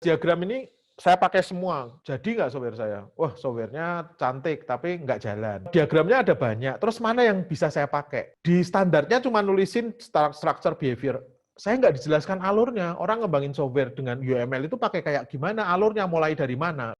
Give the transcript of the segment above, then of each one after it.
diagram ini saya pakai semua. Jadi nggak software saya? Wah, softwarenya cantik, tapi nggak jalan. Diagramnya ada banyak. Terus mana yang bisa saya pakai? Di standarnya cuma nulisin structure behavior. Saya nggak dijelaskan alurnya. Orang ngembangin software dengan UML itu pakai kayak gimana? Alurnya mulai dari mana?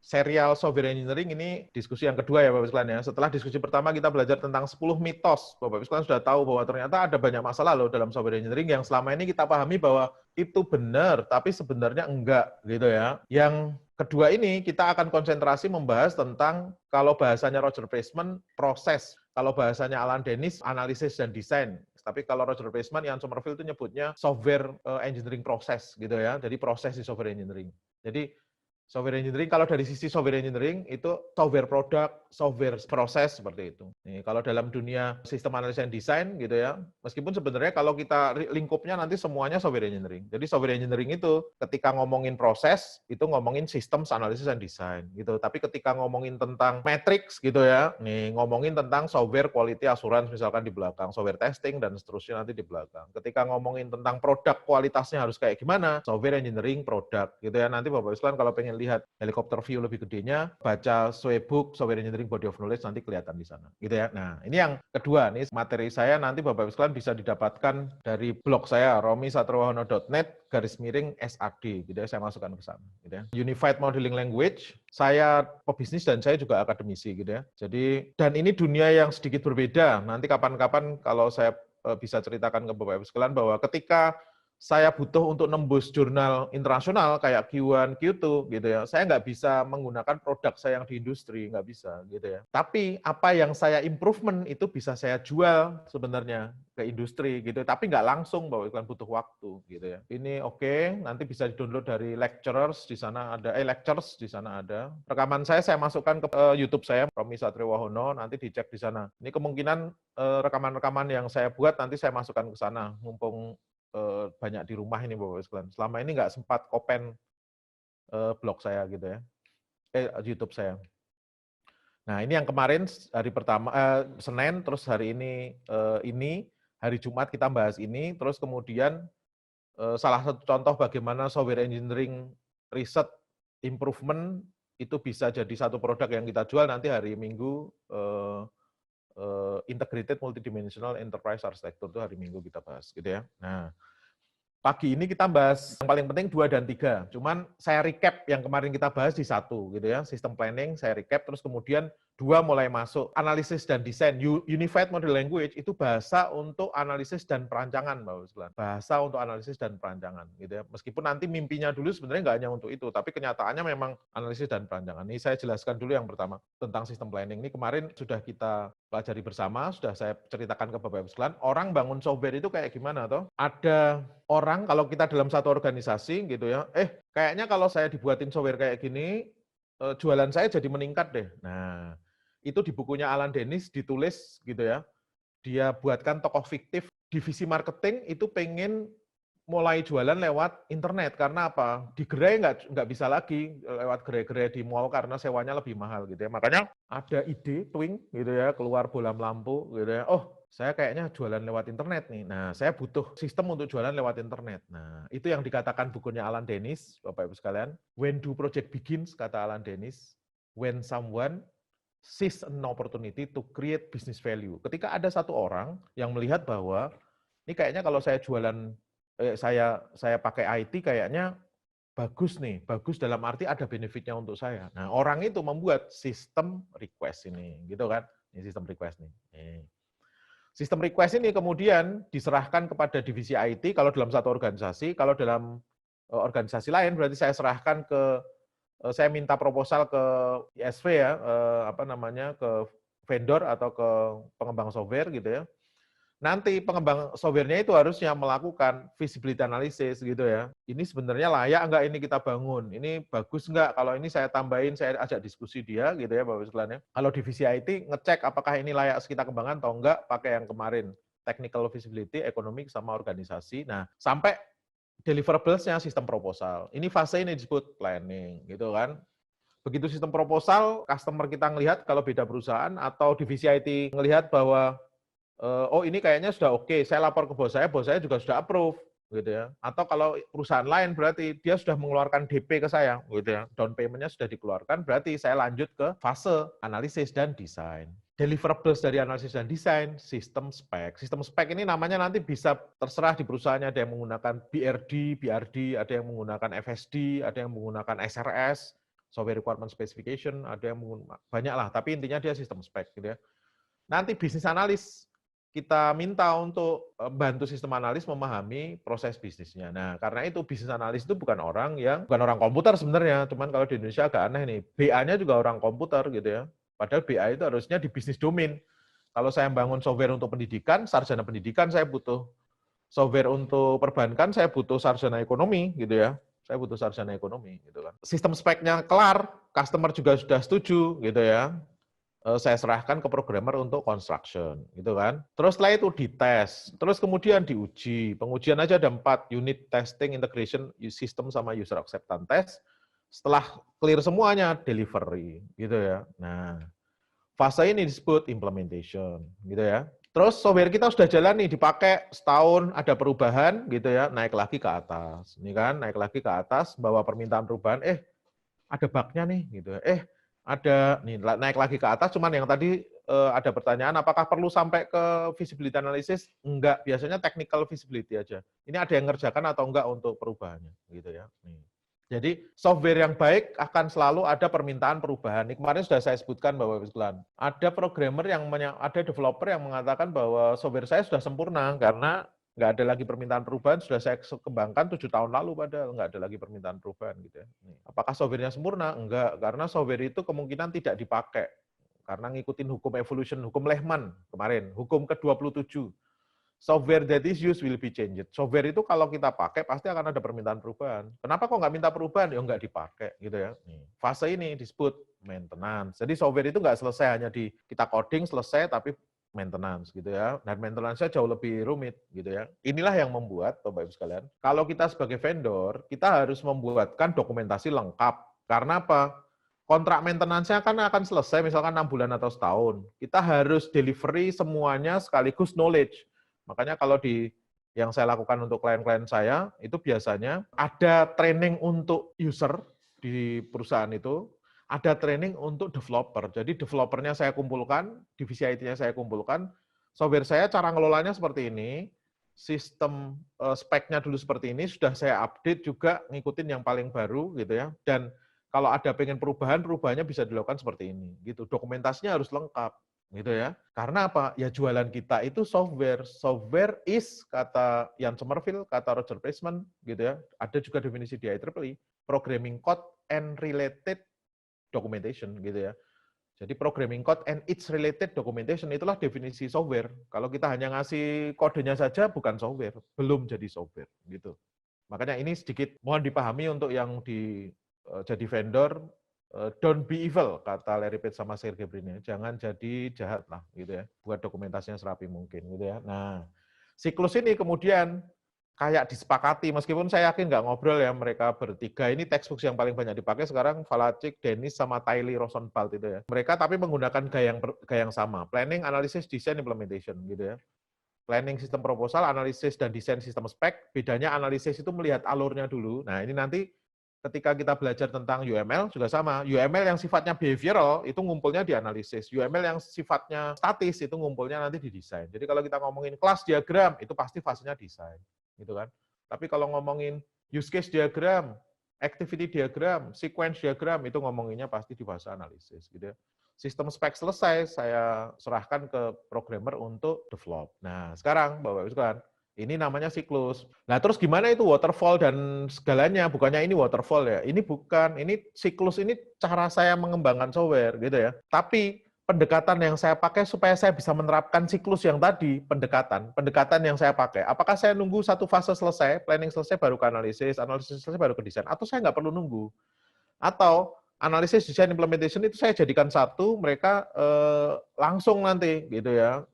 Serial software engineering ini diskusi yang kedua ya Bapak Ibu sekalian ya. Setelah diskusi pertama kita belajar tentang 10 mitos. Bapak Ibu sekalian sudah tahu bahwa ternyata ada banyak masalah loh dalam software engineering yang selama ini kita pahami bahwa itu benar, tapi sebenarnya enggak gitu ya. Yang kedua ini kita akan konsentrasi membahas tentang kalau bahasanya Roger Preissman, proses. Kalau bahasanya Alan Dennis, analisis dan desain. Tapi kalau Roger Preissman, Ian Sommerville itu nyebutnya software engineering process gitu ya. Jadi proses di software engineering. Jadi software engineering, kalau dari sisi software engineering, itu software product, software proses, seperti itu. Nih, kalau dalam dunia sistem analisa dan desain, gitu ya, meskipun sebenarnya kalau kita lingkupnya nanti semuanya software engineering. Jadi software engineering itu ketika ngomongin proses, itu ngomongin sistem analisis dan desain. Gitu. Tapi ketika ngomongin tentang matrix, gitu ya, nih ngomongin tentang software quality assurance, misalkan di belakang, software testing, dan seterusnya nanti di belakang. Ketika ngomongin tentang produk kualitasnya harus kayak gimana, software engineering product, gitu ya. Nanti Bapak Ibu kalau pengen lihat helikopter view lebih gedenya, baca Swebook Software Engineering Body of Knowledge, nanti kelihatan di sana. Gitu ya. Nah, ini yang kedua, nih materi saya nanti Bapak Ibu sekalian bisa didapatkan dari blog saya romisatriwahono.net/SAD, gitu ya, saya masukkan ke sana, gitu ya. Unified Modeling Language, saya pebisnis dan saya juga akademisi, gitu ya. Jadi, dan ini dunia yang sedikit berbeda. Nanti kapan-kapan kalau saya bisa ceritakan ke Bapak Ibu sekalian bahwa ketika saya butuh untuk nembus jurnal internasional kayak Q1, Q2 gitu ya. Saya nggak bisa menggunakan produk saya yang di industri, nggak bisa gitu ya. Tapi apa yang saya improvement itu bisa saya jual sebenarnya ke industri gitu. Tapi nggak langsung bahwa iklan butuh waktu gitu ya. Ini oke, nanti bisa di-download dari lecturers di sana ada, lectures di sana ada. Rekaman saya masukkan ke YouTube saya, Romi Satriwahono, nanti dicek di sana. Ini kemungkinan rekaman-rekaman yang saya buat nanti saya masukkan ke sana, mumpung banyak di rumah ini Bapak Ibu sekalian. Selama ini nggak sempat kopen blog saya gitu ya, YouTube saya. Nah ini yang kemarin hari pertama Senin, terus hari ini hari Jumat kita bahas ini, terus kemudian salah satu contoh bagaimana software engineering research improvement itu bisa jadi satu produk yang kita jual nanti hari Minggu. Integrated Multidimensional Enterprise Architecture itu hari Minggu kita bahas gitu ya. Nah, pagi ini kita bahas yang paling penting 2 dan 3. Cuman saya recap yang kemarin kita bahas di 1 gitu ya. Sistem planning saya recap, terus kemudian 2 mulai masuk. Analisis dan desain. Unified Model Language itu bahasa untuk analisis dan perancangan, Mbak Uslan. Bahasa untuk analisis dan perancangan gitu ya. Meskipun nanti mimpinya dulu sebenarnya nggak hanya untuk itu, tapi kenyataannya memang analisis dan perancangan. Ini saya jelaskan dulu yang pertama tentang sistem planning. Ini kemarin sudah kita pelajari bersama, sudah saya ceritakan ke Bapak Ibu sekalian. Orang bangun software itu kayak gimana toh? Ada orang kalau kita dalam satu organisasi gitu ya, kayaknya kalau saya dibuatin software kayak gini, jualan saya jadi meningkat deh. Nah, itu di bukunya Alan Dennis ditulis gitu ya, dia buatkan tokoh fiktif, divisi marketing itu pengen mulai jualan lewat internet, karena apa? Di gerai nggak bisa lagi lewat gerai-gerai di mall karena sewanya lebih mahal gitu ya. Makanya ada ide, twing gitu ya, keluar bola lampu gitu ya, oh saya kayaknya jualan lewat internet nih. Nah, saya butuh sistem untuk jualan lewat internet. Nah, itu yang dikatakan bukunya Alan Dennis, Bapak Ibu sekalian. When do project begins, kata Alan Dennis. When someone sees an opportunity to create business value. Ketika ada satu orang yang melihat bahwa ini kayaknya kalau saya jualan, saya pakai IT kayaknya bagus nih, bagus dalam arti ada benefitnya untuk saya. Nah, orang itu membuat sistem request ini, gitu kan? Ini sistem request nih. Sistem request ini kemudian diserahkan kepada divisi IT kalau dalam satu organisasi, kalau dalam organisasi lain berarti saya serahkan ke, saya minta proposal ke ISV ya, ke vendor atau ke pengembang software gitu ya. Nanti pengembang software-nya itu harusnya melakukan feasibility analysis gitu ya. Ini sebenarnya layak enggak ini kita bangun? Ini bagus enggak? Kalau ini saya tambahin, saya ajak diskusi dia gitu ya Bapak sekalian ya. Kalau divisi IT ngecek apakah ini layak kita kembangkan atau enggak, pakai yang kemarin technical feasibility, economic sama organisasi. Nah, sampai deliverables-nya sistem proposal. Ini fase ini disebut planning gitu kan. Begitu sistem proposal, customer kita ngelihat kalau beda perusahaan atau divisi IT ngelihat bahwa oh ini kayaknya sudah oke, saya lapor ke bos saya juga sudah approve, gitu ya. Atau kalau perusahaan lain berarti dia sudah mengeluarkan DP ke saya, gitu ya. Down payment-nya sudah dikeluarkan, berarti saya lanjut ke fase analisis dan desain. Deliverables dari analisis dan desain, sistem spek. Sistem spek ini namanya nanti bisa terserah di perusahaannya, ada yang menggunakan BRD, ada yang menggunakan FSD, ada yang menggunakan SRS, Software Requirement Specification, ada yang banyak lah, tapi intinya dia sistem spek gitu ya. Nanti bisnis analis kita minta untuk bantu sistem analis memahami proses bisnisnya. Nah, karena itu bisnis analis itu bukan orang komputer sebenarnya, cuman kalau di Indonesia agak aneh nih, BA-nya juga orang komputer gitu ya. Padahal BA itu harusnya di bisnis domain. Kalau saya bangun software untuk pendidikan, sarjana pendidikan saya butuh. Software untuk perbankan saya butuh sarjana ekonomi gitu ya. Saya butuh sarjana ekonomi gitu kan. Sistem speknya kelar, customer juga sudah setuju gitu ya. Saya serahkan ke programmer untuk construction gitu kan. Terus setelah itu dites, terus kemudian diuji. Pengujian aja ada 4, unit testing, integration, system sama user acceptance test. Setelah clear semuanya, delivery gitu ya. Nah, fase ini disebut implementation gitu ya. Terus software kita sudah jalan nih, dipakai setahun, ada perubahan gitu ya, naik lagi ke atas. Ini kan naik lagi ke atas, bawa permintaan perubahan, ada bug-nya nih gitu. Ada nih naik lagi ke atas, cuman yang tadi ada pertanyaan apakah perlu sampai ke feasibility analysis? Enggak, biasanya technical feasibility aja. Ini ada yang ngerjakan atau enggak untuk perubahannya gitu ya. Nih. Jadi software yang baik akan selalu ada permintaan perubahan. Ini kemarin sudah saya sebutkan bahwa ada programmer ada developer yang mengatakan bahwa software saya sudah sempurna karena nggak ada lagi permintaan perubahan, sudah saya kembangkan 7 tahun lalu padahal nggak ada lagi permintaan perubahan gitu ya. Apakah softwarenya sempurna? Enggak, karena software itu kemungkinan tidak dipakai. Karena ngikutin hukum evolution, hukum Lehman kemarin, hukum ke-27. Software that is used will be changed. Software itu kalau kita pakai pasti akan ada permintaan perubahan. Kenapa kok nggak minta perubahan? Ya nggak dipakai gitu ya. Fase ini disebut maintenance. Jadi software itu nggak selesai hanya di kita coding selesai tapi maintenance gitu ya. Dan maintenance-nya jauh lebih rumit gitu ya. Inilah yang membuat Bapak Ibu sekalian, kalau kita sebagai vendor, kita harus membuatkan dokumentasi lengkap. Karena apa? Kontrak maintenance-nya kan akan selesai misalkan 6 bulan atau setahun. Kita harus delivery semuanya sekaligus knowledge. Makanya kalau yang saya lakukan untuk klien-klien saya, itu biasanya ada training untuk user di perusahaan itu, ada training untuk developer. Jadi developernya saya kumpulkan, divisi IT-nya saya kumpulkan, software saya cara ngelolanya seperti ini, sistem speknya dulu seperti ini, sudah saya update juga ngikutin yang paling baru gitu ya. Dan kalau ada pengen perubahannya bisa dilakukan seperti ini gitu. Dokumentasinya harus lengkap gitu ya. Karena apa? Ya jualan kita itu software. Software is, kata Ian Somerville, kata Roger Placement, gitu ya. Ada juga definisi di IEEE, programming code and related documentation, gitu ya. Jadi programming code and its related documentation, itulah definisi software. Kalau kita hanya ngasih kodenya saja, bukan software. Belum jadi software, gitu. Makanya ini sedikit mohon dipahami untuk yang jadi vendor, don't be evil, kata Larry Page sama Sergey Brin. Jangan jadi jahat lah, gitu ya. Buat dokumentasinya serapi mungkin, gitu ya. Nah, siklus ini kemudian kayak disepakati, meskipun saya yakin nggak ngobrol ya mereka bertiga. Ini textbook yang paling banyak dipakai sekarang, Valacik, Dennis, sama Tylee Rosenfeld itu ya. Mereka tapi menggunakan gaya yang sama, planning, analysis, design, implementation, gitu ya. Planning sistem proposal, analisis dan desain sistem spek. Bedanya analisis itu melihat alurnya dulu. Nah, ini nanti ketika kita belajar tentang UML juga sama. UML yang sifatnya behavioral itu ngumpulnya di analisis. UML yang sifatnya statis itu ngumpulnya nanti di desain. Jadi kalau kita ngomongin kelas diagram itu pasti fasenya desain, gitu kan. Tapi kalau ngomongin use case diagram, activity diagram, sequence diagram itu ngomonginnya pasti di fase analisis, gitu ya. Sistem spek selesai, saya serahkan ke programmer untuk develop. Nah, sekarang Bapak Ibu sekalian, ini namanya siklus. Nah, terus gimana itu waterfall dan segalanya? Bukannya ini waterfall ya? Ini bukan. Ini siklus, ini cara saya mengembangkan software gitu ya. Tapi pendekatan yang saya pakai supaya saya bisa menerapkan siklus yang tadi, pendekatan yang saya pakai. Apakah saya nunggu satu fase selesai, planning selesai baru ke analisis selesai baru ke desain, atau saya nggak perlu nunggu? Atau analisis, desain, implementation itu saya jadikan satu, mereka langsung nanti gitu ya.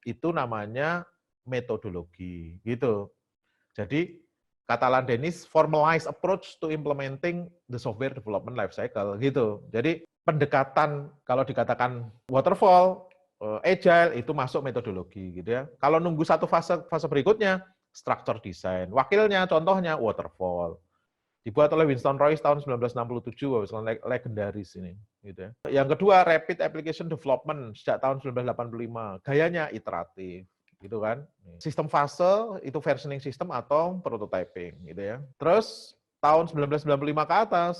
Itu namanya metodologi gitu. Jadi kata Alan Dennis, formalized approach to implementing the software development life cycle gitu. Jadi pendekatan kalau dikatakan waterfall, Agile itu masuk metodologi gitu ya. Kalau nunggu satu fase berikutnya, structure design. Wakilnya, contohnya waterfall. Dibuat oleh Winston Royce tahun 1967, legendaris ini. Gitu ya. Yang kedua, rapid application development sejak tahun 1985. Gayanya iteratif, gitu kan. Sistem fase itu versioning system atau prototyping, gitu ya. Terus tahun 1995 ke atas,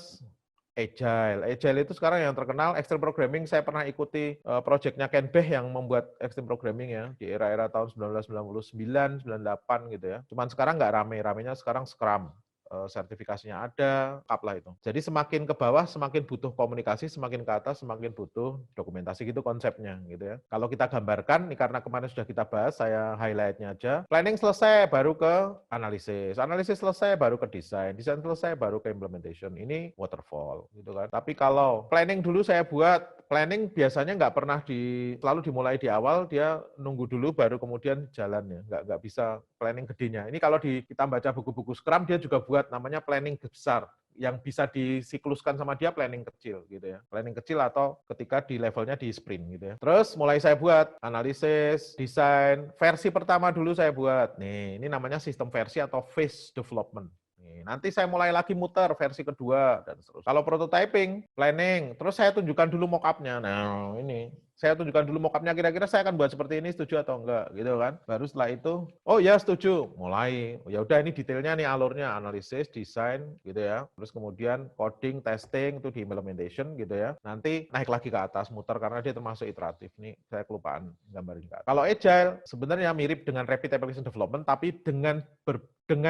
Agile. Agile itu sekarang yang terkenal Extreme Programming. Saya pernah ikuti projectnya Ken Beck yang membuat Extreme Programming ya di era-era tahun 1999, 98 gitu ya. Cuman sekarang nggak rame, ramenya sekarang Scrum. Sertifikasinya ada, lengkap lah itu. Jadi semakin ke bawah semakin butuh komunikasi, semakin ke atas semakin butuh dokumentasi gitu konsepnya gitu ya. Kalau kita gambarkan, ini karena kemarin sudah kita bahas, saya highlight-nya aja. Planning selesai baru ke analisis, analisis selesai baru ke desain, desain selesai baru ke implementation. Ini waterfall gitu kan. Tapi kalau planning dulu saya buat, planning biasanya nggak pernah selalu dimulai di awal, dia nunggu dulu baru kemudian jalan ya. Nggak bisa planning gedenya. Ini kalau kita baca buku-buku Scrum, dia juga buat namanya planning besar yang bisa disikluskan sama dia planning kecil gitu ya. Planning kecil atau ketika di levelnya di sprint gitu ya. Terus mulai saya buat analisis, desain, versi pertama dulu saya buat. Nih, ini namanya sistem versi atau phase development. Nanti saya mulai lagi muter versi kedua dan seterusnya. Kalau prototyping, planning, terus saya tunjukkan dulu mock-up-nya. Nah, ini saya tunjukkan dulu mock-up-nya kira-kira saya akan buat seperti ini, setuju atau enggak gitu kan. Baru setelah itu, oh ya setuju, mulai. Ya udah ini detailnya nih alurnya, analisis, desain gitu ya. Terus kemudian coding, testing itu di implementation gitu ya. Nanti naik lagi ke atas muter karena dia termasuk iteratif. Nih saya kelupaan gambarin. Kalau agile sebenarnya mirip dengan rapid application development tapi dengan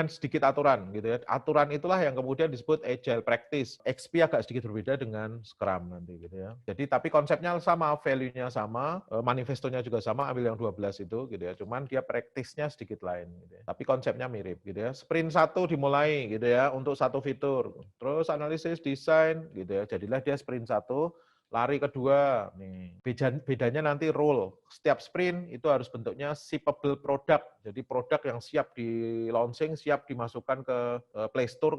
sedikit aturan gitu ya. Aturan itulah yang kemudian disebut agile practice. XP agak sedikit berbeda dengan Scrum nanti gitu ya. Jadi tapi konsepnya sama, value-nya sama, manifestonya juga sama, ambil yang 12 itu gitu ya. Cuman dia praktisnya sedikit lain gitu ya. Tapi konsepnya mirip gitu ya. Sprint 1 dimulai gitu ya untuk satu fitur. Terus analisis, desain gitu ya. Jadilah dia sprint 1. Lari kedua, nih bedanya nanti role. Setiap sprint itu harus bentuknya shippable product. Jadi produk yang siap di launching, siap dimasukkan ke Play Store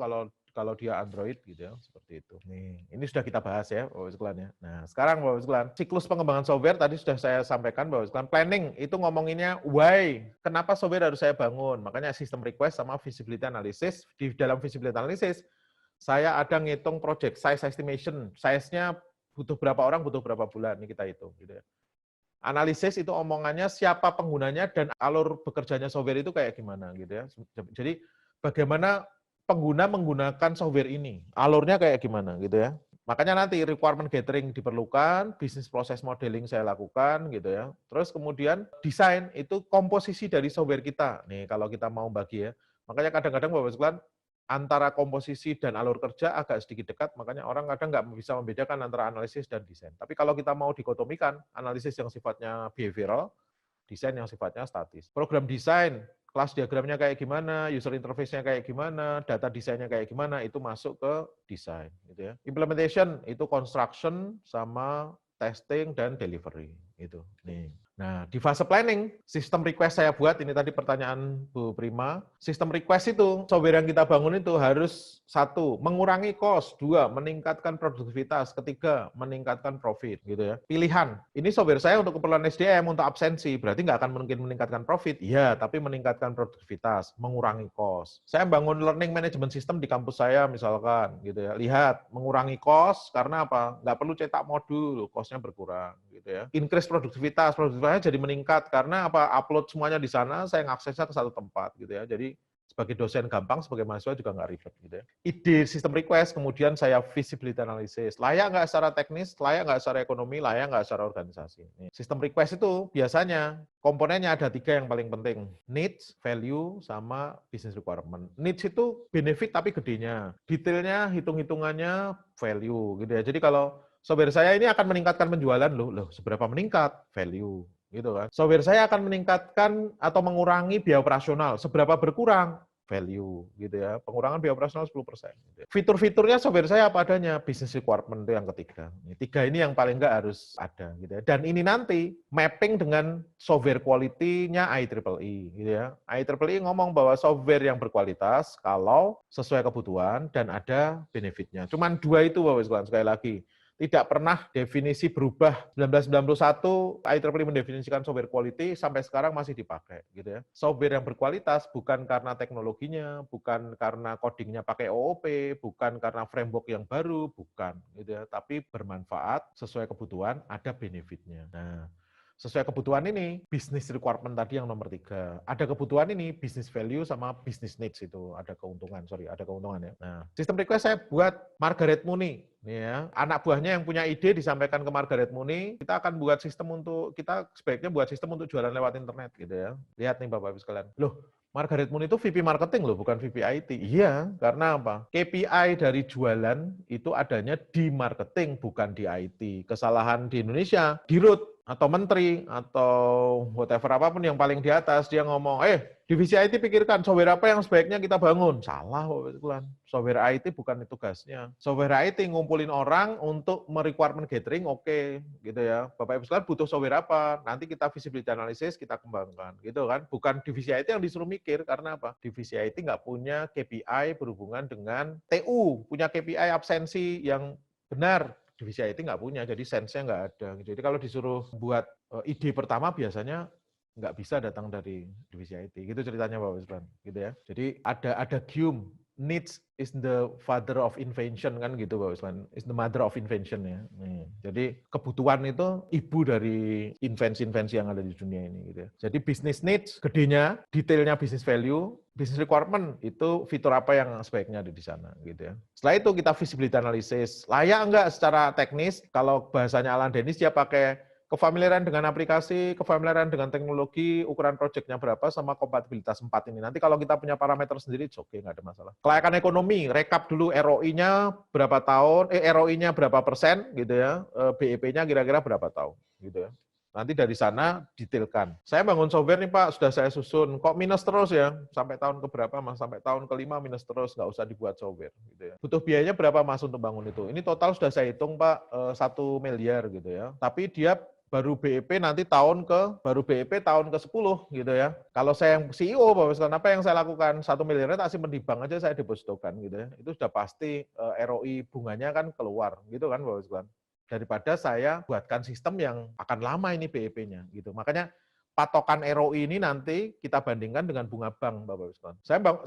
kalau dia Android gitu ya, seperti itu. Nih, ini sudah kita bahas ya, Bapak Sekalian ya. Nah, sekarang Bapak Sekalian, siklus pengembangan software tadi sudah saya sampaikan Bapak Sekalian. Planning itu ngomonginnya why, kenapa software harus saya bangun? Makanya system request sama feasibility analysis. Di dalam feasibility analysis saya ada ngitung project size estimation, size-nya butuh berapa orang, butuh berapa bulan, ini kita hitung. Gitu ya. Analisis itu omongannya siapa penggunanya dan alur bekerjanya software itu kayak gimana. Gitu ya. Jadi bagaimana pengguna menggunakan software ini, alurnya kayak gimana. Gitu ya. Makanya nanti requirement gathering diperlukan, business process modeling saya lakukan. Gitu ya. Terus kemudian desain itu komposisi dari software kita. Nih kalau kita mau bagi ya. Makanya kadang-kadang Bapak sekalian, antara komposisi dan alur kerja agak sedikit dekat, makanya orang kadang nggak bisa membedakan antara analisis dan desain. Tapi kalau kita mau dikotomikan, analisis yang sifatnya behavioral, desain yang sifatnya statis. Program desain, kelas diagramnya kayak gimana, user interface-nya kayak gimana, data desainnya kayak gimana, itu masuk ke desain. Gitu ya. Implementation, itu construction sama testing dan delivery. Itu. Nih. Nah, di fase planning, sistem request saya buat, ini tadi pertanyaan Bu Prima, sistem request itu, software yang kita bangun itu harus 1, mengurangi cost, 2, meningkatkan produktivitas, 3, meningkatkan profit, gitu ya. Pilihan, ini software saya untuk keperluan SDM, untuk absensi, berarti nggak akan mungkin meningkatkan profit, iya, tapi meningkatkan produktivitas, mengurangi cost. Saya bangun learning management system di kampus saya, misalkan, gitu ya. Lihat, mengurangi cost, karena apa? Nggak perlu cetak modul, cost-nya berkurang, gitu ya. Increase produktivitas jadi meningkat karena apa? Upload semuanya di sana, saya ngaksesnya ke satu tempat gitu ya. Jadi sebagai dosen gampang, sebagai mahasiswa juga nggak ribet gitu ya. Ide sistem request, kemudian saya feasibility analysis. Layak nggak secara teknis, layak nggak secara ekonomi, layak nggak secara organisasi. Sistem request itu biasanya komponennya ada 3 yang paling penting. Needs, value, sama business requirement. Needs itu benefit tapi gedenya. Detailnya, hitung-hitungannya value gitu ya. Jadi kalau software saya ini akan meningkatkan penjualan, loh seberapa meningkat? Value. Gitu kan. Software saya akan meningkatkan atau mengurangi biaya operasional. Seberapa berkurang? Value. Gitu ya. Pengurangan biaya operasional 10%. Gitu. Fitur-fiturnya software saya apa adanya. Business requirement itu yang ketiga. 3 ini yang paling nggak harus ada. Gitu ya. Dan ini nanti mapping dengan software quality-nya IEEE. Gitu ya. IEEE ngomong bahwa software yang berkualitas kalau sesuai kebutuhan dan ada benefit-nya. Cuman 2 itu Bapak sekali lagi. Tidak pernah definisi berubah. 1991 IEEE mendefinisikan software quality sampai sekarang masih dipakai gitu ya. Software yang berkualitas bukan karena teknologinya, bukan karena codingnya pakai OOP, bukan karena framework yang baru, bukan gitu ya, tapi bermanfaat sesuai kebutuhan, ada benefitnya. Nah, sesuai kebutuhan ini, business requirement tadi yang nomor 3. Ada kebutuhan ini, business value sama business needs itu ada keuntungan, ada keuntungan ya. Nah, sistem request saya buat Margaret Mooney. Nih ya, anak buahnya yang punya ide disampaikan ke Margaret Mooney, kita akan buat sistem kita sebaiknya buat sistem untuk jualan lewat internet gitu ya. Lihat nih Bapak Ibu sekalian. Loh, Margaret Mooney itu VP marketing loh, bukan VP IT. Iya, karena apa? KPI dari jualan itu adanya di marketing, bukan di IT. Kesalahan di Indonesia, di root atau menteri atau whatever apapun yang paling di atas, dia ngomong, divisi IT pikirkan software apa yang sebaiknya kita bangun. Salah, software IT bukan tugasnya. Software IT ngumpulin orang untuk requirement gathering, oke, gitu ya. Bapak Ibu sekalian butuh software apa? Nanti kita visibility analysis, kita kembangkan, gitu kan. Bukan divisi IT yang disuruh mikir, karena apa? Divisi IT nggak punya KPI berhubungan dengan TU, punya KPI absensi yang benar. Divisi IT nggak punya, jadi sense-nya nggak ada. Jadi kalau disuruh buat ide pertama biasanya nggak bisa datang dari divisi IT. Gitu ceritanya Pak Wisman, gitu ya. Jadi ada Hume, needs is the father of invention kan gitu Pak Wisman, is the mother of invention ya. Nih, jadi kebutuhan itu ibu dari invensi-invensi yang ada di dunia ini gitu ya. Jadi business needs gedenya, detailnya business value, business requirement itu fitur apa yang sebaiknya ada di sana gitu ya. Setelah itu kita visibility analysis, layak enggak secara teknis, kalau bahasanya Alan Dennis dia pakai kefamiliaran dengan aplikasi, kefamiliaran dengan teknologi, ukuran proyeknya berapa, sama kompatibilitas 4 ini. Nanti kalau kita punya parameter sendiri, oke, nggak ada masalah. Kelayakan ekonomi, rekap dulu ROI-nya berapa tahun, ROI-nya berapa persen, gitu ya, BEP-nya kira-kira berapa tahun, gitu ya. Nanti dari sana detailkan. Saya bangun software nih Pak, sudah saya susun. Kok minus terus ya? Sampai tahun keberapa Mas? Sampai tahun ke-5 minus terus, nggak usah dibuat software. Gitu ya. Butuh biayanya berapa Mas untuk bangun itu? Ini total sudah saya hitung Pak, 1 miliar gitu ya. Tapi dia baru BEP nanti baru BEP tahun ke-10 gitu ya. Kalau saya yang CEO, Bapak Wisman, apa yang saya lakukan? 1 miliarnya tak simpen di bank aja, saya depositokan gitu ya. Itu sudah pasti ROI bunganya kan keluar gitu kan Bapak Wisman. Daripada saya buatkan sistem yang akan lama ini BEP-nya gitu. Makanya patokan ROI ini nanti kita bandingkan dengan bunga bank, Bapak Wisman.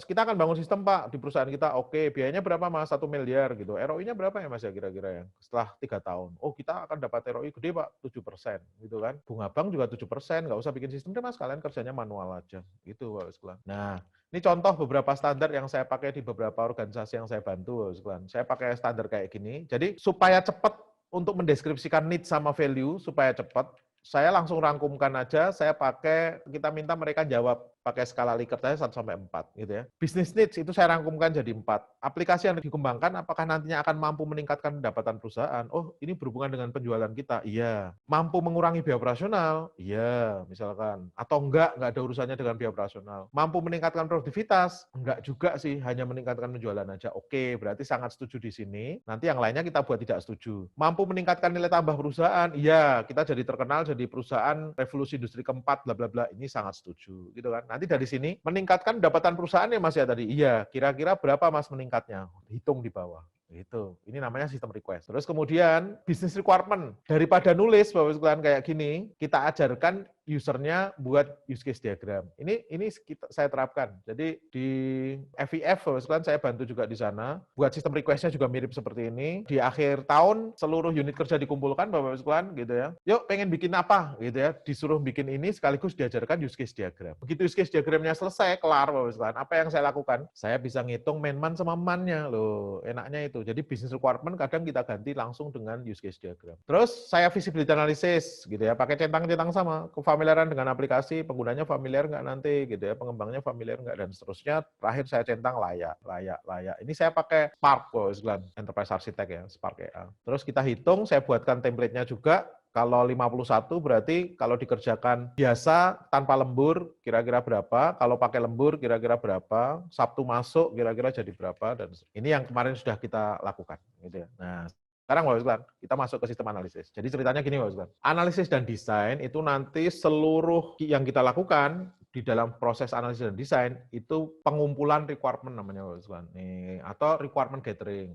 Kita akan bangun sistem Pak di perusahaan kita, oke, biayanya berapa Mas? 1 miliar gitu. ROI-nya berapa ya Mas ya kira-kira ya? Setelah 3 tahun. Oh, kita akan dapat ROI gede Pak, 7% gitu kan. Bunga bank juga 7%, nggak usah bikin sistem deh Mas, kalian kerjanya manual aja. Gitu Bapak Wisman. Nah, ini contoh beberapa standar yang saya pakai di beberapa organisasi yang saya bantu, Bapak Wisman. Saya pakai standar kayak gini. Jadi supaya cepat untuk mendeskripsikan need sama value supaya cepat, saya langsung rangkumkan aja, kita minta mereka jawab pakai skala Likert saya 1 sampai 4 gitu ya. Business needs itu saya rangkumkan jadi 4. Aplikasi yang dikembangkan apakah nantinya akan mampu meningkatkan pendapatan perusahaan? Oh, ini berhubungan dengan penjualan kita. Iya. Mampu mengurangi biaya operasional? Iya, misalkan. Atau enggak ada urusannya dengan biaya operasional. Mampu meningkatkan produktivitas? Enggak juga sih, hanya meningkatkan penjualan aja. Oke, berarti sangat setuju di sini. Nanti yang lainnya kita buat tidak setuju. Mampu meningkatkan nilai tambah perusahaan? Iya, kita jadi terkenal jadi perusahaan revolusi industri keempat bla bla bla. Ini sangat setuju, gitu kan. Nanti dari sini meningkatkan pendapatan perusahaan ya Mas ya tadi. Iya, kira-kira berapa Mas meningkatnya? Hitung di bawah. Itu. Ini namanya sistem request. Terus kemudian business requirement. Daripada nulis Bapak sekalian kayak gini, kita ajarkan usernya buat use case diagram. Ini saya terapkan. Jadi di FIF Bapak sekalian saya bantu juga di sana. Buat sistem request-nya juga mirip seperti ini. Di akhir tahun seluruh unit kerja dikumpulkan Bapak sekalian gitu ya. Yuk pengen bikin apa gitu ya. Disuruh bikin ini sekaligus diajarkan use case diagram. Begitu use case diagramnya selesai, kelar Bapak sekalian. Apa yang saya lakukan? Saya bisa ngitung man sama man-nya loh. Enaknya itu. Jadi business requirement kadang kita ganti langsung dengan use case diagram. Terus saya visibility analysis gitu ya, pakai centang-centang sama, kefamiliaran dengan aplikasi, penggunanya familiar nggak nanti gitu ya, pengembangnya familiar nggak dan seterusnya. Terakhir saya centang layak. Ini saya pakai Spark Enterprise Architect ya, Spark EA. Terus kita hitung, saya buatkan template-nya juga. Kalau 51 berarti kalau dikerjakan biasa tanpa lembur kira-kira berapa, kalau pakai lembur kira-kira berapa, Sabtu masuk kira-kira jadi berapa, dan ini yang kemarin sudah kita lakukan. Gitu ya. Nah, sekarang Bapak Sekalian, kita masuk ke sistem analisis. Jadi ceritanya gini Bapak Sekalian, analisis dan desain itu nanti seluruh yang kita lakukan di dalam proses analisis dan desain itu pengumpulan requirement namanya Bapak Sekalian. Nih, atau requirement gathering.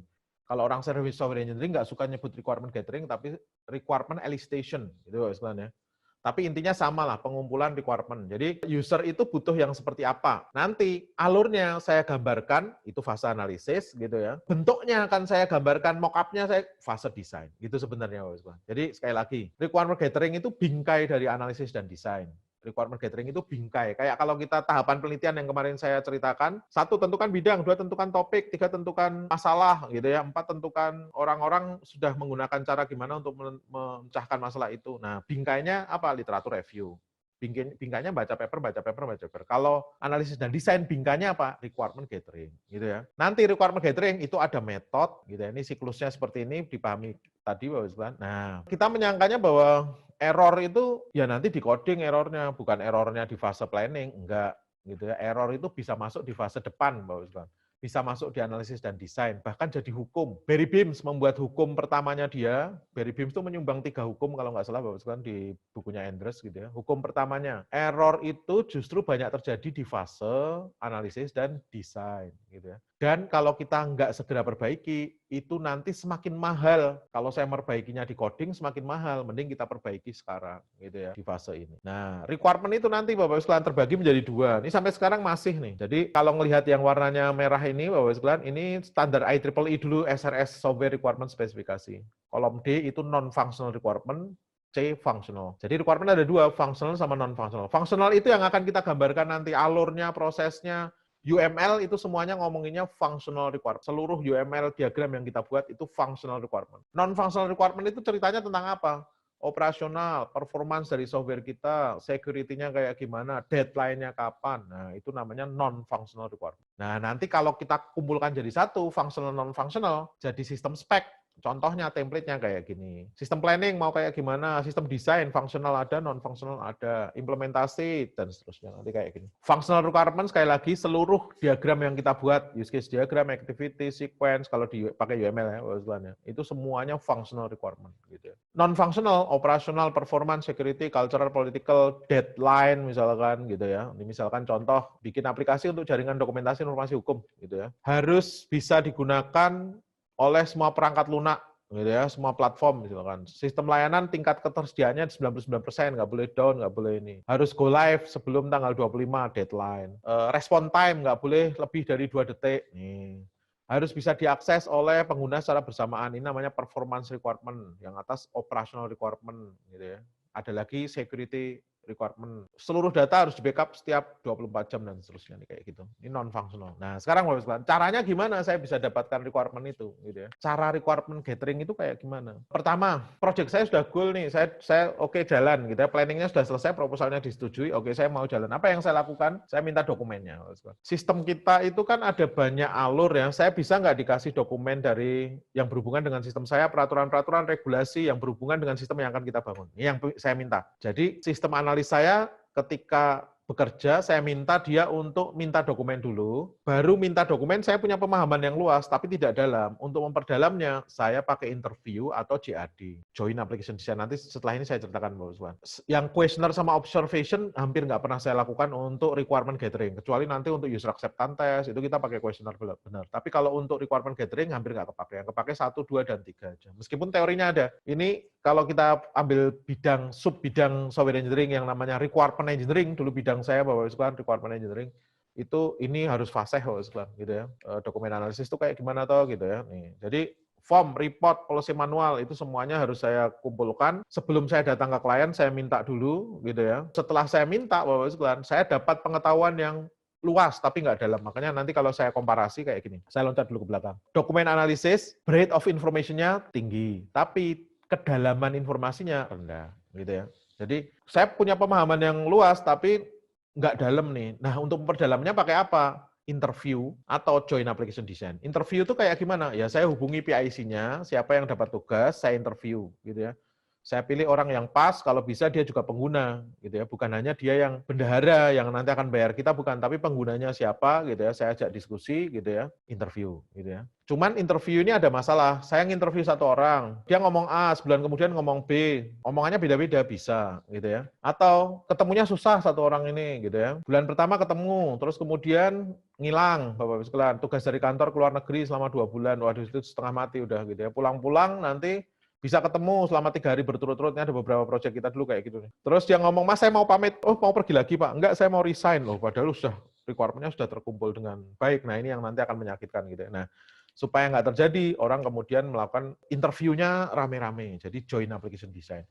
Kalau orang service software engineering nggak suka nyebut requirement gathering, tapi requirement elicitation, gitu istilahnya. Tapi intinya sama lah, pengumpulan requirement. Jadi user itu butuh yang seperti apa. Nanti alurnya saya gambarkan, itu fase analisis gitu ya. Bentuknya akan saya gambarkan, mock-up-nya saya fase desain. Gitu sebenarnya. Jadi sekali lagi, requirement gathering itu bingkai dari analisis dan desain. Requirement gathering itu bingkai. Kayak kalau kita tahapan penelitian yang kemarin saya ceritakan, 1 tentukan bidang, 2 tentukan topik, 3 tentukan masalah, gitu ya, 4 tentukan orang-orang sudah menggunakan cara gimana untuk memecahkan masalah itu. Nah, bingkainya apa? Literatur review. Bingkainya baca paper. Kalau analisis dan desain, bingkainya apa? Requirement gathering, gitu ya. Nanti requirement gathering itu ada metode, gitu ya. Ini siklusnya seperti ini, dipahami tadi, Bapak Ibu. Nah, kita menyangkanya bahwa error itu ya nanti di coding errornya, bukan errornya di fase planning, enggak gitu ya. Error itu bisa masuk di fase depan, Bapak Ibu. Bisa masuk di analisis dan desain, bahkan jadi hukum. Barry Beams membuat hukum pertamanya dia, Barry Beams itu menyumbang 3 hukum kalau nggak salah Bapak Ibu, di bukunya Andrews gitu ya. Hukum pertamanya, error itu justru banyak terjadi di fase analisis dan desain gitu ya. Dan kalau kita nggak segera perbaiki, itu nanti semakin mahal. Kalau saya merbaikinya di coding, semakin mahal. Mending kita perbaiki sekarang, gitu ya, di fase ini. Nah, requirement itu nanti Bapak Ibu sekalian terbagi menjadi 2. Ini sampai sekarang masih nih. Jadi kalau melihat yang warnanya merah ini, Bapak Ibu sekalian, ini standar IEEE dulu, SRS Software Requirement Spesifikasi. Kolom D itu non-functional requirement, C functional. Jadi requirement ada 2, functional sama non-functional. Functional itu yang akan kita gambarkan nanti alurnya, prosesnya. UML itu semuanya ngomonginnya functional requirement. Seluruh UML diagram yang kita buat itu functional requirement. Non-functional requirement itu ceritanya tentang apa? Operasional, performance dari software kita, security-nya kayak gimana, deadline-nya kapan. Nah, itu namanya non-functional requirement. Nah, nanti kalau kita kumpulkan jadi satu, functional, non-functional, jadi sistem spec. Contohnya, template-nya kayak gini. Sistem planning mau kayak gimana, sistem desain, functional ada, non-functional ada, implementasi, dan seterusnya. Nanti kayak gini. Functional requirement, sekali lagi, seluruh diagram yang kita buat, use case diagram, activity, sequence, kalau pakai UML ya, itu semuanya functional requirement. Gitu. Non-functional, operational, performance, security, cultural, political, deadline, misalkan gitu ya. Ini misalkan contoh, bikin aplikasi untuk jaringan dokumentasi informasi hukum. Gitu ya. Harus bisa digunakan oleh semua perangkat lunak, gitu ya, semua platform misalkan. Sistem layanan tingkat ketersediaannya 99%, nggak boleh down, nggak boleh ini. Harus go live sebelum tanggal 25 deadline. Respon time nggak boleh lebih dari 2 detik. Nih. Harus bisa diakses oleh pengguna secara bersamaan. Ini namanya performance requirement, yang atas operational requirement, gitu ya. Ada lagi security requirement. Seluruh data harus di-backup setiap 24 jam dan seterusnya nih kayak gitu. Ini non-functional. Nah, sekarang Bapak sekalian, caranya gimana saya bisa dapatkan requirement itu gitu ya. Cara requirement gathering itu kayak gimana? Pertama, project saya sudah goal nih. Saya oke jalan gitu ya. Planningnya sudah selesai, proposalnya disetujui. Oke, saya mau jalan. Apa yang saya lakukan? Saya minta dokumennya. Sistem kita itu kan ada banyak alur ya. Saya bisa nggak dikasih dokumen dari yang berhubungan dengan sistem saya, peraturan-peraturan, regulasi yang berhubungan dengan sistem yang akan kita bangun. Ini yang saya minta. Jadi sistem analis saya ketika bekerja, saya minta dia untuk minta dokumen dulu, baru minta dokumen, saya punya pemahaman yang luas, tapi tidak dalam. Untuk memperdalamnya, saya pakai interview atau JAD, Joint Application Design. Nanti setelah ini saya ceritakan, Bapak Usman. Yang questionnaire sama observation hampir nggak pernah saya lakukan untuk requirement gathering, kecuali nanti untuk user acceptance test, itu kita pakai questionnaire benar. Tapi kalau untuk requirement gathering, hampir nggak kepake. Yang kepake 1, 2, dan 3 aja. Meskipun teorinya ada. Ini kalau kita ambil bidang, sub-bidang software engineering yang namanya requirement engineering, dulu bidang saya Bapak Ibu requirement engineering, itu ini harus fasih Bapak Ibu gitu ya. Dokumen analisis itu kayak gimana toh gitu ya. Nih. Jadi form, report, policy manual itu semuanya harus saya kumpulkan. Sebelum saya datang ke klien, saya minta dulu gitu ya. Setelah saya minta Bapak Ibu, saya dapat pengetahuan yang luas tapi nggak dalam. Makanya nanti kalau saya komparasi kayak gini. Saya loncat dulu ke belakang. Dokumen analisis, breadth of information-nya tinggi, tapi kedalaman informasinya rendah gitu ya. Jadi saya punya pemahaman yang luas tapi nggak dalam nih. Nah, untuk memperdalamnya pakai apa? Interview atau joint application design. Interview itu kayak gimana? Ya saya hubungi PIC-nya, siapa yang dapat tugas, saya interview gitu ya. Saya pilih orang yang pas, kalau bisa dia juga pengguna, gitu ya. Bukan hanya dia yang bendahara, yang nanti akan bayar kita, bukan. Tapi penggunanya siapa, gitu ya. Saya ajak diskusi, gitu ya. Interview, gitu ya. Cuman interview ini ada masalah. Saya nginterview satu orang, dia ngomong A, sebulan kemudian ngomong B. Omongannya beda-beda, bisa, gitu ya. Atau ketemunya susah satu orang ini, gitu ya. Bulan pertama ketemu, terus kemudian ngilang, Bapak-Ibu sekalian. Tugas dari kantor keluar negeri selama 2 bulan. Waduh, itu setengah mati udah, gitu ya. Pulang-pulang nanti bisa ketemu selama 3 hari berturut-turutnya, ada beberapa proyek kita dulu kayak gitu. Terus dia ngomong, Mas saya mau pamit, oh mau pergi lagi Pak, enggak saya mau resign loh, padahal sudah requirement-nya sudah terkumpul dengan baik. Nah ini yang nanti akan menyakitkan gitu. Nah supaya nggak terjadi, orang kemudian melakukan interviewnya rame-rame, jadi joint application design.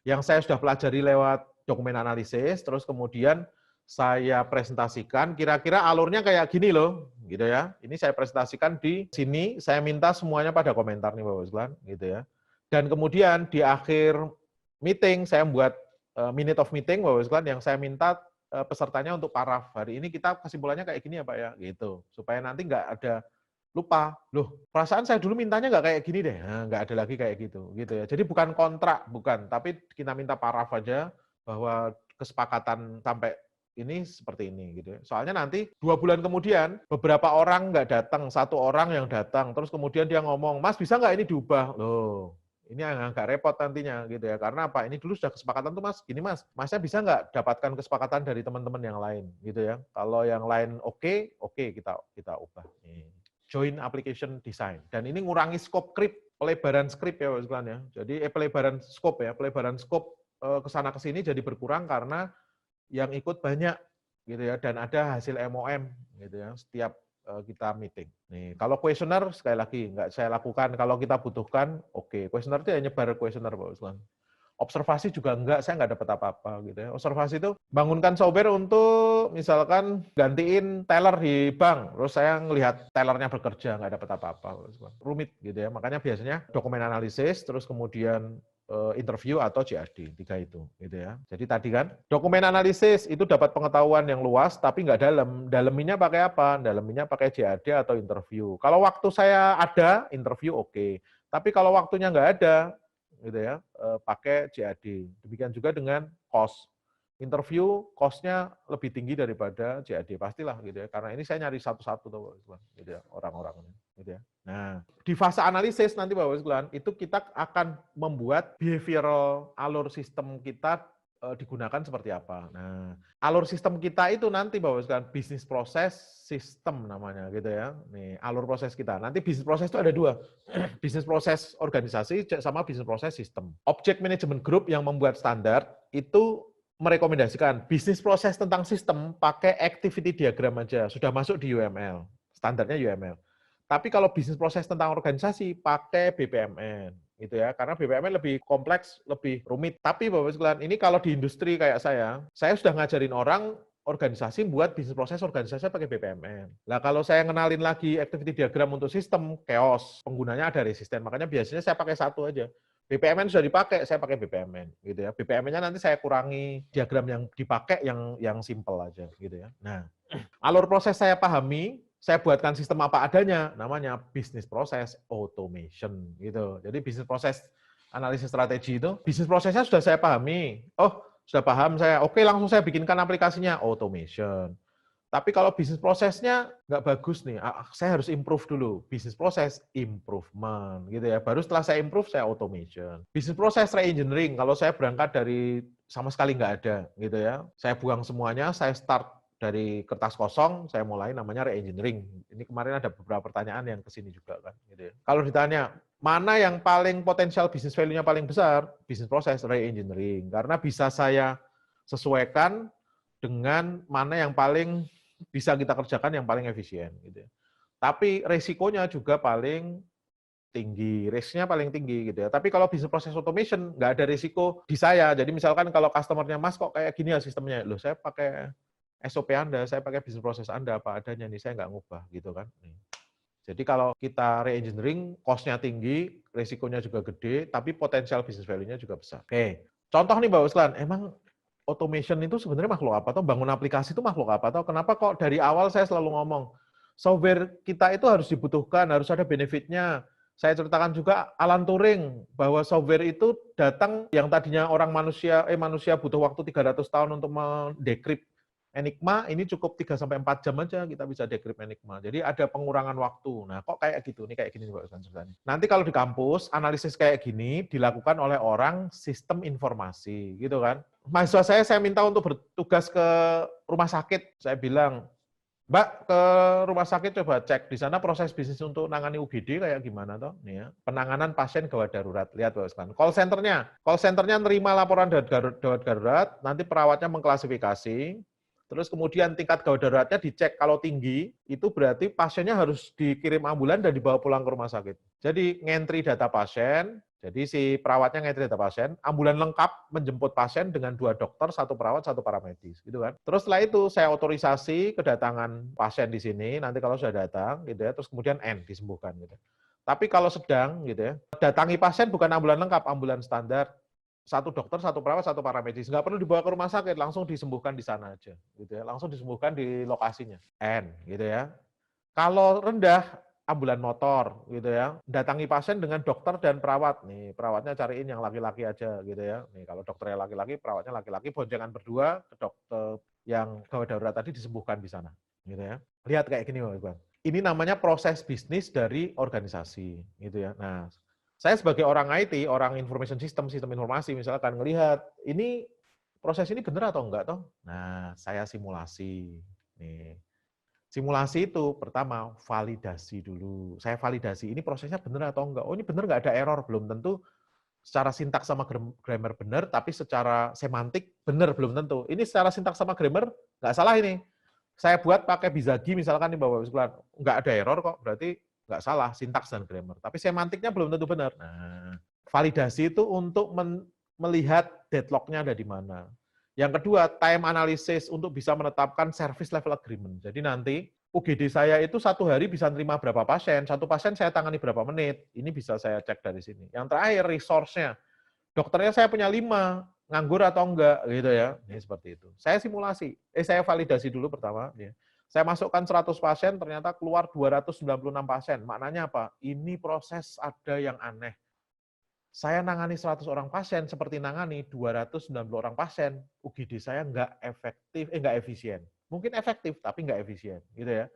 Yang saya sudah pelajari lewat dokumen analisis, terus kemudian saya presentasikan, kira-kira alurnya kayak gini loh, gitu ya. Ini saya presentasikan di sini, saya minta semuanya pada komentar nih Bapak Sekalian, gitu ya. Dan kemudian di akhir meeting saya membuat minute of meeting Bapak sekalian yang saya minta pesertanya untuk paraf. Hari ini kita kesimpulannya kayak gini ya Pak ya, gitu. Supaya nanti nggak ada lupa, loh perasaan saya dulu mintanya nggak kayak gini deh, nah, nggak ada lagi kayak gitu ya. Jadi bukan kontrak, bukan, tapi kita minta paraf aja bahwa kesepakatan sampai ini seperti ini gitu ya. Soalnya nanti 2 bulan kemudian beberapa orang nggak datang, 1 orang yang datang, terus kemudian dia ngomong, Mas bisa nggak ini diubah? Loh, ini yang agak repot nantinya gitu ya. Karena apa? Ini dulu sudah kesepakatan tuh Mas, gini Mas, Masnya bisa nggak dapatkan kesepakatan dari teman-teman yang lain gitu ya. Kalau yang lain oke, kita ubah. Nih. Joint application design. Dan ini ngurangi scope creep, pelebaran script ya Pak sekalian ya. Jadi pelebaran scope kesana kesini jadi berkurang karena yang ikut banyak gitu ya, dan ada hasil MOM gitu ya setiap kita meeting. Nih, kalau kuesioner sekali lagi nggak saya lakukan, kalau kita butuhkan, oke. Kuesioner itu ya nyebar kuesioner Pak Usman. Observasi juga enggak, saya nggak dapat apa-apa gitu ya. Observasi itu bangunkan software untuk misalkan gantiin teller di bank, terus saya ngelihat tellernya bekerja, nggak dapat apa-apa. Rumit gitu ya. Makanya biasanya dokumen analisis, terus kemudian interview atau CAD, 3 itu gitu ya. Jadi tadi kan dokumen analisis itu dapat pengetahuan yang luas tapi nggak dalam. Daleminya pakai apa? Daleminya pakai CAD atau interview. Kalau waktu saya ada interview oke. Tapi kalau waktunya nggak ada gitu ya, pakai CAD. Demikian juga dengan cost. Interview cost-nya lebih tinggi daripada CAD pastilah gitu ya. Karena ini saya nyari satu-satu tuh gitu ya, orang-orangnya gitu ya. Nah, di fase analisis nanti Bapak sekalian, itu kita akan membuat behavioral alur sistem kita digunakan seperti apa. Nah, alur sistem kita itu nanti Bapak sekalian, bisnis proses sistem namanya gitu ya. Nih, alur proses kita. Nanti bisnis proses itu ada 2. Bisnis proses organisasi sama bisnis proses sistem. Object Management Group yang membuat standar itu merekomendasikan bisnis proses tentang sistem pakai activity diagram aja. Sudah masuk di UML. Standarnya UML. Tapi kalau bisnis proses tentang organisasi pakai BPMN gitu ya. Karena BPMN lebih kompleks, lebih rumit. Tapi Bapak sekalian, ini kalau di industri kayak saya sudah ngajarin orang organisasi buat bisnis proses organisasi pakai BPMN. Nah, kalau saya ngenalin lagi activity diagram untuk sistem, chaos, penggunanya ada resisten. Makanya biasanya saya pakai satu aja. BPMN sudah dipakai, saya pakai BPMN gitu ya. BPMN-nya nanti saya kurangi diagram yang dipakai yang simple aja gitu ya. Nah, alur proses saya pahami, saya buatkan sistem apa adanya, namanya bisnis proses automation gitu. Jadi bisnis proses analisis strategi itu, bisnis prosesnya sudah saya pahami. Oh, sudah paham saya. Oke, langsung saya bikinkan aplikasinya automation. Tapi kalau bisnis prosesnya nggak bagus nih, saya harus improve dulu. Bisnis proses improvement gitu ya. Baru setelah saya improve, saya automation. Bisnis proses re-engineering, kalau saya berangkat dari sama sekali nggak ada gitu ya. Saya buang semuanya, saya start dari kertas kosong, saya mulai namanya re-engineering. Ini kemarin ada beberapa pertanyaan yang kesini juga kan. Gitu ya. Kalau ditanya, mana yang paling potensial bisnis value-nya paling besar? Bisnis proses re-engineering. Karena bisa saya sesuaikan dengan mana yang paling bisa kita kerjakan yang paling efisien. Gitu. Tapi resikonya juga paling tinggi, risknya paling tinggi gitu ya. Tapi kalau bisnis proses automation nggak ada risiko di saya. Jadi misalkan kalau customer-nya Mas kok kayak gini ya sistemnya, loh saya pakai SOP Anda, saya pakai bisnis proses Anda apa adanya nih, saya nggak ngubah gitu kan. Jadi kalau kita re-engineering, cost-nya tinggi, risikonya juga gede, tapi potensial bisnis value-nya juga besar. Oke, contoh nih Mbak Uslan, emang automation itu sebenarnya makhluk apa? Atau bangun aplikasi itu makhluk apa? Atau kenapa kok dari awal saya selalu ngomong, software kita itu harus dibutuhkan, harus ada benefitnya. Saya ceritakan juga Alan Turing bahwa software itu datang yang tadinya manusia butuh waktu 300 tahun untuk mendekrip Enigma, ini cukup 3-4 jam aja kita bisa dekrip Enigma. Jadi ada pengurangan waktu. Nah, kok kayak gitu? Ini kayak gini Pak Ustaz ceritanya. Nanti kalau di kampus, analisis kayak gini dilakukan oleh orang sistem informasi, gitu kan. Mahasiswa saya minta untuk bertugas ke rumah sakit. Saya bilang, Mbak, ke rumah sakit coba cek di sana proses bisnis untuk nangani UGD kayak gimana toh? Nih ya. Penanganan pasien gawat darurat. Lihat Bapak sekalian. Call centernya nerima laporan gawat darurat, nanti perawatnya mengklasifikasi, terus kemudian tingkat gawat daruratnya dicek. Kalau tinggi, itu berarti pasiennya harus dikirim ambulan dan dibawa pulang ke rumah sakit. Jadi ngentri data pasien, jadi si perawatnya ngentri data pasien, ambulan lengkap menjemput pasien dengan 2 dokter, 1 perawat, 1 paramedis, gitu kan. Terus setelah itu saya otorisasi kedatangan pasien di sini, nanti kalau sudah datang, gitu ya, terus kemudian disembuhkan, gitu. Tapi kalau sedang, gitu ya, datangi pasien bukan ambulan lengkap, ambulan standar, 1 dokter, 1 perawat, 1 paramedis, nggak perlu dibawa ke rumah sakit, langsung disembuhkan di sana aja, gitu ya, langsung disembuhkan di lokasinya, gitu ya. Kalau rendah, ambulan motor gitu ya. Datangi pasien dengan dokter dan perawat. Nih, perawatnya cariin yang laki-laki aja gitu ya. Nih, kalau dokternya laki-laki, perawatnya laki-laki, boncengan berdua ke dokter yang gawat darurat tadi disembuhkan di sana, gitu ya. Lihat kayak gini, Bang. Ini namanya proses bisnis dari organisasi, gitu ya. Nah, saya sebagai orang IT, orang information system, sistem informasi, misalkan ngelihat ini proses ini benar atau enggak toh? Nah, saya simulasi. Nih, simulasi itu pertama validasi dulu. Saya validasi ini prosesnya benar atau enggak. Oh ini benar nggak ada error, belum tentu secara sintaks sama grammar benar, tapi secara semantik benar belum tentu. Ini secara sintaks sama grammar nggak salah ini. Saya buat pakai Bizagi misalkan nih Bapak Sekalian, nggak ada error kok, berarti nggak salah sintaks dan grammar. Tapi semantiknya belum tentu benar. Nah, validasi itu untuk melihat deadlock-nya ada di mana. Yang kedua, time analysis untuk bisa menetapkan service level agreement. Jadi nanti UGD saya itu 1 hari bisa nerima berapa pasien, 1 pasien saya tangani berapa menit, ini bisa saya cek dari sini. Yang terakhir, resource-nya. Dokternya saya punya 5, nganggur atau enggak, gitu ya. Ini seperti itu. Saya simulasi, saya validasi dulu pertama. Ya. Saya masukkan 100 pasien, ternyata keluar 296 pasien. Maknanya apa? Ini proses ada yang aneh. Saya nangani 100 orang pasien seperti nangani 290 orang pasien, UGD saya nggak efisien. Mungkin efektif, tapi nggak efisien, gitu ya.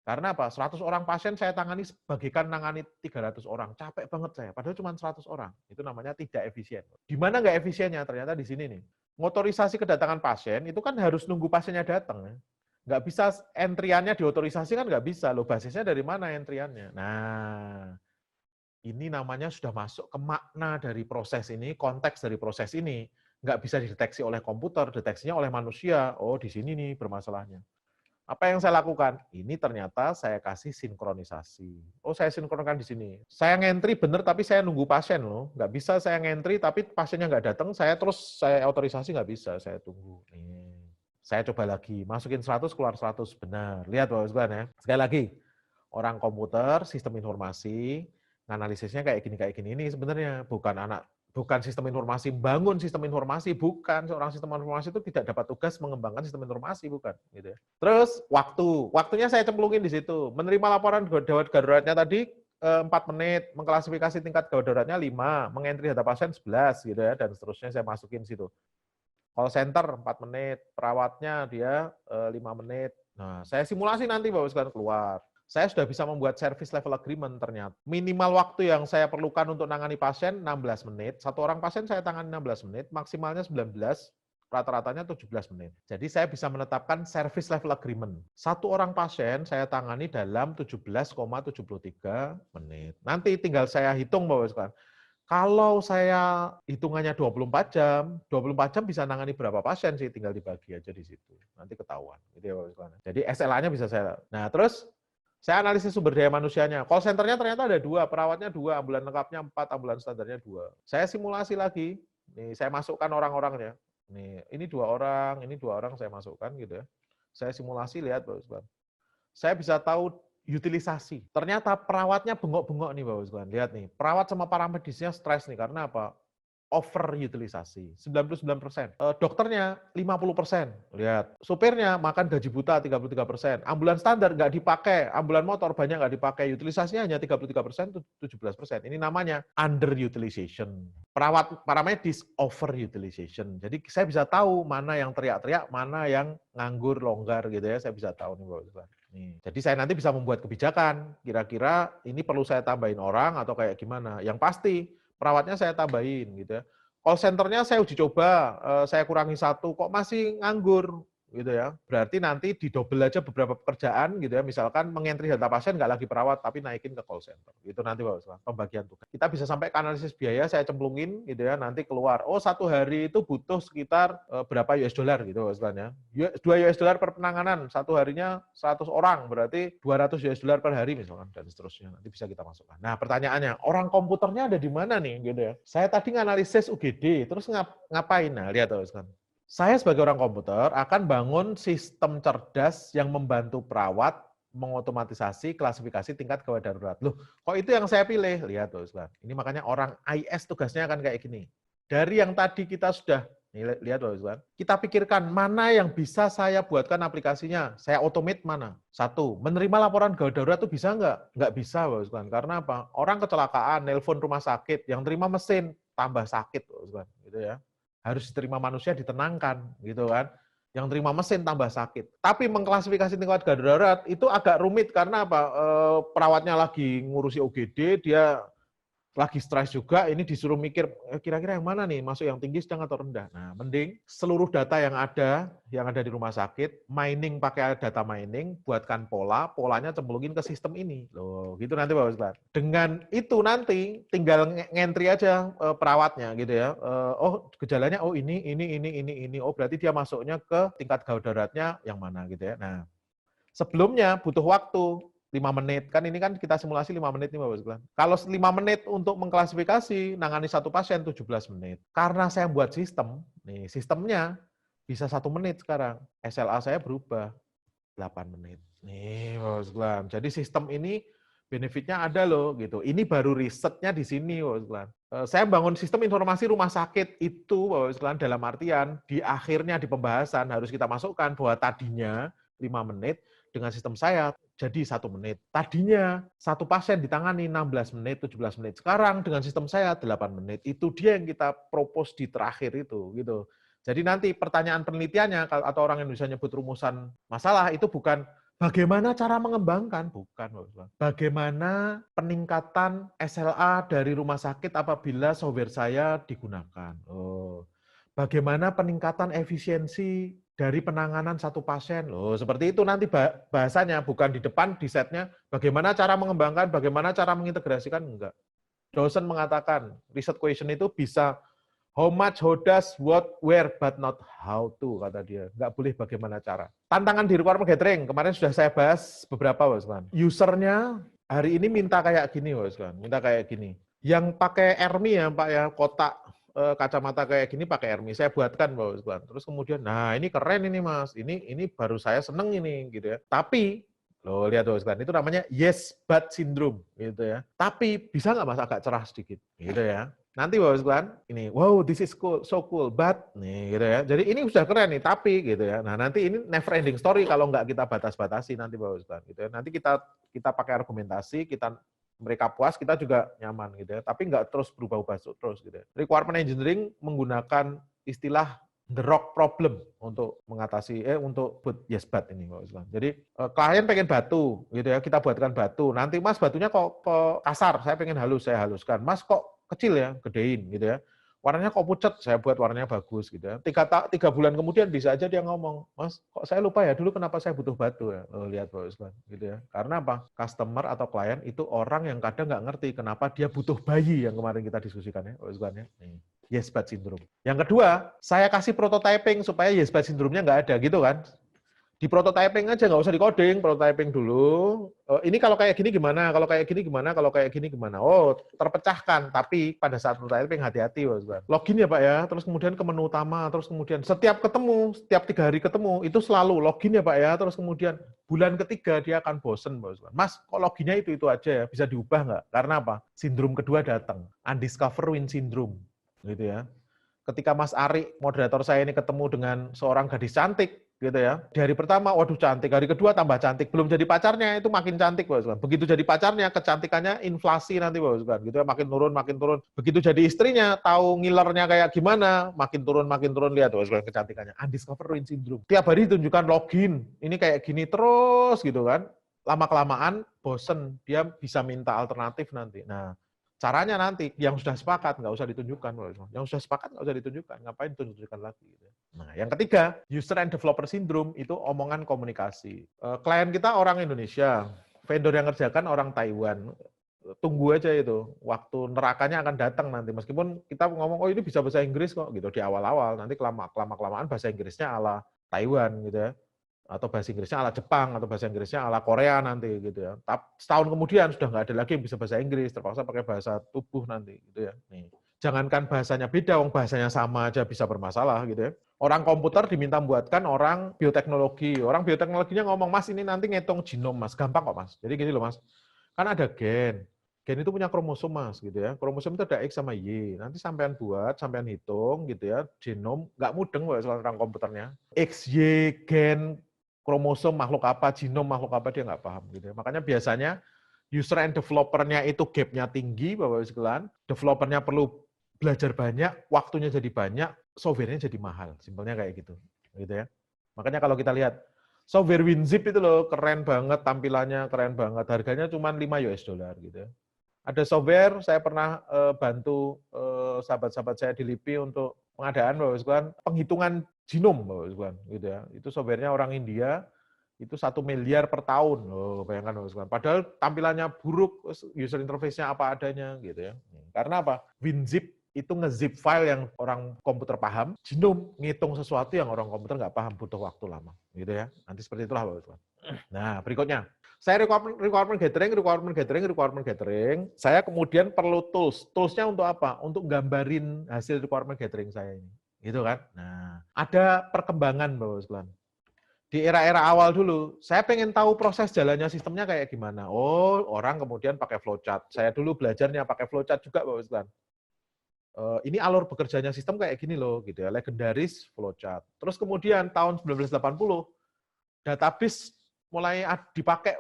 Karena apa? 100 orang pasien saya tangani bagaikan nangani 300 orang. Capek banget saya, padahal cuma 100 orang. Itu namanya tidak efisien. Di mana nggak efisiennya? Ternyata di sini nih. Motorisasi kedatangan pasien, itu kan harus nunggu pasiennya datang. Nggak bisa entriannya diotorisasi kan nggak bisa. Loh, basisnya dari mana entriannya? Nah, ini namanya sudah masuk ke makna dari proses ini, konteks dari proses ini. Nggak bisa dideteksi oleh komputer, deteksinya oleh manusia. Oh, di sini nih bermasalahnya. Apa yang saya lakukan? Ini ternyata saya kasih sinkronisasi. Oh, saya sinkronkan di sini. Saya ngentri bener, tapi saya nunggu pasien loh. Nggak bisa saya ngentri, tapi pasiennya nggak datang, saya otorisasi nggak bisa, saya tunggu. Nih. Saya coba lagi, masukin 100, keluar 100. Benar. Lihat Bapak Sekalian ya. Sekali lagi, orang komputer, sistem informasi, analisisnya kayak gini ini sebenarnya bukan sistem informasi, bangun sistem informasi, bukan. Seorang sistem informasi itu tidak dapat tugas mengembangkan sistem informasi, bukan. Gitu ya. Terus waktunya saya cemplungin di situ. Menerima laporan gawat daruratnya tadi 4 menit, mengklasifikasi tingkat gawat daruratnya 5, mengentri data pasien 11, gitu ya, dan seterusnya saya masukin situ. Call center 4 menit, perawatnya dia 5 menit. Nah, saya simulasi nanti Bapak sekalian keluar. Saya sudah bisa membuat service level agreement ternyata. Minimal waktu yang saya perlukan untuk nangani pasien 16 menit. 1 orang pasien saya tangani 16 menit, maksimalnya 19, rata-ratanya 17 menit. Jadi saya bisa menetapkan service level agreement. 1 orang pasien saya tangani dalam 17,73 menit. Nanti tinggal saya hitung Bapak sekalian. Kalau saya hitungannya 24 jam bisa nangani berapa pasien sih, tinggal dibagi aja di situ. Nanti ketahuan. Gitu ya, Bapak sekalian. Jadi SLA-nya bisa saya. Nah, terus saya analisis sumber daya manusianya. Call center-nya ternyata ada 2, perawatnya 2, ambulan lengkapnya 4, ambulan standarnya 2. Saya simulasi lagi. Nih, saya masukkan orang-orangnya. Nih, ini 2 orang saya masukkan gitu ya. Saya simulasi, lihat Bapak. Saya bisa tahu utilisasi. Ternyata perawatnya bengok-bengok nih Bapak sekalian. Lihat nih, perawat sama paramedisnya stres nih karena apa? overutilisasi, 99%. Dokternya 50%. Lihat, supirnya makan gaji buta 33%. Ambulan standar nggak dipakai, ambulan motor banyak nggak dipakai, utilisasinya hanya 33%, 17%. Ini namanya underutilization. Perawat, para medis overutilization. Jadi saya bisa tahu mana yang teriak-teriak, mana yang nganggur, longgar gitu ya. Saya bisa tahu nih Bapak. Nih. Jadi saya nanti bisa membuat kebijakan. Kira-kira ini perlu saya tambahin orang atau kayak gimana. Yang pasti perawatnya saya tambahin gitu ya. Call center-nya saya uji coba, saya kurangi 1, kok masih nganggur gitu ya. Berarti nanti didobel aja beberapa pekerjaan gitu ya. Misalkan mengentri data pasien nggak lagi perawat tapi naikin ke call center. Itu nanti Bapak, pembagian tugas. Kita bisa sampai ke analisis biaya, saya cemplungin gitu ya, nanti keluar. Oh, 1 hari itu butuh sekitar berapa US dollar gitu istilahnya. 2 US dollar per penanganan, 1 harinya 100 orang, berarti 200 US dollar per hari misalkan, dan seterusnya. Nanti bisa kita masukkan. Nah, pertanyaannya, orang komputernya ada di mana nih gitu ya. Saya tadi nganalisis UGD, terus ngapain? Nah, lihat kan. Saya sebagai orang komputer akan bangun sistem cerdas yang membantu perawat mengotomatisasi klasifikasi tingkat gawat darurat. Loh, kok itu yang saya pilih? Lihat tuh, ini makanya orang IS tugasnya akan kayak gini. Dari yang tadi kita sudah, lihat tuh, kita pikirkan mana yang bisa saya buatkan aplikasinya, saya automate mana? 1, menerima laporan gawat darurat itu bisa nggak? Nggak bisa, karena apa? Orang kecelakaan, nelpon rumah sakit, yang terima mesin, tambah sakit, gitu ya. Harus diterima manusia ditenangkan gitu kan. Yang terima mesin tambah sakit. Tapi mengklasifikasi tingkat gawat darurat itu agak rumit karena apa? Perawatnya lagi ngurusi UGD, dia lagi stres juga, ini disuruh mikir kira-kira yang mana nih, masuk yang tinggi, sedang atau rendah. Nah, mending seluruh data yang ada di rumah sakit, mining pakai data mining, buatkan polanya cemplungin ke sistem ini. Loh, gitu nanti Bapak Ustaz. Dengan itu nanti tinggal ngentri aja perawatnya gitu ya. Oh, gejalanya oh ini. Oh, berarti dia masuknya ke tingkat gawat daruratnya yang mana gitu ya. Nah, sebelumnya butuh waktu 5 menit. Kan ini kan kita simulasi 5 menit nih Bapak Sekalian. Kalau 5 menit untuk mengklasifikasi, nangani 1 pasien 17 menit. Karena saya buat sistem, nih sistemnya bisa 1 menit sekarang. SLA saya berubah 8 menit. Nih Bapak Sekalian. Jadi sistem ini benefitnya ada loh gitu. Ini baru risetnya di sini Bapak Sekalian. Saya bangun sistem informasi rumah sakit itu Bapak Sekalian dalam artian di akhirnya di pembahasan harus kita masukkan bahwa tadinya 5 menit dengan sistem saya jadi 1 menit. Tadinya 1 pasien ditangani 16 menit, 17 menit. Sekarang dengan sistem saya 8 menit. Itu dia yang kita propose di terakhir itu gitu. Jadi nanti pertanyaan penelitiannya atau orang Indonesia nyebut rumusan masalah itu bukan bagaimana cara mengembangkan, bukan. Bagaimana peningkatan SLA dari rumah sakit apabila software saya digunakan. Oh. Bagaimana peningkatan efisiensi dari penanganan 1 pasien. Loh, seperti itu nanti bahasanya, bukan di depan di setnya bagaimana cara mengembangkan, bagaimana cara mengintegrasikan, enggak. Dosen mengatakan, research question itu bisa how much, how does, what, where, but not how to, kata dia. Enggak boleh bagaimana cara. Tantangan di requirement gathering, kemarin sudah saya bahas beberapa, Bosman. Usernya hari ini minta kayak gini, Bosman. Minta kayak gini. Yang pakai ERMI ya, Pak ya, kotak kacamata kayak gini pakai ERMI, saya buatkan Bapak. Terus kemudian, nah ini keren ini Mas, ini baru saya seneng ini gitu ya. Tapi loh lihat Bapak, itu namanya yes but syndrome gitu ya. Tapi bisa nggak Mas agak cerah sedikit gitu ya. Nanti Bapak ini wow this is cool, so cool, but nih gitu ya. Jadi ini sudah keren nih, tapi gitu ya. Nah nanti ini never ending story kalau nggak kita batas-batasi nanti Bapak gitu ya. Nanti kita pakai argumentasi, mereka puas, kita juga nyaman gitu ya. Tapi nggak terus berubah-ubah terus gitu ya. Requirement engineering menggunakan istilah the rock problem untuk mengatasi untuk buat yes but ini. Jadi klien pengen batu gitu ya, kita buatkan batu. Nanti Mas batunya kok kasar, saya pengen halus, saya haluskan. Mas kok kecil ya, gedein gitu ya. Warnanya kok pucat, saya buat warnanya bagus gitu ya. 3 bulan kemudian bisa aja dia ngomong, Mas, kok saya lupa ya dulu kenapa saya butuh batu ya. Lihat Pak Usman, gitu ya. Karena apa? Customer atau klien itu orang yang kadang nggak ngerti kenapa dia butuh bayi yang kemarin kita diskusikan ya, Pak Usman ya. Yes but syndrome. Yang kedua, saya kasih prototyping supaya yes but syndrome-nya nggak ada gitu kan. Di prototyping aja, nggak usah di coding, prototyping dulu. Ini kalau kayak gini gimana, kalau kayak gini gimana, kalau kayak gini gimana. Oh, terpecahkan, tapi pada saat prototyping hati-hati. Login ya Pak ya, terus kemudian ke menu utama, terus kemudian setiap 3 hari ketemu, itu selalu login ya Pak ya, terus kemudian bulan ketiga dia akan bosen. Mas, kok loginnya itu aja ya, bisa diubah nggak? Karena apa? Sindrom kedua datang, undiscovered win syndrome. gitu ya. Ketika Mas Ari, moderator saya ini ketemu dengan seorang gadis cantik, gitu ya. Di hari pertama, waduh cantik. Hari kedua tambah cantik. Belum jadi pacarnya, itu makin cantik, Bapak Ibu. Begitu jadi pacarnya, kecantikannya inflasi nanti, Bapak Ibu. Gitu ya, makin turun, makin turun. Begitu jadi istrinya, tahu ngilernya kayak gimana, makin turun, lihat, Bapak Ibu, kecantikannya. Undiscovered Ruin Syndrome. Tiap hari tunjukkan login, ini kayak gini terus, gitu kan. Lama-kelamaan, bosen. Dia bisa minta alternatif nanti. Nah, caranya nanti, yang sudah sepakat, nggak usah ditunjukkan. Yang sudah sepakat, nggak usah ditunjukkan. Ngapain tunjukkan lagi? Nah, yang ketiga, user and developer syndrome, itu omongan komunikasi. Klien kita orang Indonesia, vendor yang ngerjakan orang Taiwan. Tunggu aja itu, waktu nerakanya akan datang nanti. Meskipun kita ngomong, oh ini bisa bahasa Inggris kok, gitu di awal-awal. Nanti kelamaan bahasa Inggrisnya ala Taiwan, gitu ya. Atau bahasa Inggrisnya ala Jepang, atau bahasa Inggrisnya ala Korea nanti gitu ya. Setahun kemudian sudah nggak ada lagi yang bisa bahasa Inggris, terpaksa pakai bahasa tubuh nanti gitu ya. Nih. Jangankan bahasanya beda, wong bahasanya sama aja bisa bermasalah gitu ya. Orang komputer diminta buatkan orang bioteknologi. Orang bioteknologinya ngomong, Mas ini nanti ngitung genom Mas. Gampang kok Mas. Jadi gini loh Mas, kan ada gen. Gen itu punya kromosom Mas gitu ya. Kromosom itu ada X sama Y. Nanti sampean buat, sampean hitung gitu ya. Genom nggak mudeng kok orang komputernya. X, Y, gen, kromosom makhluk apa, genom makhluk apa, dia nggak paham. Gitu ya. Makanya biasanya user and developer-nya itu gap-nya tinggi, Bapak Ibu sekalian. Developer-nya perlu belajar banyak, waktunya jadi banyak, software-nya jadi mahal. Simpelnya kayak gitu. Gitu ya. Makanya kalau kita lihat, software WinZip itu loh, keren banget, tampilannya keren banget, harganya cuma 5 US dollar gitu ya. Ada software, saya pernah bantu sahabat-sahabat saya di LIPI untuk pengadaan, Bapak Ibu sekalian, penghitungan genom, Bapak Ibu sekalian, gitu ya. Itu softwarenya orang India, itu 1 miliar per tahun. Oh, bayangkan, Bapak Ibu sekalian. Padahal tampilannya buruk, user interface-nya apa adanya, gitu ya. Karena apa? WinZip itu nge-zip file yang orang komputer paham, genom ngitung sesuatu yang orang komputer nggak paham, butuh waktu lama, gitu ya. Nanti seperti itulah, Bapak Ibu sekalian. Nah, berikutnya. Saya requirement gathering. Saya kemudian perlu tools. Toolsnya untuk apa? Untuk gambarin hasil requirement gathering saya ini. Gitu kan? Nah, ada perkembangan, Bapak sekalian. Di era-era awal dulu, saya pengen tahu proses jalannya sistemnya kayak gimana. Oh, orang kemudian pakai flowchart. Saya dulu belajarnya pakai flowchart juga, Bapak sekalian. Ini alur bekerjanya sistem kayak gini loh, gitu ya. Legendaris flowchart. Terus kemudian tahun 1980, database mulai dipakai,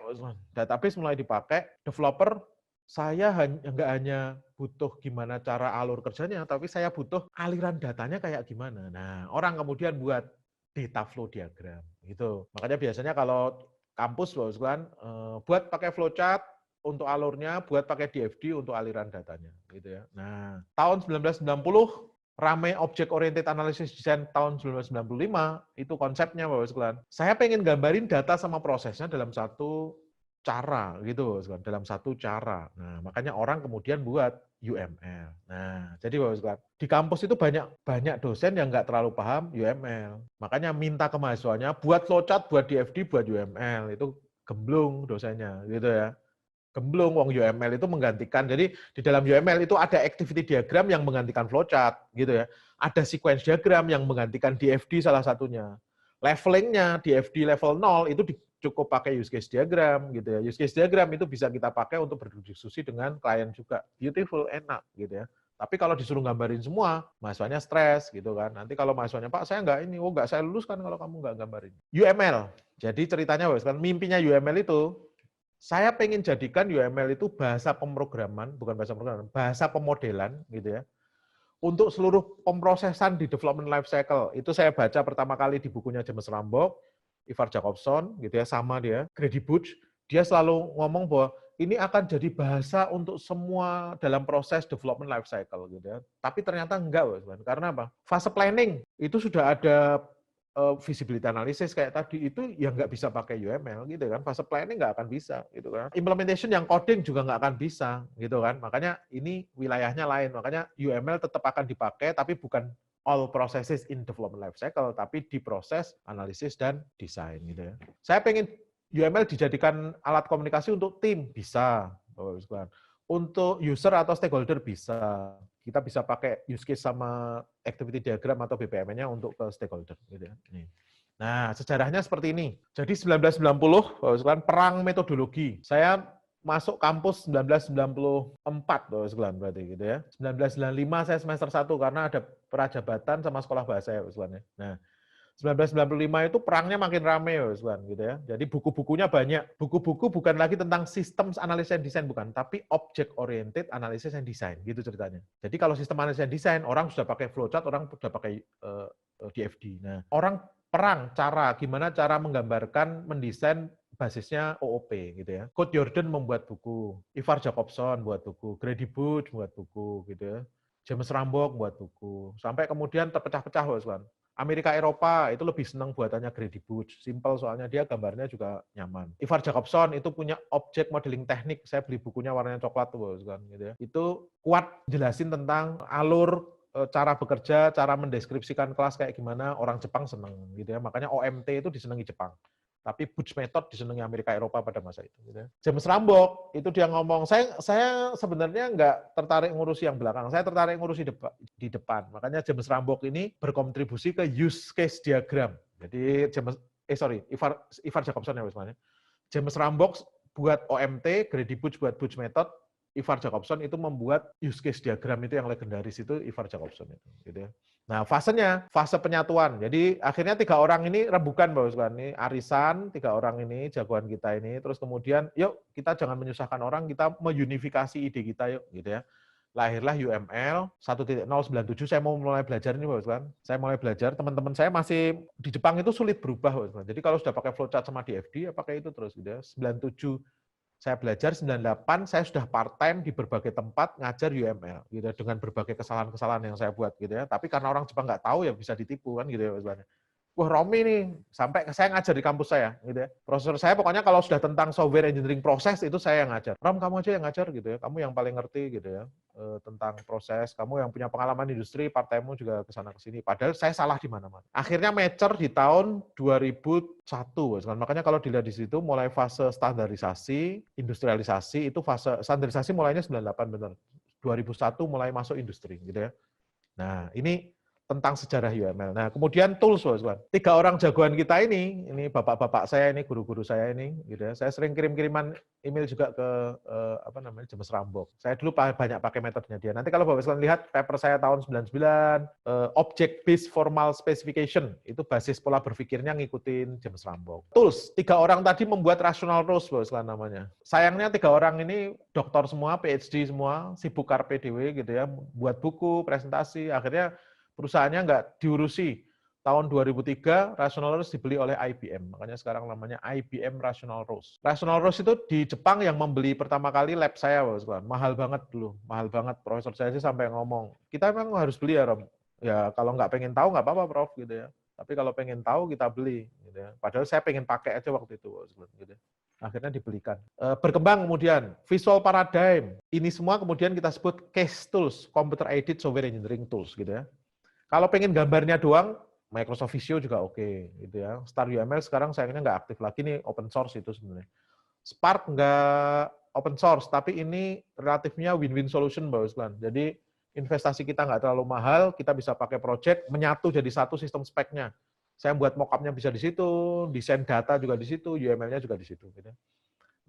developer, saya nggak hanya butuh gimana cara alur kerjanya, tapi saya butuh aliran datanya kayak gimana. Nah, orang kemudian buat data flow diagram, gitu. Makanya biasanya kalau kampus, buat pakai flowchart untuk alurnya, buat pakai DFD untuk aliran datanya, gitu ya. Nah, tahun 1990 rame Object Oriented Analysis Design tahun 1995, itu konsepnya Bapak sekalian. Saya pengen gambarin data sama prosesnya dalam satu cara, gitu Bapak sekalian, dalam satu cara. Nah, makanya orang kemudian buat UML. Nah, jadi Bapak sekalian, di kampus itu banyak dosen yang nggak terlalu paham UML. Makanya minta ke mahasiswanya buat flowchart, buat DFD, buat UML. Itu gemblung dosennya, gitu ya. Gemblung, wong UML itu menggantikan. Jadi di dalam UML itu ada activity diagram yang menggantikan flowchart, gitu ya. Ada sequence diagram yang menggantikan DFD salah satunya. Levelingnya DFD level 0 itu cukup pakai use case diagram, gitu ya. Use case diagram itu bisa kita pakai untuk berdiskusi dengan klien juga. Beautiful, enak, gitu ya. Tapi kalau disuruh gambarin semua, mahasiswanya stres, gitu kan. Nanti kalau mahasiswanya, Pak, saya nggak ini, nggak saya lulus kan kalau kamu nggak gambarin. UML. Jadi ceritanya, kan mimpinya UML itu, saya pengen jadikan UML itu bahasa pemrograman, bukan bahasa pemrograman, bahasa pemodelan, gitu ya, untuk seluruh pemrosesan di development life cycle. Itu saya baca pertama kali di bukunya James Rambok, Ivar Jacobson, gitu ya, sama dia, Grady Butch. Dia selalu ngomong bahwa ini akan jadi bahasa untuk semua dalam proses development life cycle, gitu ya. Tapi ternyata enggak, karena apa? Fase planning itu sudah ada visibility analysis kayak tadi itu ya nggak bisa pakai UML gitu kan, fase planning nggak akan bisa gitu kan, implementation yang coding juga nggak akan bisa gitu kan, makanya ini wilayahnya lain, makanya UML tetap akan dipakai tapi bukan all processes in development life cycle, tapi di proses analisis dan desain gitu ya. Saya pengen UML dijadikan alat komunikasi untuk tim, bisa. Untuk user atau stakeholder bisa. Kita bisa pakai use case sama activity diagram atau BPM-nya untuk ke stakeholder. Gitu ya. Nah, sejarahnya seperti ini. Jadi 1990, perang metodologi. Saya masuk kampus 1994 berarti gitu ya. 1995 saya semester 1 karena ada perajabatan sama sekolah bahasa ya, ya. Nah, 1995 itu perangnya makin rame ya, gitu ya. Jadi buku-bukunya banyak. Buku-buku bukan lagi tentang sistem analisis and design bukan, tapi object oriented analysis and design gitu ceritanya. Jadi kalau sistem analisis and design orang sudah pakai flowchart, orang sudah pakai DFD. Nah, orang perang gimana cara menggambarkan mendesain basisnya OOP gitu ya. Code Jordan membuat buku, Ivar Jacobson buat buku, Grady Booth buat buku gitu ya. James Rambok buat buku. Sampai kemudian terpecah-pecah, kan. Amerika Eropa itu lebih senang buatannya Grady Booth, simple soalnya dia gambarnya juga nyaman. Ivar Jacobson itu punya object modeling teknik, saya beli bukunya warnanya coklat tuh kan gitu ya. Itu kuat jelasin tentang alur cara bekerja, cara mendeskripsikan kelas kayak gimana, orang Jepang seneng gitu ya. Makanya OMT itu disenangi Jepang. Tapi Butch Method disenangi Amerika Eropa pada masa itu. Gitu ya. James Rambok itu dia ngomong, saya sebenarnya nggak tertarik ngurusi yang belakang, saya tertarik ngurusi di depan. Makanya James Rambok ini berkontribusi ke use case diagram. Jadi Ivar Jacobson ya misalnya. James Rambok buat OMT, Grady Booth buat Butch Method, Ivar Jacobson itu membuat use case diagram itu yang legendaris itu Ivar Jacobson itu, gitu ya. Nah, fase penyatuan. Jadi akhirnya 3 orang ini rembukan, Bapak. Ini arisan 3 orang ini jagoan kita ini. Terus kemudian, yuk kita jangan menyusahkan orang, kita meunifikasi ide kita yuk, gitu ya. Lahirlah UML 1.097. Saya mau mulai belajar ini, Bapak. Saya mulai belajar. Teman-teman saya masih di Jepang itu sulit berubah, Bapak. Jadi kalau sudah pakai flowchart sama DFD, ya pakai itu terus, gitu ya. 97 saya belajar, 98 saya sudah part-time di berbagai tempat ngajar UML gitu dengan berbagai kesalahan-kesalahan yang saya buat gitu ya. Tapi karena orang Jepang nggak tahu ya bisa ditipu kan gitu ya sebenarnya. Wah, Romi nih, sampai saya ngajar di kampus saya gitu ya. Profesor saya pokoknya kalau sudah tentang software engineering proses itu saya yang ngajar. Rom, kamu aja yang ngajar gitu ya. Kamu yang paling ngerti gitu ya tentang proses. Kamu yang punya pengalaman industri, partaimu juga ke sana ke sini. Padahal saya salah di mana-mana. Akhirnya mature di tahun 2001. Makanya kalau dilihat di situ mulai fase standarisasi, industrialisasi itu fase standarisasi mulainya 98 benar. 2001 mulai masuk industri gitu ya. Nah, ini tentang sejarah UML. Nah, kemudian tools, Bos. 3 orang jagoan kita ini bapak-bapak saya ini, guru-guru saya ini, gitu ya. Saya sering kirim-kiriman email juga ke James Rambok. Saya dulu banyak pakai metodenya dia. Nanti kalau Bapak sekalian lihat paper saya tahun 99, object based formal specification, itu basis pola berpikirnya ngikutin James Rambok. Tools, 3 orang tadi membuat rational rules, Bapak sekalian namanya. Sayangnya 3 orang ini doktor semua, PhD semua, sibuk carpe diewe gitu ya, buat buku, presentasi, akhirnya perusahaannya nggak diurusi. Tahun 2003, Rational Rose dibeli oleh IBM. Makanya sekarang namanya IBM Rational Rose. Rational Rose itu di Jepang yang membeli pertama kali lab saya, Bos. Mahal banget dulu. Mahal banget. Profesor saya sih sampai ngomong, kita memang harus beli ya, Rom. Ya, kalau nggak pengen tahu, nggak apa-apa, Prof. Gitu ya. Tapi kalau pengen tahu, kita beli. Gitu ya. Padahal saya pengen pakai aja waktu itu, Bos. Gitu. Akhirnya dibelikan. Berkembang kemudian, visual paradigm. Ini semua kemudian kita sebut case tools, computer aided software engineering tools. Gitu ya. Kalau pengen gambarnya doang, Microsoft Visio juga oke, gitu ya. Star UML sekarang sayangnya nggak aktif lagi nih, open source itu sebenarnya. Spark nggak open source, tapi ini relatifnya win-win solution, Bapak Sekalian. Jadi investasi kita nggak terlalu mahal, kita bisa pakai project, menyatu jadi satu sistem speknya. Saya buat mock-up-nya bisa di situ, desain data juga di situ, UML-nya juga di situ. Gitu.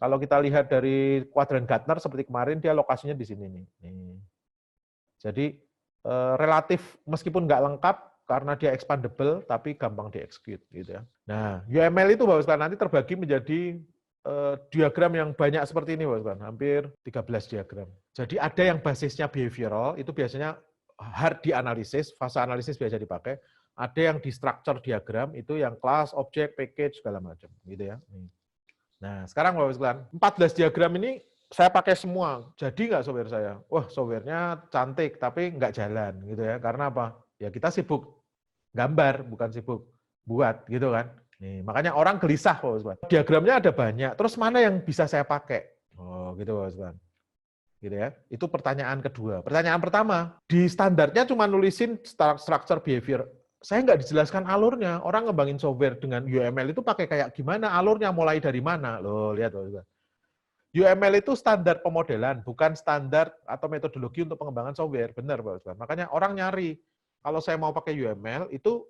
Kalau kita lihat dari kuadran Gartner seperti kemarin, dia lokasinya di sini nih. Jadi relatif meskipun nggak lengkap karena dia expandable tapi gampang dieksekut gitu ya. Nah, UML itu Bapak sekalian nanti terbagi menjadi diagram yang banyak seperti ini Bapak sekalian, hampir 13 diagram. Jadi ada yang basisnya behavioral, itu biasanya hard dianalisis, fase analisis biasa dipakai. Ada yang di structure diagram, itu yang class, object, package segala macam gitu ya. Nah, sekarang Bapak sekalian, 14 diagram ini saya pakai semua. Jadi nggak software saya? Wah, softwarenya cantik, tapi nggak jalan gitu ya. Karena apa? Ya kita sibuk gambar, bukan sibuk buat gitu kan. Nih, makanya orang gelisah Pak. Diagramnya ada banyak. Terus mana yang bisa saya pakai? Oh, gitu Pak. Gitu ya. Itu pertanyaan kedua. Pertanyaan pertama, di standarnya cuma nulisin structure behavior. Saya nggak dijelaskan alurnya. Orang ngembangin software dengan UML itu pakai kayak gimana? Alurnya mulai dari mana? Loh, lihat Pak. UML itu standar pemodelan, bukan standar atau metodologi untuk pengembangan software. Benar, Pak Ustaz. Makanya orang nyari, kalau saya mau pakai UML, itu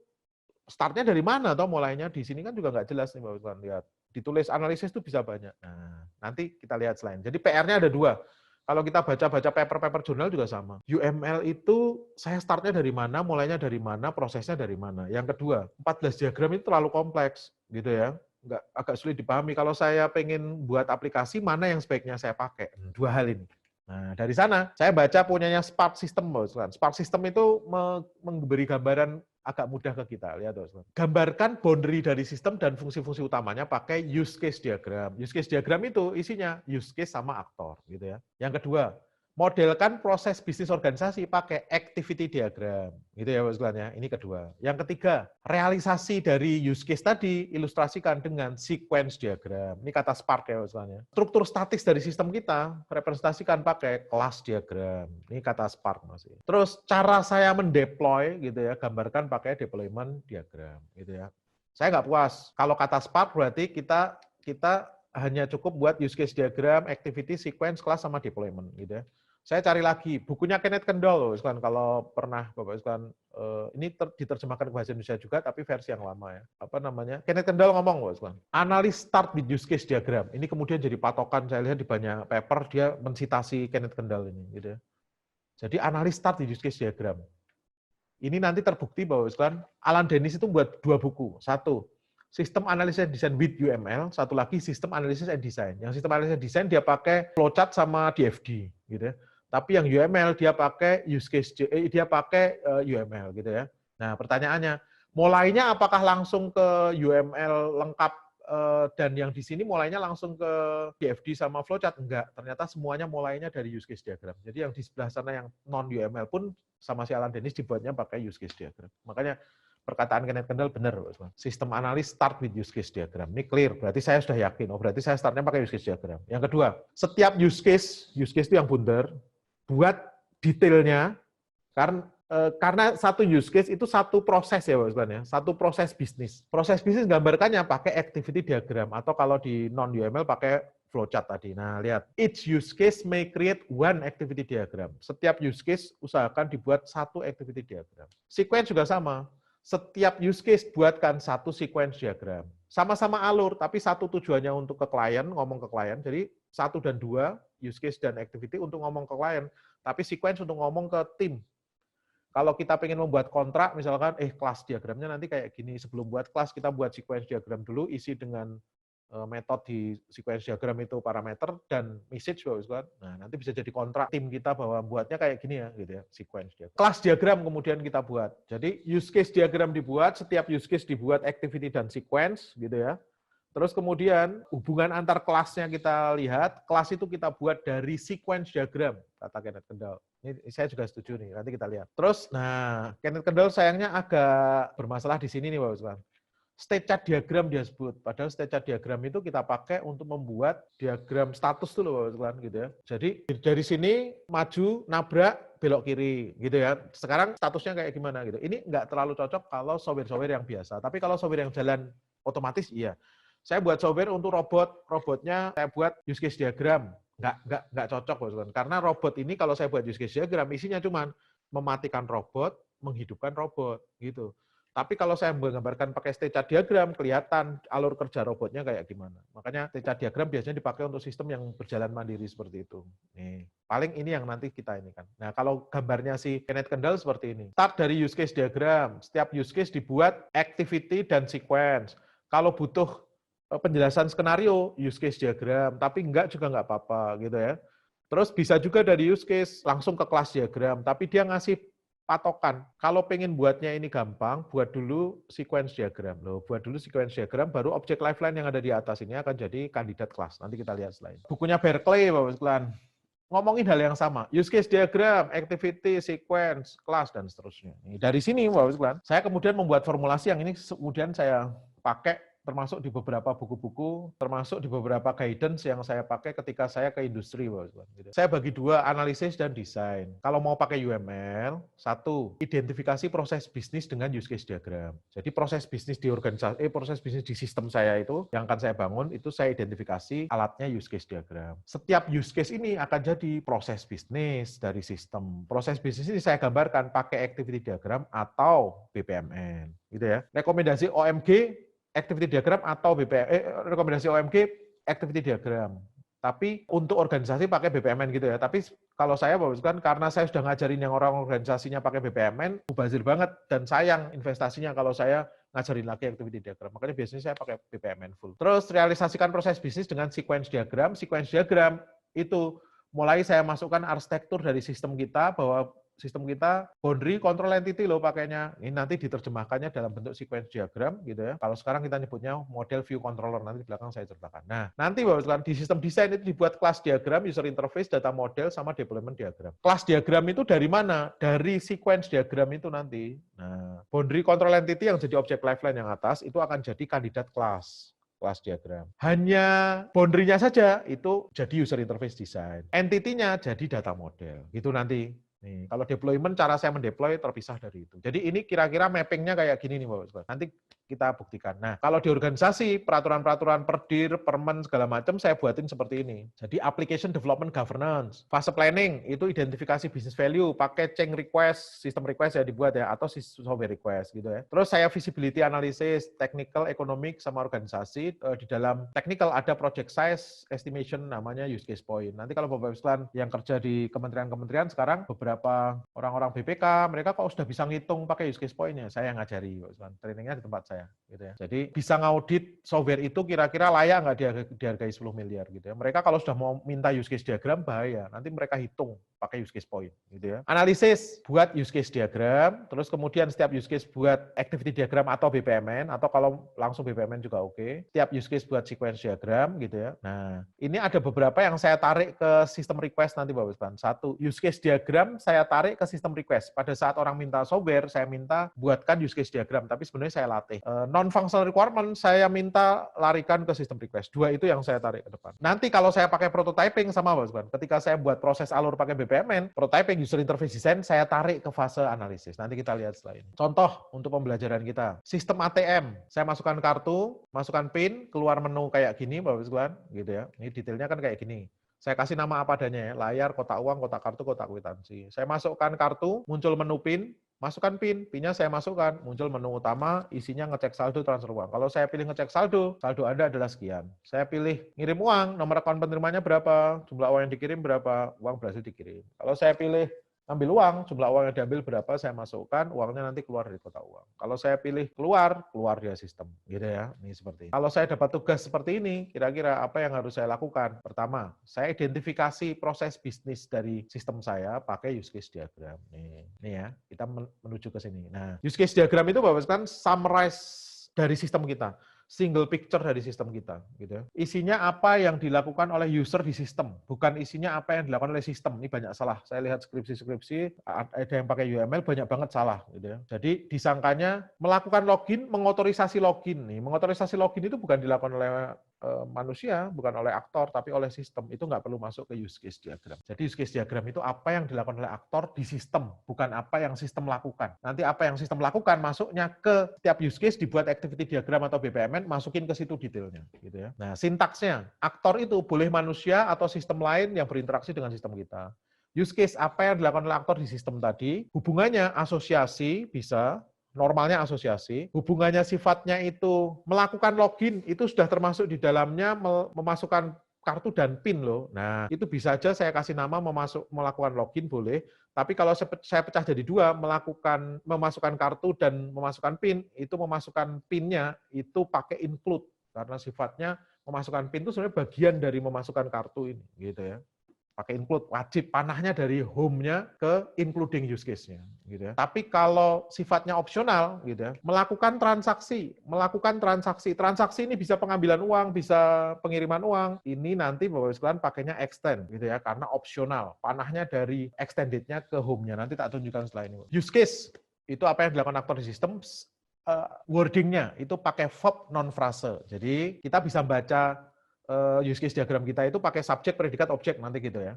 startnya dari mana atau mulainya? Di sini kan juga nggak jelas nih, Pak Ustaz. Lihat. Ditulis analisis itu bisa banyak. Nah, nanti kita lihat selain. Jadi PR-nya ada 2. Kalau kita baca-baca paper-paper jurnal juga sama. UML itu saya startnya dari mana, mulainya dari mana, prosesnya dari mana. Yang kedua, 14 diagram itu terlalu kompleks, gitu ya. Agak sulit dipahami. Kalau saya pengen buat aplikasi, mana yang sebaiknya saya pakai? 2 hal ini. Nah, dari sana saya baca punyanya Spark System, Bos. Spark System itu memberi gambaran agak mudah ke kita. Lihat, Bos. Gambarkan boundary dari sistem dan fungsi-fungsi utamanya pakai use case diagram. Use case diagram itu isinya use case sama aktor, gitu ya. Yang kedua, modelkan proses bisnis organisasi pakai activity diagram, gitu ya, Bos ya. Ini kedua. Yang ketiga, realisasi dari use case tadi ilustrasikan dengan sequence diagram. Ini kata Spark ya, Bos ya. Struktur statis dari sistem kita representasikan pakai class diagram. Ini kata Spark masih. Terus cara saya mendeploy, gitu ya, gambarkan pakai deployment diagram, gitu ya. Saya nggak puas. Kalau kata Spark berarti kita hanya cukup buat use case diagram, activity, sequence, class, sama deployment, gitu ya. Saya cari lagi bukunya Kenneth Kendall, kalau pernah Bapak sekalian, ini diterjemahkan ke bahasa Indonesia juga, tapi versi yang lama ya. Apa namanya? Kenneth Kendall ngomong, Bapak sekalian, analis start with use case diagram. Ini kemudian jadi patokan, saya lihat di banyak paper dia mensitasi Kenneth Kendall ini, gitu ya. Jadi analis start with use case diagram. Ini nanti terbukti bahwa sekalian Alan Dennis itu buat 2 buku. Satu, Sistem Analysis and Design with UML, satu lagi Sistem Analysis and Design. Yang Sistem Analysis and Design dia pakai flowchart sama DFD, gitu ya. Tapi yang UML dia pakai use case, dia pakai UML, gitu ya. Nah, pertanyaannya, mulainya apakah langsung ke UML lengkap dan yang di sini mulainya langsung ke DFD sama flowchart? Enggak, ternyata semuanya mulainya dari use case diagram. Jadi yang di sebelah sana yang non UML pun sama si Alan Dennis dibuatnya pakai use case diagram. Makanya perkataan Kenneth Kendall benar, sistem analis start with use case diagram. Ini clear, berarti saya sudah yakin. Oh, berarti saya startnya pakai use case diagram. Yang kedua, setiap use case itu yang bundar, buat detailnya, karena satu use case itu satu proses ya, Bapak, satu proses bisnis. Proses bisnis gambarkannya pakai activity diagram, atau kalau di non-UML pakai flowchart tadi. Nah, lihat. Each use case may create one activity diagram. Setiap use case usahakan dibuat satu activity diagram. Sequence juga sama. Setiap use case buatkan satu sequence diagram. Sama-sama alur, tapi satu tujuannya untuk ke klien, ngomong ke klien. Jadi 1 dan 2, use case dan activity untuk ngomong ke klien. Tapi sequence untuk ngomong ke tim. Kalau kita pengen membuat kontrak, misalkan, kelas diagramnya nanti kayak gini. Sebelum buat kelas, kita buat sequence diagram dulu, isi dengan metode di sequence diagram itu parameter dan message, Bapak. Nah, nanti bisa jadi kontrak tim kita bahwa buatnya kayak gini ya, gitu ya, sequence diagram. Kelas diagram kemudian kita buat. Jadi use case diagram dibuat, setiap use case dibuat activity dan sequence, gitu ya. Terus kemudian hubungan antar kelasnya kita lihat, kelas itu kita buat dari sequence diagram, kata Kenneth Kendall. Ini saya juga setuju nih, nanti kita lihat. Terus, nah, Kenneth Kendall sayangnya agak bermasalah di sini nih, Bapak. State chart diagram dia sebut. Padahal state chart diagram itu kita pakai untuk membuat diagram status dulu, Bapak, gitu ya. Jadi dari sini maju, nabrak, belok kiri, gitu ya. Sekarang statusnya kayak gimana gitu. Ini nggak terlalu cocok kalau software-software yang biasa. Tapi kalau software yang jalan otomatis, iya. Saya buat software untuk robotnya saya buat use case diagram. Nggak cocok, Bapak. Karena robot ini kalau saya buat use case diagram, isinya cuma mematikan robot, menghidupkan robot, gitu. Tapi kalau saya menggambarkan pakai state chart diagram, kelihatan alur kerja robotnya kayak gimana. Makanya state chart diagram biasanya dipakai untuk sistem yang berjalan mandiri seperti itu. Nih, paling ini yang nanti kita ini kan. Nah, kalau gambarnya si Kenneth Kendall seperti ini. Start dari use case diagram. Setiap use case dibuat activity dan sequence. Kalau butuh penjelasan skenario, use case diagram. Tapi enggak juga enggak apa-apa gitu ya. Terus bisa juga dari use case langsung ke kelas diagram. Tapi dia ngasih patokan. Kalau pengen buatnya ini gampang, buat dulu sequence diagram. Loh, buat dulu sequence diagram, baru object lifeline yang ada di atas ini akan jadi kandidat kelas. Nanti kita lihat selain. Bukunya Berkeley, Bapak sekalian, ngomongin hal yang sama. Use case diagram, activity, sequence, kelas, dan seterusnya. Dari sini, Bapak sekalian, saya kemudian membuat formulasi yang ini kemudian saya pakai termasuk di beberapa buku-buku, termasuk di beberapa guidance yang saya pakai ketika saya ke industri. Saya bagi 2, analisis dan desain. Kalau mau pakai UML, 1, identifikasi proses bisnis dengan use case diagram. Jadi proses bisnis di organisasi, proses bisnis di sistem saya itu, yang akan saya bangun, itu saya identifikasi alatnya use case diagram. Setiap use case ini akan jadi proses bisnis dari sistem. Proses bisnis ini saya gambarkan pakai activity diagram atau BPMN. Gitu ya. Rekomendasi OMG, activity diagram atau rekomendasi OMG activity diagram. Tapi untuk organisasi pakai BPMN gitu ya. Tapi kalau saya kan karena saya sudah ngajarin yang orang organisasinya pakai BPMN, mubazir banget dan sayang investasinya kalau saya ngajarin lagi activity diagram. Makanya biasanya saya pakai BPMN full. Terus realisasikan proses bisnis dengan sequence diagram. Sequence diagram itu mulai saya masukkan arsitektur dari sistem kita bahwa sistem kita boundary control entity loh pakainya. Ini nanti diterjemahkannya dalam bentuk sequence diagram gitu ya. Kalau sekarang kita nyebutnya model view controller, nanti di belakang saya ceritakan. Nah, nanti Bapak di sistem desain itu dibuat kelas diagram, user interface, data model, sama deployment diagram. Kelas diagram itu dari mana? Dari sequence diagram itu nanti. Nah, boundary control entity yang jadi objek lifeline yang atas itu akan jadi kandidat kelas diagram. Hanya boundary-nya saja itu jadi user interface design. Entity-nya jadi data model. Gitu nanti. Nih, kalau deployment, cara saya mendeploy terpisah dari itu. Jadi ini kira-kira mapping-nya kayak gini nih, Bapak. Nanti kita buktikan. Nah, kalau di organisasi, peraturan-peraturan perdir, permen, segala macam, saya buatin seperti ini. Jadi application development governance. Fase planning, itu identifikasi business value, pakai change request, sistem request ya dibuat ya, atau software request gitu ya. Terus saya visibility analysis, technical, economic, sama organisasi. Di dalam technical ada project size, estimation, namanya use case point. Nanti kalau Bapak Islan yang kerja di kementerian-kementerian sekarang, beberapa orang-orang BPK, mereka kok sudah bisa ngitung pakai use case point-nya. Saya yang ngajari, trainingnya di tempat saya. Gitu ya. Jadi bisa ngaudit software itu kira-kira layak nggak dihargai 10 miliar gitu ya. Mereka kalau sudah mau minta use case diagram bahaya. Nanti mereka hitung pakai use case point gitu ya. Analisis buat use case diagram, terus kemudian setiap use case buat activity diagram atau BPMN, atau kalau langsung BPMN juga oke. Setiap use case buat sequence diagram gitu ya. Nah, ini ada beberapa yang saya tarik ke sistem request nanti Bapak Ibu. Satu, use case diagram saya tarik ke sistem request. Pada saat orang minta software, saya minta buatkan use case diagram, tapi sebenarnya saya latih. Non-functional requirement saya minta larikan ke sistem request. Dua itu yang saya tarik ke depan. Nanti kalau saya pakai prototyping sama Bapak Ibu, ketika saya buat proses alur pakai BPMN, prototyping user interface design saya tarik ke fase analisis. Nanti kita lihat setelah ini. Contoh untuk pembelajaran kita. Sistem ATM, saya masukkan kartu, masukkan PIN, keluar menu kayak gini Bapak Ibu, gitu ya. Ini detailnya kan kayak gini. Saya kasih nama apa adanya ya, layar, kotak uang, kotak kartu, kotak kwitansi. Saya masukkan kartu, muncul menu PIN, masukkan PIN, PIN-nya saya masukkan, muncul menu utama, isinya ngecek saldo, transfer uang. Kalau saya pilih ngecek saldo, saldo Anda adalah sekian. Saya pilih ngirim uang, nomor akun penerimanya berapa, jumlah uang yang dikirim berapa, uang berhasil dikirim. Kalau saya pilih ambil uang, jumlah uang yang diambil berapa, saya masukkan, uangnya nanti keluar dari kotak uang. Kalau saya pilih keluar dari sistem. Gitu ya, ini seperti ini. Kalau saya dapat tugas seperti ini, kira-kira apa yang harus saya lakukan? Pertama, saya identifikasi proses bisnis dari sistem saya pakai use case diagram. Nih ya, kita menuju ke sini. Nah, use case diagram itu Bapak kan summarize dari sistem kita. Single picture dari sistem kita, gitu ya. Isinya apa yang dilakukan oleh user di sistem, bukan isinya apa yang dilakukan oleh sistem. Ini banyak salah. Saya lihat skripsi-skripsi, ada yang pakai UML, banyak banget salah, gitu ya. Jadi disangkanya melakukan login, mengotorisasi login. Nih, mengotorisasi login itu bukan dilakukan oleh manusia, bukan oleh aktor, tapi oleh sistem. Itu nggak perlu masuk ke use case diagram. Jadi use case diagram itu apa yang dilakukan oleh aktor di sistem, bukan apa yang sistem lakukan. Nanti apa yang sistem lakukan masuknya ke setiap use case, dibuat activity diagram atau BPMN, masukin ke situ detailnya. Gitu ya. Nah, sintaksnya, aktor itu boleh manusia atau sistem lain yang berinteraksi dengan sistem kita. Use case apa yang dilakukan oleh aktor di sistem tadi, hubungannya asosiasi bisa, normalnya asosiasi, hubungannya sifatnya itu melakukan login, itu sudah termasuk di dalamnya memasukkan kartu dan PIN loh. Nah, itu bisa aja saya kasih nama melakukan login boleh, tapi kalau saya pecah jadi dua, memasukkan kartu dan memasukkan PIN, itu memasukkan PIN-nya itu pakai include, karena sifatnya memasukkan PIN itu sebenarnya bagian dari memasukkan kartu ini, gitu ya. Pakai include, wajib panahnya dari home-nya ke including use case-nya, gitu ya. Tapi kalau sifatnya opsional, gitu ya, melakukan transaksi, transaksi ini bisa pengambilan uang, bisa pengiriman uang, ini nanti Bapak Ibu sekalian pakainya extend, gitu ya, karena opsional, panahnya dari extended-nya ke home-nya, nanti tak tunjukkan setelah ini. Use case, itu apa yang dilakukan aktor di sistem, wording-nya itu pakai verb non-frase, jadi kita bisa baca use case diagram kita itu pakai subjek, predikat, objek nanti gitu ya.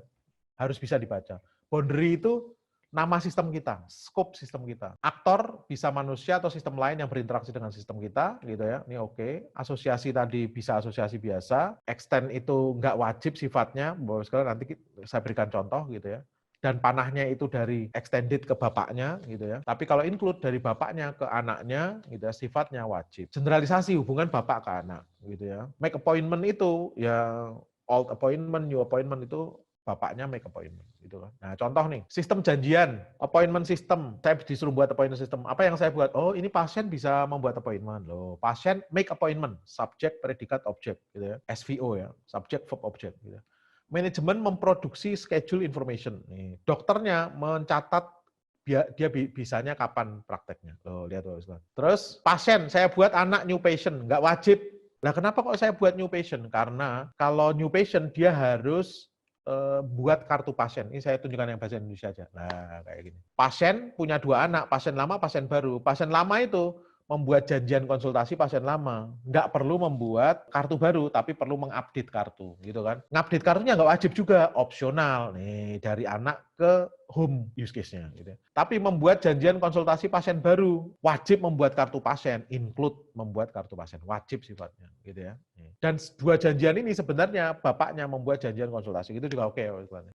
Harus bisa dibaca. Boundary itu nama sistem kita, scope sistem kita. Aktor bisa manusia atau sistem lain yang berinteraksi dengan sistem kita, gitu ya. Ini oke. Asosiasi tadi bisa asosiasi biasa. Extend itu nggak wajib sifatnya. Bahwa sekarang nanti saya berikan contoh gitu ya. dan panahnya itu dari extended ke bapaknya gitu ya. Tapi kalau include dari bapaknya ke anaknya gitu ya, sifatnya wajib. Generalisasi hubungan bapak ke anak gitu ya. Make appointment itu ya old appointment, new appointment itu bapaknya make appointment gitu kan. Nah, contoh nih, sistem janjian, appointment system. Saya disuruh buat appointment system. Apa yang saya buat? Oh, ini pasien bisa membuat appointment loh. Pasien make appointment, subject, predicate, object gitu ya. SVO ya, subject, verb, object gitu. Manajemen memproduksi schedule information. Nih, dokternya mencatat dia bisanya kapan prakteknya. Loh, lihat loh. Terus pasien, saya buat anak new patient, nggak wajib. Nah, kenapa kok saya buat new patient? Karena kalau new patient dia harus buat kartu pasien. Ini saya tunjukkan yang bahasa Indonesia aja. Nah, kayak gini. Pasien punya 2 anak, pasien lama, pasien baru. Pasien lama itu membuat janjian konsultasi pasien lama. Nggak perlu membuat kartu baru, tapi perlu mengupdate kartu, gitu kan. Ngupdate kartunya nggak wajib juga, opsional. Nih, dari anak ke home use case-nya. Gitu. Tapi membuat janjian konsultasi pasien baru, wajib membuat kartu pasien, include membuat kartu pasien, wajib sifatnya. Gitu ya. Dan 2 janjian ini sebenarnya bapaknya membuat janjian konsultasi, itu juga oke.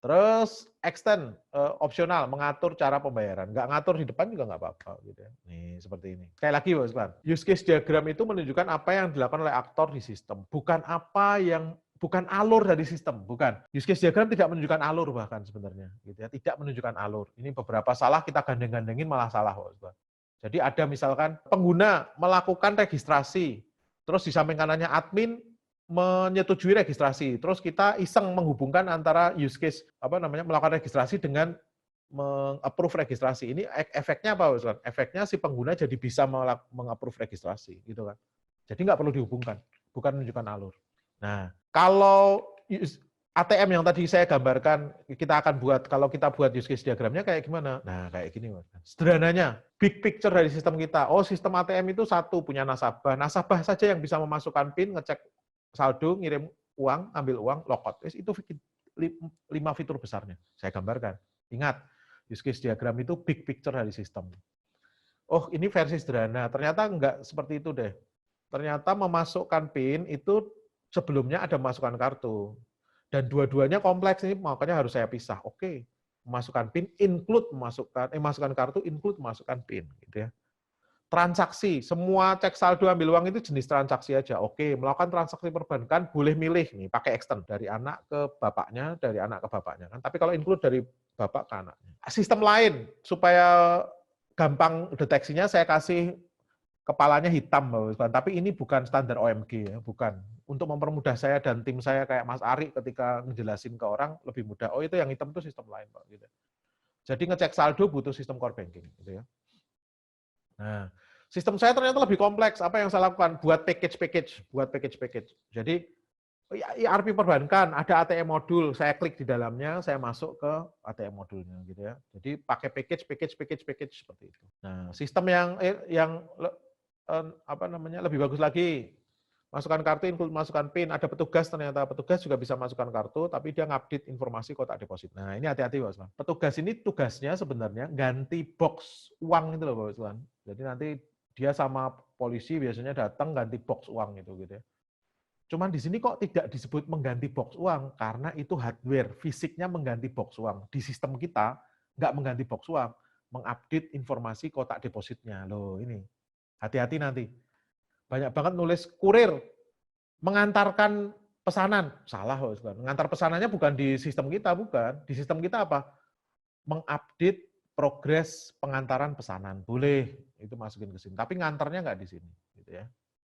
Terus extend, opsional, mengatur cara pembayaran. Nggak ngatur di depan juga nggak apa-apa. Gitu ya. Nih, seperti ini. Sekali lagi, use case diagram itu menunjukkan apa yang dilakukan oleh aktor di sistem, bukan alur dari sistem, bukan. Use case diagram tidak menunjukkan alur bahkan sebenarnya, gitu ya. Tidak menunjukkan alur. Ini beberapa salah kita gandeng-gandengin malah salah, Jadi ada misalkan pengguna melakukan registrasi, terus di samping kanannya admin menyetujui registrasi, terus kita iseng menghubungkan antara use case melakukan registrasi dengan meng-approve registrasi. Ini efeknya apa, Ustaz? Efeknya si pengguna jadi bisa meng-approve registrasi, gitu kan. Jadi nggak perlu dihubungkan, bukan menunjukkan alur. Nah, kalau ATM yang tadi saya gambarkan, kita akan buat, kalau kita buat use case diagramnya kayak gimana? Nah, kayak gini, Mas. Sederhananya, big picture dari sistem kita. Oh, sistem ATM itu satu, punya nasabah. Nasabah saja yang bisa memasukkan PIN, ngecek saldo, ngirim uang, ambil uang, logout. Itu 5 fitur besarnya. Saya gambarkan. Ingat, use case diagram itu big picture dari sistem. Oh, ini versi sederhana. Ternyata enggak seperti itu deh. Ternyata memasukkan PIN itu sebelumnya ada memasukkan kartu. Dan dua-duanya kompleks ini, makanya harus saya pisah. Oke, memasukkan PIN include masukkan kartu include memasukkan PIN gitu ya. Transaksi, semua cek saldo ambil uang itu jenis transaksi aja. Oke, melakukan transaksi perbankan boleh milih nih, pakai extend dari anak ke bapaknya, dari anak ke bapaknya kan. Tapi kalau include dari bapak ke anaknya. Sistem lain supaya gampang deteksinya saya kasih kepalanya hitam, tapi ini bukan standar OMG ya, bukan. Untuk mempermudah saya dan tim saya kayak Mas Ari ketika ngejelasin ke orang lebih mudah. Oh, itu yang hitam itu sistem lain, Pak, gitu. Jadi ngecek saldo butuh sistem core banking, gitu ya. Nah, sistem saya ternyata lebih kompleks. Apa yang saya lakukan? Buat package. Jadi ERP perbankan, ada ATM modul, saya klik di dalamnya, saya masuk ke ATM modulnya gitu ya. Jadi pakai package seperti itu. Nah, sistem yang lebih bagus lagi, masukkan kartu, include masukkan PIN, ada petugas, ternyata petugas juga bisa masukkan kartu, tapi dia ngupdate informasi kotak deposit. Nah, ini hati-hati, Mas. Petugas ini tugasnya sebenarnya ganti box uang itu loh, Mas. Jadi nanti dia sama polisi biasanya datang ganti box uang itu gitu ya. Cuman di sini kok tidak disebut mengganti box uang, karena itu hardware, fisiknya mengganti box uang. Di sistem kita nggak mengganti box uang, mengupdate informasi kotak depositnya. Loh, ini hati-hati nanti. Banyak banget nulis kurir, mengantarkan pesanan. Salah, mengantar pesanannya bukan di sistem kita, bukan. Di sistem kita apa? Mengupdate progres pengantaran pesanan. Boleh, itu masukin ke sini. Tapi ngantarnya nggak di sini. Gitu ya.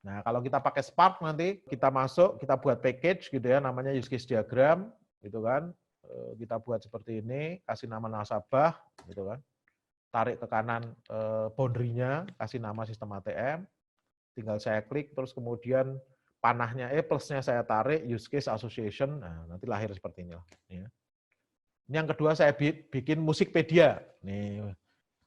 Nah, kalau kita pakai Spark nanti, kita masuk, kita buat package gitu ya, namanya use case diagram, gitu kan. Kita buat seperti ini, kasih nama nasabah, gitu kan. Tarik ke kanan boundary-nya, kasih nama sistem ATM, tinggal saya klik, terus kemudian panahnya, plusnya saya tarik, use case association, nah nanti lahir seperti ini. Ya. Yang kedua saya bikin Musikpedia. Nih,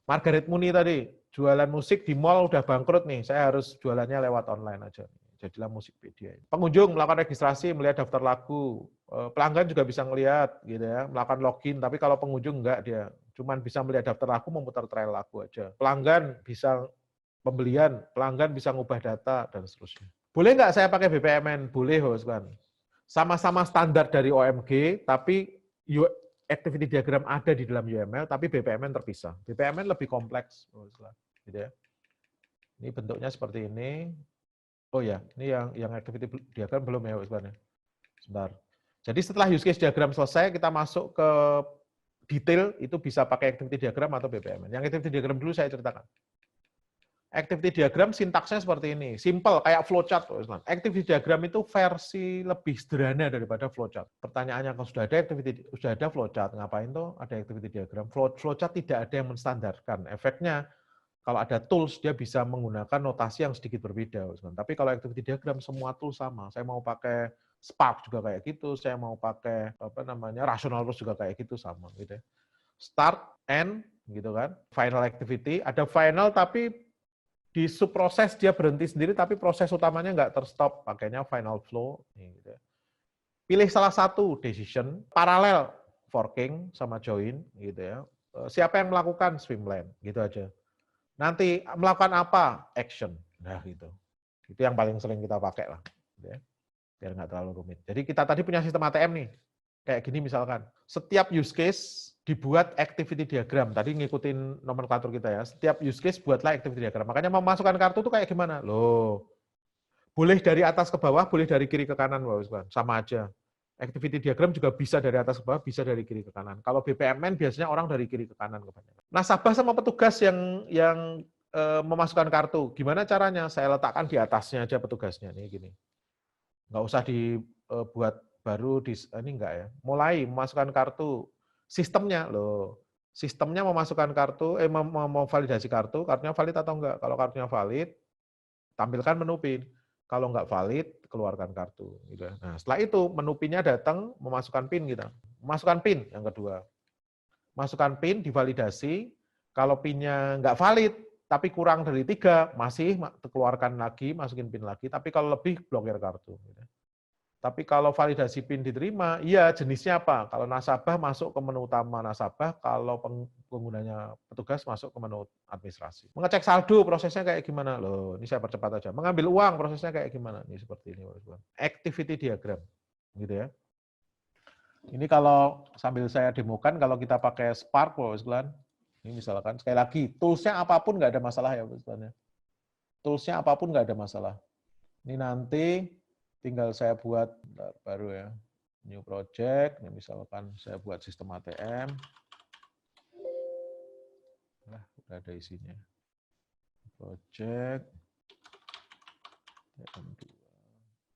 Margaret Muni tadi, jualan musik di mall udah bangkrut nih, saya harus jualannya lewat online aja. Jadilah Musikpedia. Pengunjung melakukan registrasi, melihat daftar lagu. Pelanggan juga bisa melihat, gitu ya, melakukan login. Tapi kalau pengunjung enggak, dia cuman bisa melihat daftar lagu, memutar trail lagu aja. Pelanggan bisa pembelian, pelanggan bisa ngubah data, dan seterusnya. Boleh nggak saya pakai BPMN? Boleh, Hos, kan. Sama-sama standar dari OMG, tapi activity diagram ada di dalam UML, tapi BPMN terpisah. BPMN lebih kompleks, gitu ya. Ini bentuknya seperti ini. Oh ya, ini yang activity diagram belum ya, sebenarnya. Sebentar. Jadi setelah use case diagram selesai, kita masuk ke detail, itu bisa pakai activity diagram atau BPMN. Yang activity diagram dulu saya ceritakan. Activity diagram sintaksnya seperti ini, simple kayak flowchart. Activity diagram itu versi lebih sederhana daripada flowchart. Pertanyaannya kalau sudah ada flowchart, ngapain tuh ada activity diagram? Flowchart tidak ada yang menstandarkan. Efeknya kalau ada tools dia bisa menggunakan notasi yang sedikit berbeda. Tapi kalau activity diagram semua tools sama. Saya mau pakai Spark juga kayak gitu, saya mau pakai rational rules juga kayak gitu sama gitu ya. Start, end gitu kan. Final activity, ada final tapi di subproses dia berhenti sendiri, tapi proses utamanya nggak terstop, pakainya final flow. Gitu. Pilih salah satu decision, paralel forking sama join, gitu ya. Siapa yang melakukan swimlane, gitu aja. Nanti melakukan apa? Action. Nah gitu. Itu yang paling sering kita pakai lah. Gitu ya. Biar nggak terlalu rumit. Jadi kita tadi punya sistem ATM nih. Kayak gini misalkan. Setiap use case dibuat activity diagram. Tadi ngikutin nomenklatur kita ya. Setiap use case buatlah activity diagram. Makanya memasukkan kartu itu kayak gimana? Loh, boleh dari atas ke bawah, boleh dari kiri ke kanan, sama aja. Activity diagram juga bisa dari atas ke bawah, bisa dari kiri ke kanan. Kalau BPMN biasanya orang dari kiri ke kanan kebanyakan. Nasabah sama petugas yang memasukkan kartu, gimana caranya? Saya letakkan di atasnya aja petugasnya. Nih gini. Nggak usah dibuat baru, ini enggak ya. Mulai memasukkan kartu, sistemnya loh. Sistemnya memasukkan kartu, mau validasi kartu, kartunya valid atau enggak. Kalau kartunya valid, tampilkan menu PIN. Kalau enggak valid, keluarkan kartu. Gitu. Nah, setelah itu menu PIN-nya datang, memasukkan PIN kita. Masukkan PIN yang kedua. Masukkan PIN, divalidasi. Kalau PIN-nya enggak valid, tapi kurang dari 3, masih keluarkan lagi, masukin PIN lagi. Tapi kalau lebih, blokir kartu. Gitu. Tapi kalau validasi PIN diterima, iya jenisnya apa? Kalau nasabah masuk ke menu utama nasabah, kalau penggunanya petugas masuk ke menu administrasi. Mengecek saldo prosesnya kayak gimana? Loh, ini saya percepat aja. Mengambil uang prosesnya kayak gimana? Ini seperti ini. Activity diagram. Gitu ya. Ini kalau sambil saya demokan, kalau kita pakai Spark, ini misalkan, sekali lagi, tools-nya apapun nggak ada masalah ya, tools-nya apapun nggak ada masalah. Ini nanti tinggal saya buat baru ya, new project, ini misalkan saya buat sistem ATM. Nah, udah ada isinya. Project.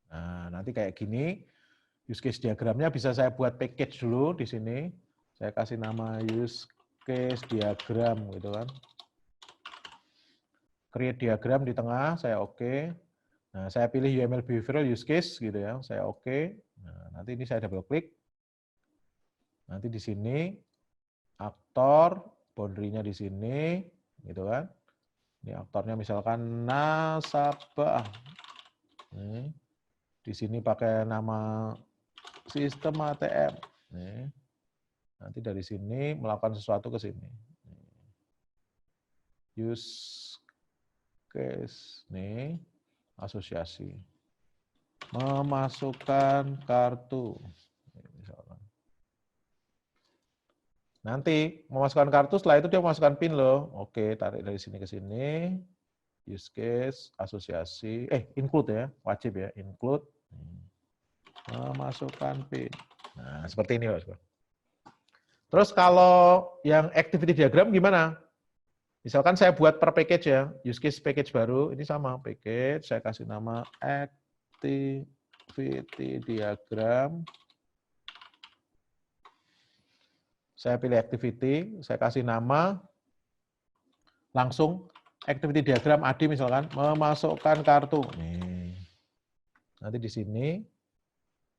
Nah, nanti kayak gini, use case diagramnya bisa saya buat package dulu di sini. Saya kasih nama use case diagram gitu kan. Create diagram di tengah, saya oke. Nah, saya pilih UML behavioral use case gitu ya, saya oke. Nah, nanti ini saya double klik. Nanti di sini aktor, boundary-nya di sini, gitu kan. Ini aktornya misalkan nasabah. Nih, di sini pakai nama sistem ATM. Nih, nanti dari sini melakukan sesuatu ke sini. Use case, nih, asosiasi. Memasukkan kartu. Misalkan. Nanti memasukkan kartu, setelah itu dia memasukkan PIN loh. Oke, tarik dari sini ke sini. Use case, asosiasi, include ya, wajib ya, include. Memasukkan PIN. Nah, seperti ini Pak. Terus kalau yang activity diagram gimana? Misalkan saya buat per package ya, use case package baru, ini sama, package, saya kasih nama activity diagram. Saya pilih activity, saya kasih nama, langsung activity diagram AD misalkan, memasukkan kartu. Nih. Nanti di sini,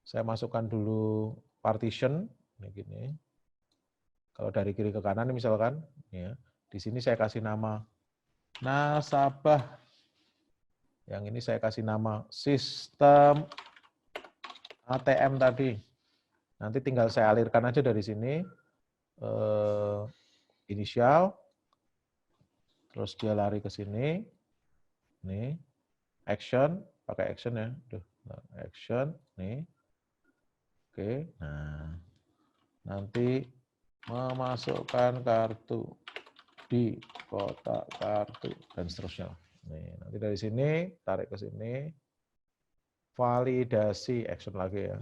saya masukkan dulu partition, ini gini. Kalau dari kiri ke kanan misalkan, ya, di sini saya kasih nama nasabah. Yang ini saya kasih nama sistem ATM tadi. Nanti tinggal saya alirkan aja dari sini. Inisial, terus dia lari ke sini. Nih, action, pakai action ya. Action, nih. Oke, nah nanti memasukkan kartu di kotak kartu, dan seterusnya. Nih, nanti dari sini, tarik ke sini, validasi action lagi ya.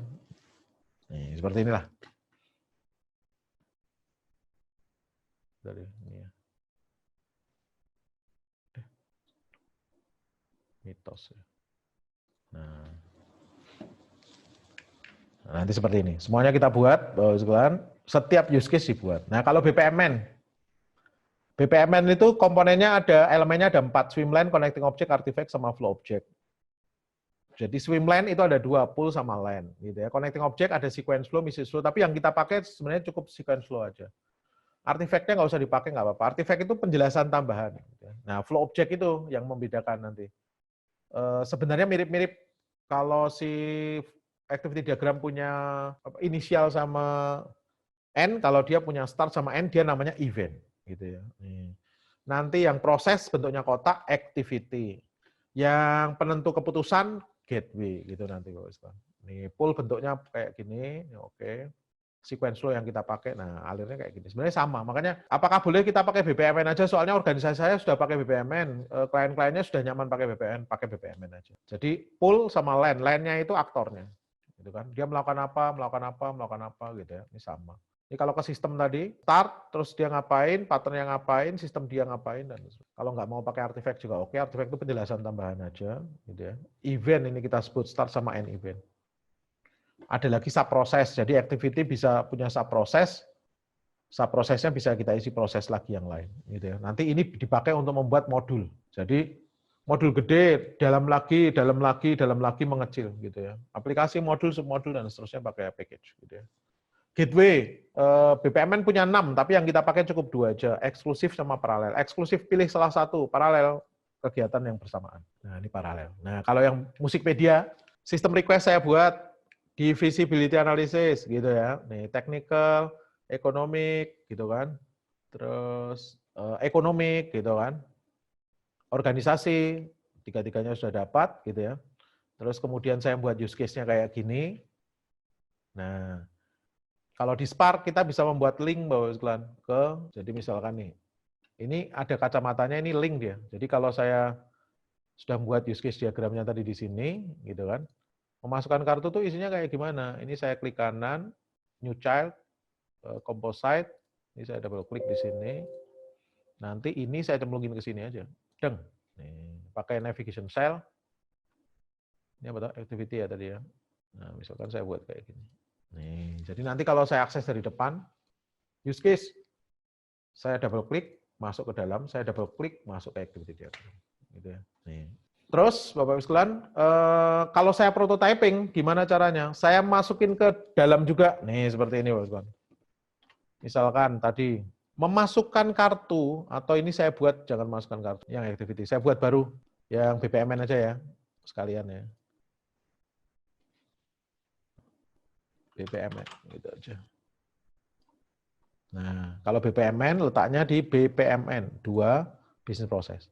Nih, seperti inilah. Dari ini ya. Mitos ya. Nah, nanti seperti ini. Semuanya kita buat, Bapak sekalian. Setiap use case dibuat. Nah, kalau BPMN itu komponennya ada, elemennya ada 4, swimline, connecting object, artifact, sama flow object. Jadi swimline itu ada 2, pull sama line. Gitu ya. Connecting object ada sequence flow, message flow, tapi yang kita pakai sebenarnya cukup sequence flow aja. Artifactnya nggak usah dipakai, nggak apa-apa. Artifact itu penjelasan tambahan. Gitu ya. Nah, flow object itu yang membedakan nanti. Sebenarnya mirip-mirip kalau si activity diagram punya inisial sama N, kalau dia punya start sama end, dia namanya event. Gitu ya. Nanti yang proses bentuknya kotak, activity. Yang penentu keputusan, gateway. Gitu nanti. Nih, pull bentuknya kayak gini, oke. Sequence flow yang kita pakai, nah alirnya kayak gini. Sebenarnya sama, makanya apakah boleh kita pakai BPMN aja, soalnya organisasi saya sudah pakai BPMN, klien-kliennya sudah nyaman pakai BPMN aja. Jadi pull sama line-nya itu aktornya. Gitu kan. Dia melakukan apa, gitu ya. Ini sama. Ini kalau ke sistem tadi, start, terus dia ngapain, pattern yang ngapain, sistem dia ngapain, dan kalau nggak mau pakai artifact juga oke. Artifact itu penjelasan tambahan aja, gitu ya. Event ini kita sebut start sama end event. Ada lagi subproses, jadi activity bisa punya subproses, subprosesnya bisa kita isi proses lagi yang lain, gitu ya. Nanti ini dipakai untuk membuat modul. Jadi modul gede, dalam lagi mengecil, gitu ya. Aplikasi modul, submodul, dan seterusnya pakai package, gitu ya. Gateway, BPMN punya 6, tapi yang kita pakai cukup 2 aja, eksklusif sama paralel. Eksklusif pilih salah satu, paralel kegiatan yang bersamaan. Nah, ini paralel. Nah, kalau yang Musikpedia, sistem request saya buat di visibility analysis, gitu ya. Nih, technical, economic, gitu kan. Terus economic, gitu kan. Organisasi, tiga-tiganya sudah dapat, gitu ya. Terus kemudian saya buat use case-nya kayak gini. Nah, kalau di Spark kita bisa membuat link, Bapak sekalian, jadi misalkan nih, ini ada kacamatanya, ini link dia. Jadi kalau saya sudah membuat use case diagramnya tadi di sini, gitu kan, memasukkan kartu tuh isinya kayak gimana? Ini saya klik kanan, new child, composite, ini saya double klik di sini. Nanti ini saya cemplungin ke sini aja. Deng. Nih, pakai navigation cell. Ini apa tuh? Activity ya tadi ya. Nah, misalkan saya buat kayak gini. Nih, jadi nanti kalau saya akses dari depan, use case, saya double klik, masuk ke dalam, saya double klik, masuk ke activity diagram. Gitu ya. Nih. Terus, Bapak-Ibu sekalian, kalau saya prototyping, gimana caranya? Saya masukin ke dalam juga. Nih, seperti ini, Bapak-Ibu sekalian. Misalkan tadi, memasukkan kartu, atau ini saya buat, jangan masukkan kartu, yang activity. Saya buat baru, yang BPMN aja ya, sekalian ya. BPMN, gitu aja. Nah, kalau BPMN letaknya di BPMN, 2 business process.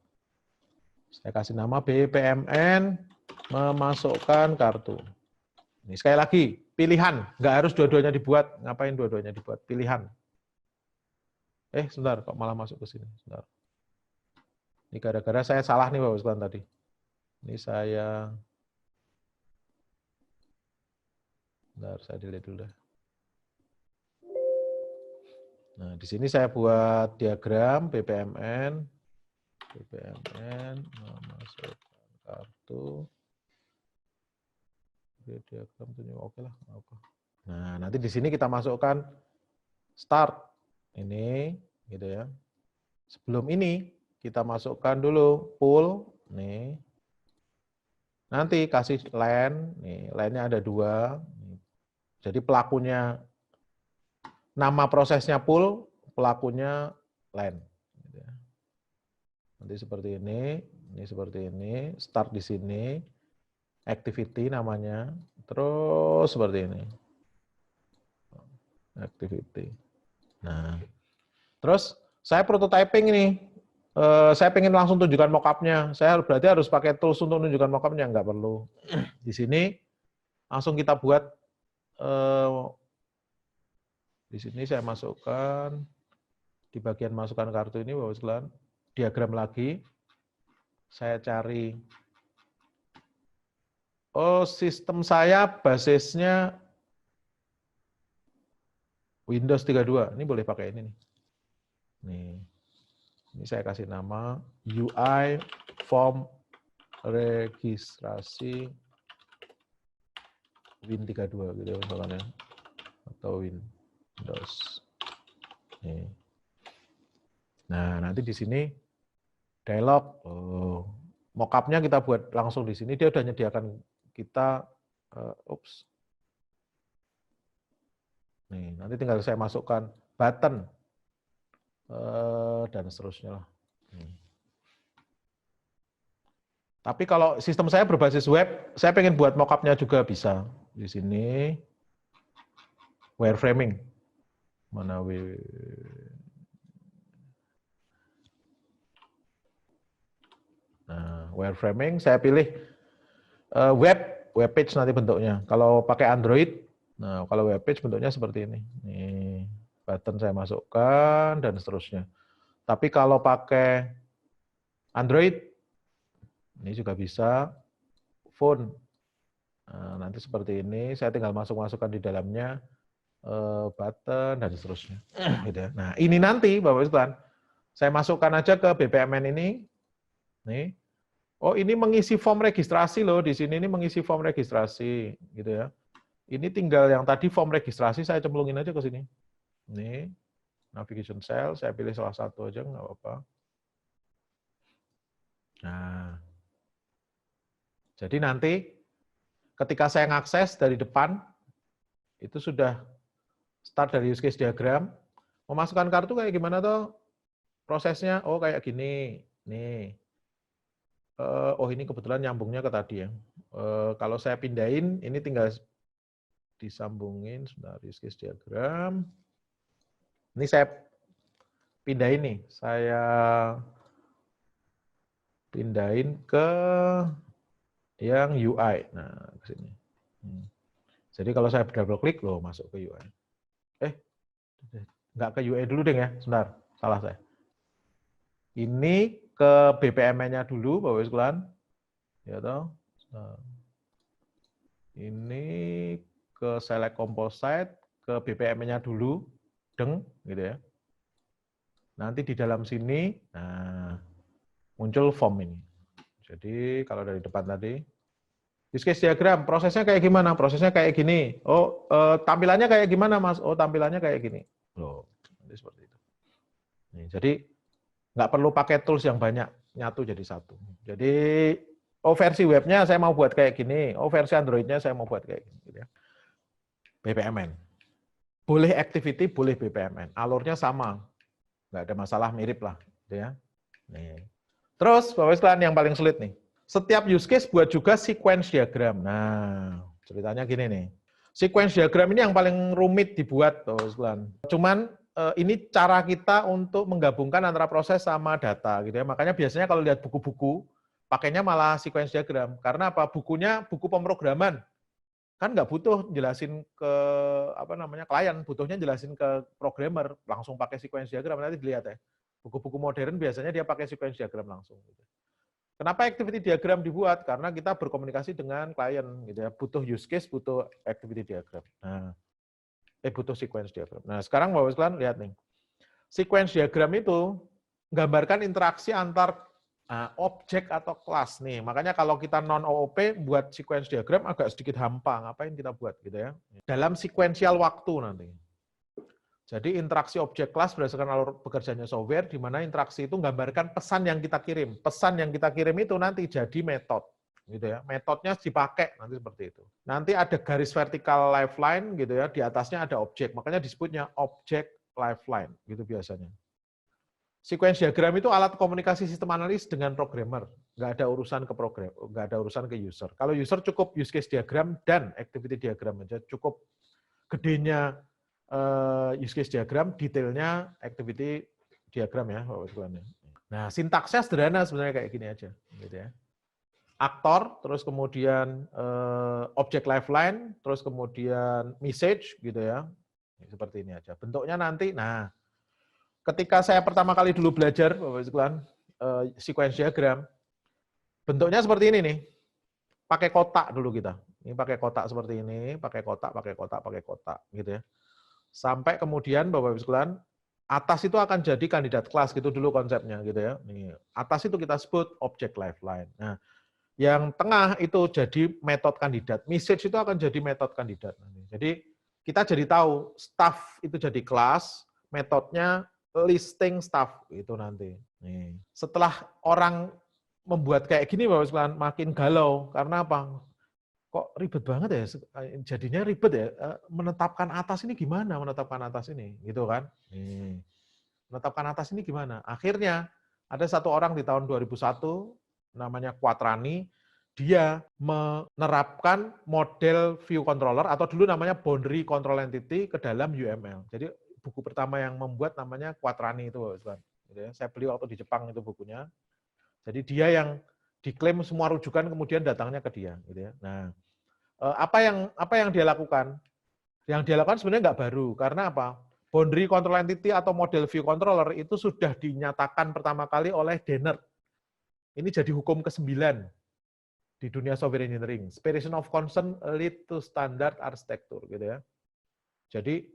Saya kasih nama BPMN memasukkan kartu. Ini sekali lagi, pilihan, nggak harus dua-duanya dibuat. Ngapain dua-duanya dibuat? Pilihan. Sebentar, kok malah masuk ke sini. Sebentar. Ini gara-gara saya salah nih Bapak sekalian tadi. Ini saya, sebentar, saya delete dulu deh. Nah, di sini saya buat diagram BPMN memasukkan kartu. Diagram tunjuk oke lah. Nah, nanti di sini kita masukkan start ini, gitu ya. Sebelum ini kita masukkan dulu pull, nih. Nanti kasih line, nih, line-nya ada 2. Jadi pelakunya nama prosesnya pull, pelakunya line. Nanti seperti ini seperti ini, start di sini, activity namanya, terus seperti ini. Activity. Nah, terus saya prototyping ini, saya pengen langsung tunjukkan mockupnya. Saya berarti harus pakai tools untuk menunjukkan mockupnya, nggak perlu. Di sini langsung kita buat Di sini saya masukkan, di bagian masukkan kartu ini, Bapak sekalian, diagram lagi. Saya cari, oh sistem saya basisnya Windows 32. Ini boleh pakai ini nih. Nih. Ini saya kasih nama UI form registrasi Win32 gitu ya misalkan ya. Atau Windows. Nih. Nah, nanti di sini dialog. Oh, mockupnya kita buat langsung di sini. Dia udah menyediakan kita nih, nanti tinggal saya masukkan button dan seterusnya lah. Tapi kalau sistem saya berbasis web, saya pengen buat mockupnya juga bisa. Di sini wireframing. Mana Nah, wireframing saya pilih web page nanti bentuknya. Kalau pakai Android, nah kalau web page bentuknya seperti ini. Nih, button saya masukkan dan seterusnya. Tapi kalau pakai Android, ini juga bisa phone. Nah, nanti seperti ini, saya tinggal masukkan di dalamnya button dan seterusnya. Gitu ya. Nah, ini nanti Bapak Ibu, saya masukkan aja ke BPMN ini. Nih. Oh, ini mengisi form registrasi loh. Di sini ini mengisi form registrasi, gitu ya. Ini tinggal yang tadi form registrasi saya cemplungin aja ke sini. Nih, navigation cell, saya pilih salah satu aja, nggak apa-apa. Nah, jadi nanti ketika saya ngakses dari depan, itu sudah start dari use case diagram, memasukkan kartu kayak gimana tuh prosesnya? Oh, kayak gini. Nih. Oh, ini kebetulan nyambungnya ke tadi ya. Kalau saya pindahin, ini tinggal disambungin, sebentar, use case diagram. Ini saya pindahin nih, saya pindahin ke yang UI. Nah, ke sini. Jadi kalau saya double klik, loh masuk ke UI. Nggak ke UI dulu deh ya, sebentar, salah saya. Ini ke BPMN-nya dulu, Bapak Ibu sekalian. Ya toh. Nah, ini ke select composite, ke BPM-nya dulu, deng, gitu ya. Nanti di dalam sini, nah, muncul form ini. Jadi kalau dari depan tadi, use case diagram, prosesnya kayak gimana? Prosesnya kayak gini. Oh, tampilannya kayak gimana, Mas? Oh, tampilannya kayak gini. Loh, nanti seperti itu. Nih, jadi nggak perlu pakai tools yang banyak, nyatu jadi satu. Jadi, oh versi webnya saya mau buat kayak gini, oh versi Androidnya saya mau buat kayak gini. Gitu ya. BPMN. Boleh activity, boleh BPMN. Alurnya sama, nggak ada masalah, mirip lah. Gitu ya. Nih. Terus, Bapak sekalian yang paling sulit nih. Setiap use case buat juga sequence diagram. Nah, ceritanya gini nih. Sequence diagram ini yang paling rumit dibuat, Bapak sekalian. Cuman ini cara kita untuk menggabungkan antara proses sama data gitu ya. Makanya biasanya kalau lihat buku-buku pakainya malah sequence diagram. Karena apa? Bukunya buku pemrograman. Kan nggak butuh jelasin ke klien, butuhnya jelasin ke programmer, langsung pakai sequence diagram. Nanti dilihat ya. Buku-buku modern biasanya dia pakai sequence diagram langsung gitu. Kenapa activity diagram dibuat? Karena kita berkomunikasi dengan klien gitu ya. Butuh use case, butuh activity diagram. Nah, butuh sequence diagram. Nah, sekarang Bapak sekalian lihat nih. Sequence diagram itu menggambarkan interaksi antar objek atau kelas nih. Makanya kalau kita non OOP buat sequence diagram agak sedikit hampa. Ngapain kita buat gitu ya? Dalam sequential waktu nanti. Jadi interaksi objek kelas berdasarkan alur bekerjanya software, di mana interaksi itu menggambarkan pesan yang kita kirim. Pesan yang kita kirim itu nanti jadi metode. Gitu ya, metodenya dipakai nanti seperti itu. Nanti ada garis vertikal lifeline gitu ya, di atasnya ada objek, makanya disebutnya object lifeline gitu biasanya. Sequence diagram itu alat komunikasi sistem analis dengan programmer, nggak ada urusan ke program, nggak ada urusan ke user. Kalau user cukup use case diagram dan activity diagram aja, cukup gedenya use case diagram, detailnya activity diagram ya, Bapak Ibu. Nah, sintaksnya sederhana sebenarnya kayak gini aja, gitu ya. Aktor, terus kemudian object lifeline, terus kemudian message gitu ya. Seperti ini aja. Bentuknya nanti, nah, ketika saya pertama kali dulu belajar, Bapak Ibu sekalian, sequence diagram, bentuknya seperti ini nih. Pakai kotak dulu kita. Ini pakai kotak seperti ini, pakai kotak, gitu ya. Sampai kemudian Bapak Ibu sekalian, atas itu akan jadi kandidat kelas gitu dulu konsepnya gitu ya. Nih, atas itu kita sebut object lifeline. Nah, yang tengah itu jadi metode kandidat. Message itu akan jadi metode kandidat. Jadi kita jadi tahu staff itu jadi kelas, metodenya listing staff itu nanti. Nih. Setelah orang membuat kayak gini Bapak sekalian makin galau karena apa? Kok ribet banget ya? Jadinya ribet ya. Menetapkan atas ini gimana? Menetapkan atas ini, gitu kan? Nih. Menetapkan atas ini gimana? Akhirnya ada satu orang di tahun 2001 namanya Quatrani, dia menerapkan model view controller atau dulu namanya boundary control entity ke dalam UML. Jadi buku pertama yang membuat namanya Quatrani itu, saya beli waktu di Jepang itu bukunya. Jadi dia yang diklaim semua rujukan kemudian datangnya ke dia, gitu ya. Nah, apa yang dia lakukan? Yang dia lakukan sebenarnya nggak baru, karena apa? Boundary control entity atau model view controller itu sudah dinyatakan pertama kali oleh Dennert. Ini jadi hukum ke-9 di dunia software engineering. Separation of concern lead to standard architecture, gitu ya. Jadi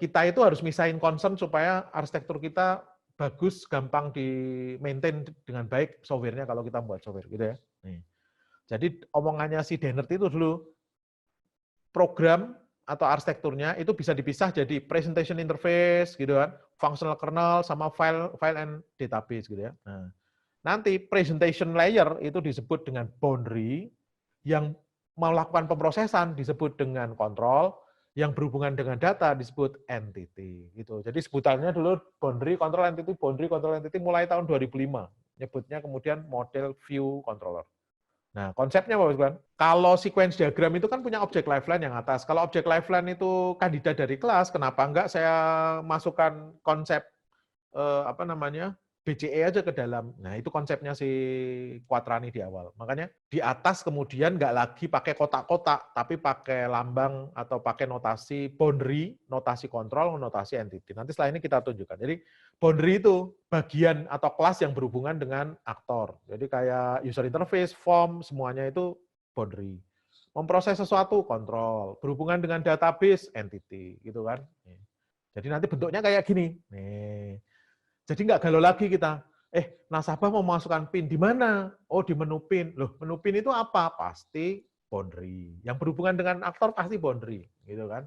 kita itu harus misahin concern supaya arsitektur kita bagus, gampang di-maintain dengan baik software-nya kalau kita buat software, gitu ya. Nih. Jadi omongannya si Dennert itu dulu, program atau arsitekturnya itu bisa dipisah jadi presentation interface, gitu kan, functional kernel sama file and database, gitu ya. Nah, nanti presentation layer itu disebut dengan boundary, yang melakukan pemrosesan disebut dengan control, yang berhubungan dengan data disebut entity gitu. Jadi sebutannya dulu boundary control entity mulai tahun 2005. Nyebutnya kemudian model view controller. Nah, konsepnya Bapak Ibu, kalau sequence diagram itu kan punya object lifeline yang atas. Kalau object lifeline itu kandidat dari kelas, kenapa enggak saya masukkan konsep BCE aja ke dalam. Nah, itu konsepnya si Quatrani di awal. Makanya di atas kemudian nggak lagi pakai kotak-kotak, tapi pakai lambang atau pakai notasi boundary, notasi kontrol, notasi entity. Nanti setelah ini kita tunjukkan. Jadi boundary itu bagian atau kelas yang berhubungan dengan aktor. Jadi kayak user interface, form, semuanya itu boundary. Memproses sesuatu, kontrol. Berhubungan dengan database, entity. Gitu kan. Jadi nanti bentuknya kayak gini. Nih. Jadi nggak galau lagi kita. Nasabah mau masukkan PIN di mana? Oh, di menu PIN. Loh, menu PIN itu apa? Pasti boundary. Yang berhubungan dengan aktor pasti boundary, gitu kan?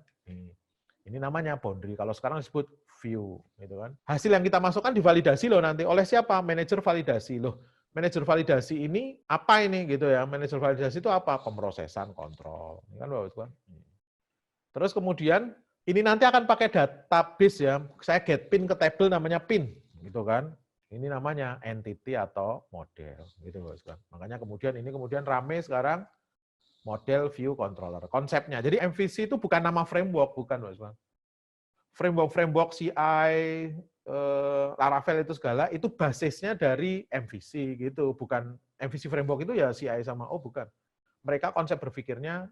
Ini namanya boundary. Kalau sekarang disebut view, gitu kan? Hasil yang kita masukkan divalidasi loh nanti oleh siapa? Manajer validasi. Loh, manajer validasi ini apa ini gitu ya? Manajer validasi itu apa? Pemrosesan, kontrol. Ini kan Bapak Ibu. Terus kemudian ini nanti akan pakai database ya. Saya get pin ke table namanya pin, gitu kan. Ini namanya entity atau model, gitu kan. Makanya kemudian rame sekarang model view controller. Konsepnya. Jadi MVC itu bukan nama framework, bukan, Pak. Framework CI, Laravel itu segala itu basisnya dari MVC gitu, bukan MVC framework itu ya CI sama bukan. Mereka konsep berpikirnya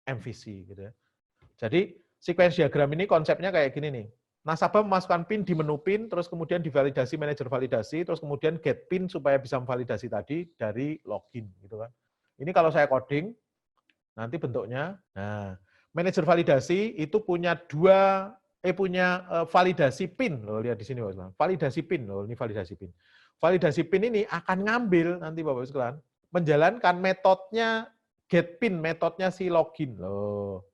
MVC gitu ya. Jadi sequence diagram ini konsepnya kayak gini nih. Nasabah memasukkan PIN di menu PIN, terus kemudian divalidasi manajer validasi, terus kemudian get PIN supaya bisa memvalidasi tadi dari login gitu kan. Ini kalau saya coding nanti bentuknya. Nah, manajer validasi itu punya validasi PIN loh, lihat di sini Bapak. Validasi PIN loh, ini validasi PIN. Validasi PIN ini akan ngambil nanti Bapak sekalian menjalankan metodenya get PIN, metodenya si login loh.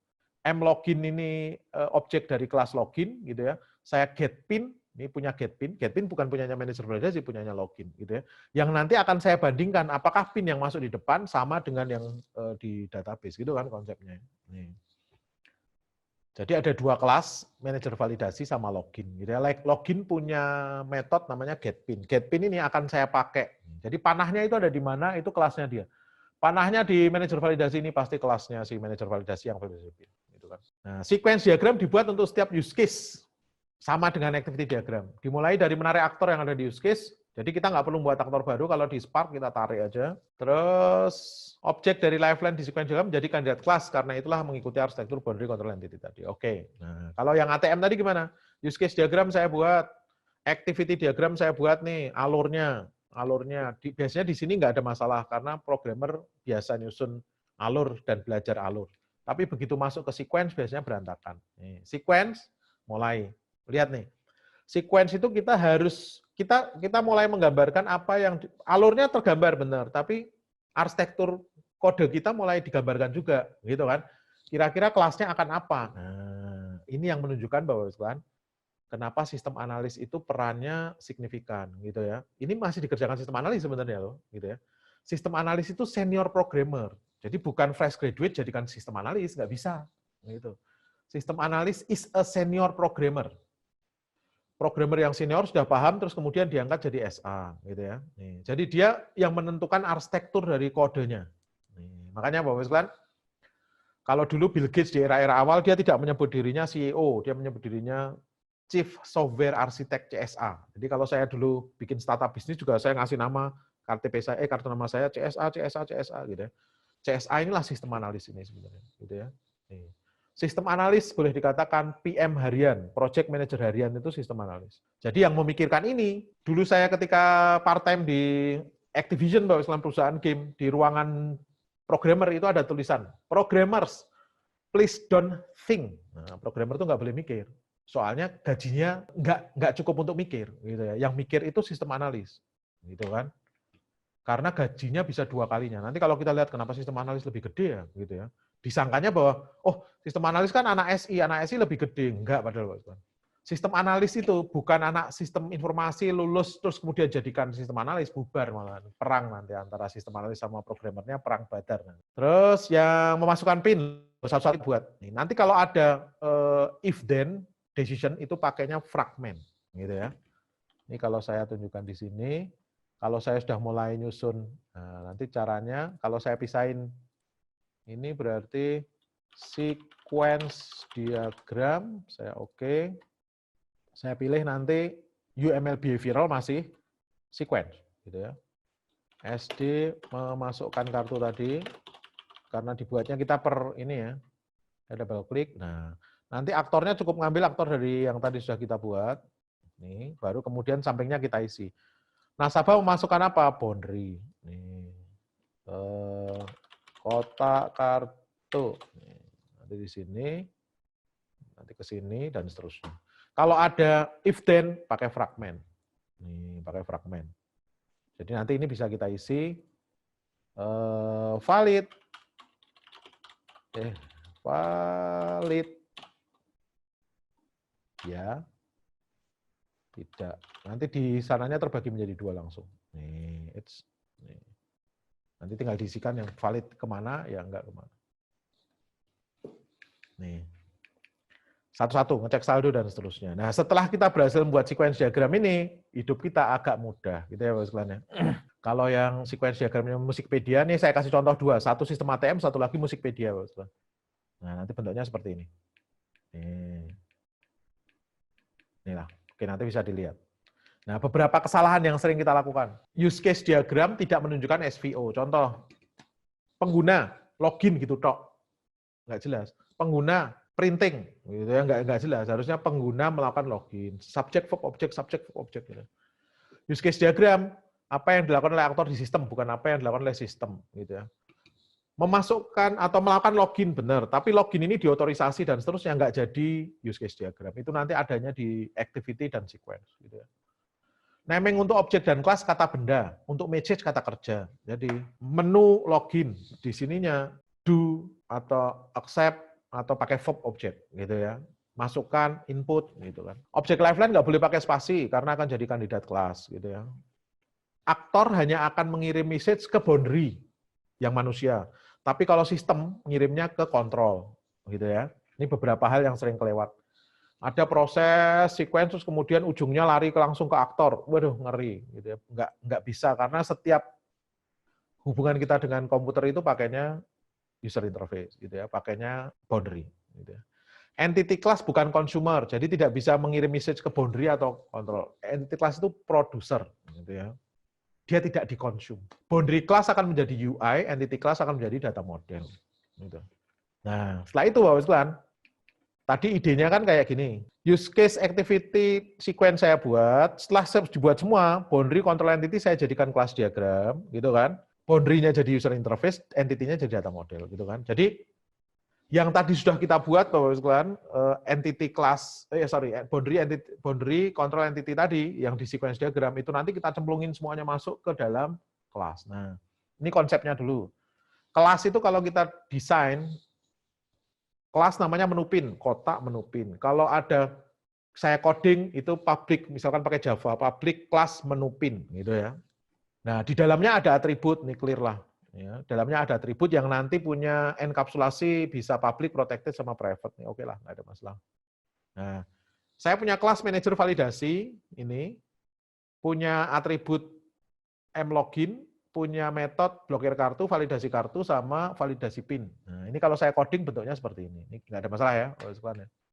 mlogin ini objek dari kelas login gitu ya. Saya get pin, ini punya get pin bukan punyanya manajer validasi, punyanya login gitu ya. Yang nanti akan saya bandingkan apakah pin yang masuk di depan sama dengan yang di database gitu kan konsepnya. Nih. Jadi ada dua kelas, manajer validasi sama login gitu ya. Login punya metode namanya get pin. Get pin ini akan saya pakai. Jadi panahnya itu ada di mana, itu kelasnya dia. Panahnya di manajer validasi ini pasti kelasnya si manajer validasi yang validasi pin. Nah, sequence diagram dibuat untuk setiap use case sama dengan activity diagram. Dimulai dari menarik aktor yang ada di use case, Jadi kita nggak perlu buat aktor baru, kalau di Spark kita tarik aja. Terus objek dari lifeline di sequence diagram menjadi kandidat kelas, karena itulah mengikuti arsitektur boundary control entity tadi. Oke. Nah, kalau yang ATM tadi gimana? Use case diagram saya buat, activity diagram saya buat nih, alurnya. Biasanya di sini nggak ada masalah, karena programmer biasa nyusun alur dan belajar alur. Tapi begitu masuk ke sequence biasanya berantakan. Nih, sequence mulai. Lihat nih. Sequence itu kita mulai menggambarkan apa yang alurnya tergambar benar, tapi arsitektur kode kita mulai digambarkan juga, gitu kan? Kira-kira kelasnya akan apa? Nah, ini yang menunjukkan bahwa kan, kenapa sistem analis itu perannya signifikan, gitu ya. Ini masih dikerjakan sistem analis sebenarnya loh, gitu ya. Sistem analis itu senior programmer, jadi bukan fresh graduate jadikan sistem analis, nggak bisa, gitu. Sistem analis is a senior programmer. Programmer yang senior sudah paham, terus kemudian diangkat jadi SA, gitu ya. Nih, jadi dia yang menentukan arsitektur dari kodenya. Nih, makanya Bapak sekalian, kalau dulu Bill Gates di era-era awal dia tidak menyebut dirinya CEO, dia menyebut dirinya Chief Software Architect CSA. Jadi kalau saya dulu bikin startup bisnis juga saya ngasih nama kartu nama saya CSA gitu ya. CSA inilah sistem analis ini sebenarnya, gitu ya. Nih. Sistem analis boleh dikatakan PM harian, project manager harian itu sistem analis. Jadi yang memikirkan ini, dulu saya ketika part-time di Activision, dalam perusahaan game, di ruangan programmer itu ada tulisan, programmers, please don't think. Nah, programmer itu nggak boleh mikir. Soalnya gajinya nggak cukup untuk mikir. Gitu ya. Yang mikir itu sistem analis. Gitu kan. Karena gajinya bisa 2 kalinya. Nanti kalau kita lihat kenapa sistem analis lebih gede ya, gitu ya. Disangkanya bahwa, oh sistem analis kan anak SI lebih gede. Enggak padahal. Sistem analis itu bukan anak sistem informasi lulus terus kemudian jadikan sistem analis, bubar malah. Perang nanti antara sistem analis sama programmernya, perang badar. Terus yang memasukkan pin, satu-satu buat. Nanti kalau ada if then decision itu pakainya fragment. Gitu ya. Ini kalau saya tunjukkan di sini, kalau saya sudah mulai nyusun, nah nanti caranya, kalau saya pisahin, ini berarti sequence diagram, saya oke. Saya pilih nanti UML behavioral masih sequence, gitu ya. SD memasukkan kartu tadi, karena dibuatnya kita per ini ya, saya double klik. Nah, nanti aktornya cukup ngambil aktor dari yang tadi sudah kita buat, nih, baru kemudian sampingnya kita isi. Nasabah memasukkan apa? Boundary. Nih. Kotak kartu. Nih. Nanti di sini, nanti ke sini, dan seterusnya. Kalau ada if then, pakai fragment. Nih, pakai fragment. Jadi nanti ini bisa kita isi valid. Valid. Ya. Tidak. Nanti di sananya terbagi menjadi 2 langsung. Nih, nih. Nanti tinggal diisikan yang valid kemana, ya enggak kemana. Nih. Satu-satu, ngecek saldo dan seterusnya. Nah, setelah kita berhasil membuat sequence diagram ini, hidup kita agak mudah, gitu ya Bapak sekalian. Kalau yang sequence diagramnya Musikpedia, nih saya kasih contoh 2. Satu sistem ATM, satu lagi Musikpedia, Bapak sekalian. Nah, nanti bentuknya seperti ini. Inilah. Oke, nanti bisa dilihat. Nah, beberapa kesalahan yang sering kita lakukan. Use case diagram tidak menunjukkan SVO. Contoh, pengguna login gitu tok. Nggak jelas. Pengguna printing, gitu ya, nggak jelas. Harusnya pengguna melakukan login. Subject, verb, object, subject, verb, object. Gitu. Use case diagram, apa yang dilakukan oleh aktor di sistem, bukan apa yang dilakukan oleh sistem. Gitu ya. Memasukkan atau melakukan login benar, tapi login ini diotorisasi dan seterusnya nggak jadi use case diagram. Itu nanti adanya di activity dan sequence. Gitu ya. Naming untuk objek dan kelas kata benda, untuk message kata kerja. Jadi menu login di sininya do atau accept atau pakai verb object gitu ya. Masukkan input gitu kan. Objek lifeline nggak boleh pakai spasi karena akan jadi kandidat kelas gitu ya. Aktor hanya akan mengirim message ke boundary yang manusia. Tapi kalau sistem mengirimnya ke kontrol gitu ya. Ini beberapa hal yang sering kelewat. Ada proses sequence terus kemudian ujungnya lari langsung ke aktor. Waduh, ngeri gitu ya. Nggak bisa karena setiap hubungan kita dengan komputer itu pakainya user interface gitu ya, pakainya boundary gitu ya. Entity class bukan consumer, jadi tidak bisa mengirim message ke boundary atau kontrol. Entity class itu producer. gitu ya. Dia tidak dikonsum. Boundary class akan menjadi UI, entity class akan menjadi data model. Gitu. Nah, setelah itu Bapak sekalian, tadi idenya kan kayak gini. Use case activity sequence saya buat, setelah saya dibuat semua, boundary control entity saya jadikan kelas diagram, gitu kan. Boundary-nya jadi user interface, entity-nya jadi data model, gitu kan. Jadi yang tadi sudah kita buat Bapak sekalian, entity class, boundary control entity tadi yang di sequence diagram itu nanti kita cemplungin semuanya masuk ke dalam kelas. Nah, ini konsepnya dulu. Kelas itu kalau kita desain kelas namanya menupin, kotak menupin. Kalau ada saya coding itu public, misalkan pakai Java, public class menupin, gitu ya. Nah, di dalamnya ada atribut, nih clear lah. Ya, dalamnya ada atribut yang nanti punya enkapsulasi bisa public, protected, sama private. Oke lah, nggak ada masalah. Nah, saya punya kelas manager validasi, ini, punya atribut mlogin, punya metode blokir kartu, validasi kartu, sama validasi PIN. Nah, ini kalau saya coding bentuknya seperti ini. Ini nggak ada masalah ya.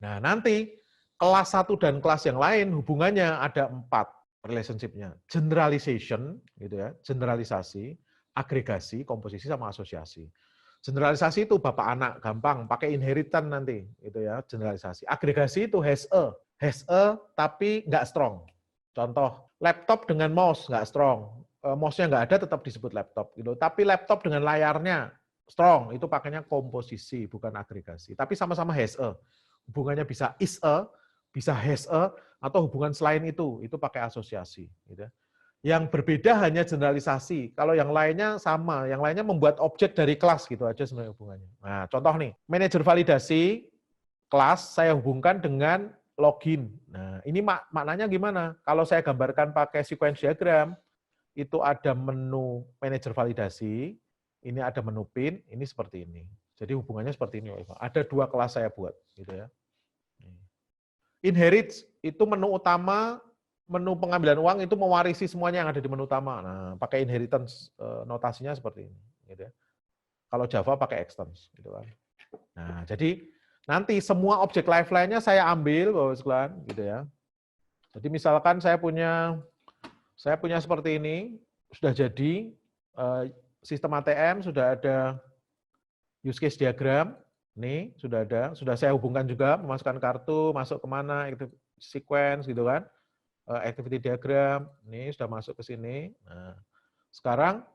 Nah, nanti kelas 1 dan kelas yang lain hubungannya ada 4 relationship-nya. Generalization, gitu ya, generalisasi, agregasi, komposisi, sama asosiasi. Generalisasi itu bapak anak, gampang, pakai inheritance nanti, gitu ya, generalisasi. Agregasi itu has a tapi nggak strong. Contoh, laptop dengan mouse nggak strong. Mouse-nya nggak ada tetap disebut laptop gitu. Tapi laptop dengan layarnya strong, itu pakainya komposisi bukan agregasi. Tapi sama-sama has a. Hubungannya bisa is a, bisa has a, atau hubungan selain itu pakai asosiasi. Gitu. Yang berbeda hanya generalisasi. Kalau yang lainnya sama, yang lainnya membuat objek dari kelas gitu aja sebenarnya hubungannya. Nah, contoh nih, manajer validasi kelas saya hubungkan dengan login. Nah, ini maknanya gimana? Kalau saya gambarkan pakai sequence diagram, itu ada menu manajer validasi, ini ada menu PIN, ini seperti ini. Jadi hubungannya seperti ini. Ada 2 kelas saya buat, gitu ya. Inherit itu menu utama, menu pengambilan uang itu mewarisi semuanya yang ada di menu utama. Nah, pakai inheritance notasinya seperti ini, gitu ya. Kalau Java pakai extends, gitu kan. Nah, jadi nanti semua objek lifeline-nya saya ambil, Bapak sekalian, gitu ya. Jadi misalkan saya punya seperti ini, sudah jadi sistem ATM, sudah ada use case diagram, nih sudah ada, sudah saya hubungkan juga, memasukkan kartu, masuk kemana, itu sequence gitu kan, activity diagram, ini sudah masuk ke sini. Nah, sekarang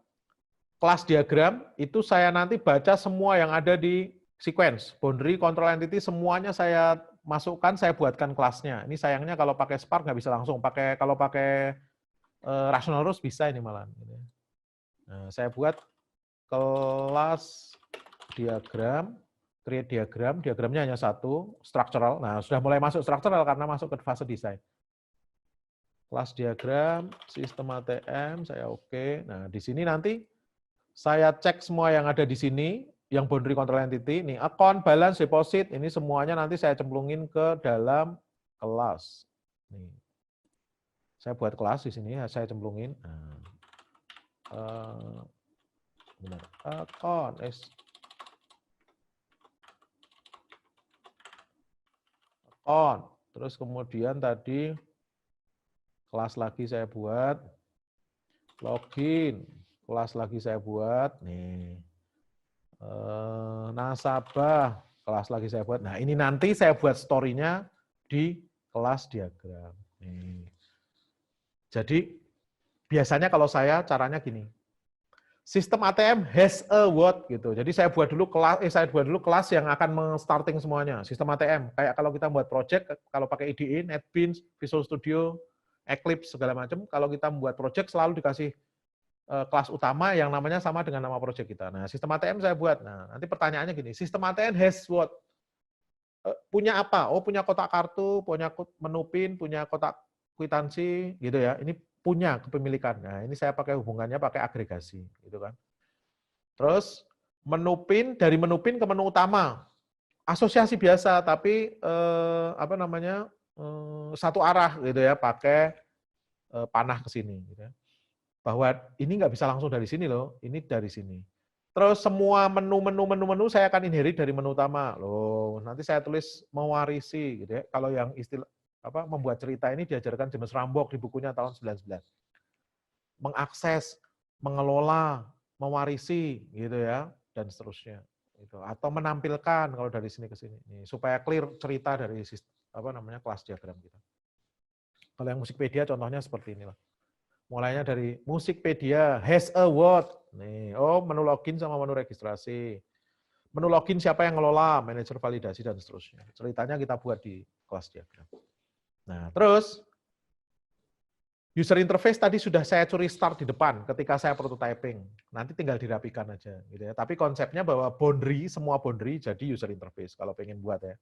kelas diagram itu saya nanti baca semua yang ada di sequence, boundary, control entity, semuanya saya masukkan, saya buatkan kelasnya. Ini sayangnya kalau pakai Spark nggak bisa langsung, kalau pakai rational rules bisa ini malah. Nah, saya buat kelas diagram, create diagram, diagramnya hanya 1, structural. Nah, sudah mulai masuk structural karena masuk ke fase desain. Kelas diagram, sistem ATM, saya oke. Nah, di sini nanti saya cek semua yang ada di sini, yang boundary control entity, nih account, balance, deposit, ini semuanya nanti saya cemplungin ke dalam kelas. Nih. Saya buat kelas di sini, saya cemplungin. Benar. Account, account. Terus kemudian tadi kelas lagi saya buat, login, kelas lagi saya buat, nih. Nasabah, kelas lagi saya buat. Nah, ini nanti saya buat story-nya di kelas diagram. Nih. Jadi biasanya kalau saya caranya gini. Sistem ATM has a what gitu. Jadi saya buat dulu kelas yang akan starting semuanya. Sistem ATM kayak kalau kita buat project, kalau pakai IDE, NetBeans, Visual Studio, Eclipse segala macam, kalau kita membuat project selalu dikasih kelas utama yang namanya sama dengan nama project kita. Nah, sistem ATM saya buat. Nah, nanti pertanyaannya gini, sistem ATM has what? Punya apa? Oh, punya kotak kartu, punya menu PIN, punya kotak kwitansi, gitu ya. Ini punya kepemilikan. Nah, ini saya pakai hubungannya pakai agregasi, gitu kan. Terus menu PIN, dari menu PIN ke menu utama. Asosiasi biasa, tapi satu arah gitu ya, pakai panah ke sini. Gitu ya. Bahwa ini nggak bisa langsung dari sini loh, ini dari sini. Terus semua menu saya akan inherit dari menu utama. Loh, nanti saya tulis mewarisi gitu ya. Kalau yang istilah membuat cerita ini diajarkan James Rambok di bukunya tahun 99. mengakses, mengelola, mewarisi, gitu ya, dan seterusnya. Gitu. Atau menampilkan kalau dari sini ke sini, nih, supaya clear cerita dari kelas diagram kita. Kalau yang Musikpedia contohnya seperti inilah. Mulainya dari Musikpedia has a what, nih, oh menu login sama menu registrasi. Menu login siapa yang ngelola, manajer validasi dan seterusnya. Ceritanya kita buat di kelas diagram. Nah, terus user interface tadi sudah saya curi start di depan ketika saya prototyping. Nanti tinggal dirapikan aja gitu ya. Tapi konsepnya bahwa semua boundary jadi user interface kalau pengen buat ya.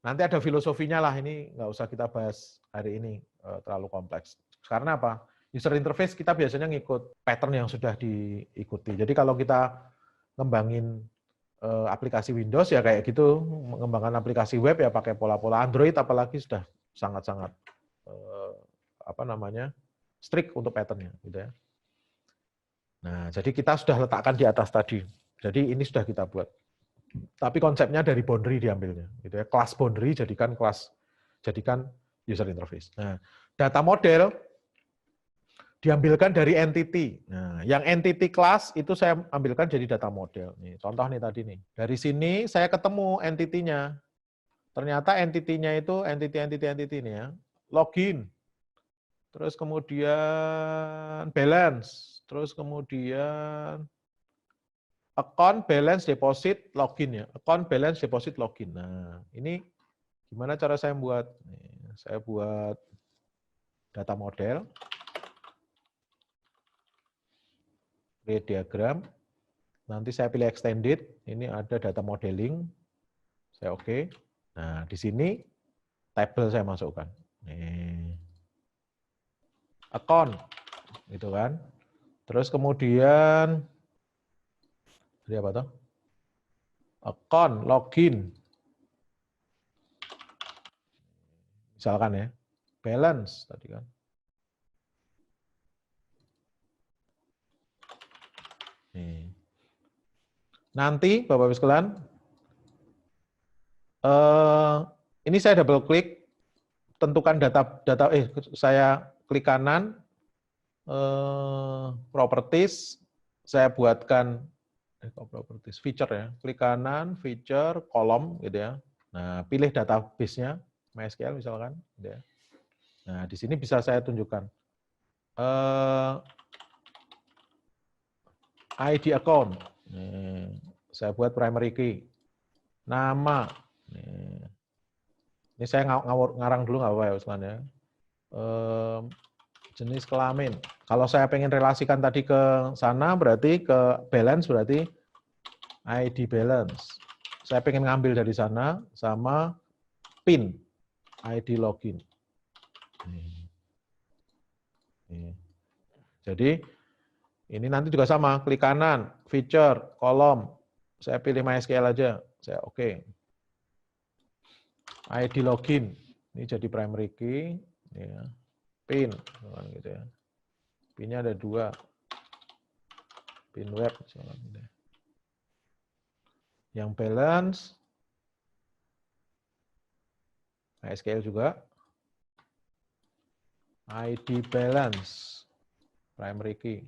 Nanti ada filosofinya lah, ini nggak usah kita bahas hari ini, terlalu kompleks. Karena apa? User interface kita biasanya ngikut pattern yang sudah diikuti. Jadi kalau kita ngembangin aplikasi Windows ya kayak gitu, mengembangkan aplikasi web ya pakai pola-pola. Android apalagi sudah sangat-sangat strict untuk patternnya gitu ya. Nah, jadi kita sudah letakkan di atas tadi. Jadi ini sudah kita buat. Tapi konsepnya dari boundary diambilnya gitu ya. Kelas boundary jadikan user interface. Nah, data model diambilkan dari entity. Nah, yang entity class itu saya ambilkan jadi data model. Nih, contoh nih tadi nih. Dari sini saya ketemu entity-nya. Ternyata entity-nya itu entity ini ya. Login. Terus kemudian balance. Terus kemudian account, balance, deposit, login ya. Account, balance, deposit, login. Nah, ini gimana cara saya buat? Nih, saya buat data model. Create diagram, nanti saya pilih extended, ini ada data modeling, saya oke. Nah, di sini table saya masukkan. Nih. Account, gitu kan. Terus kemudian, ini apa tuh? Account, login. Misalkan ya, balance tadi kan. Nih. Nanti Bapak-Ibu sekalian, ini saya double klik, tentukan saya klik kanan, properties, saya buatkan properties feature ya, klik kanan, feature, kolom gitu ya. Nah, pilih database-nya, MySQL misalkan, gitu ya. Nah, di sini bisa saya tunjukkan ID account. Nih, saya buat primary key. Nama. Nih. Ini saya ngarang dulu nggak apa-apa ya. Jenis kelamin. Kalau saya pengen relasikan tadi ke sana, berarti ke balance, berarti ID balance. Saya pengen ngambil dari sana, sama PIN, ID login. Jadi, ini nanti juga sama, klik kanan, feature, kolom. Saya pilih MySQL aja, saya oke. ID login, ini jadi primary key, ya. PIN, gitu ya. PIN-nya ada 2. PIN web, misalkan gitu. Yang balance, MySQL juga. ID balance, primary key.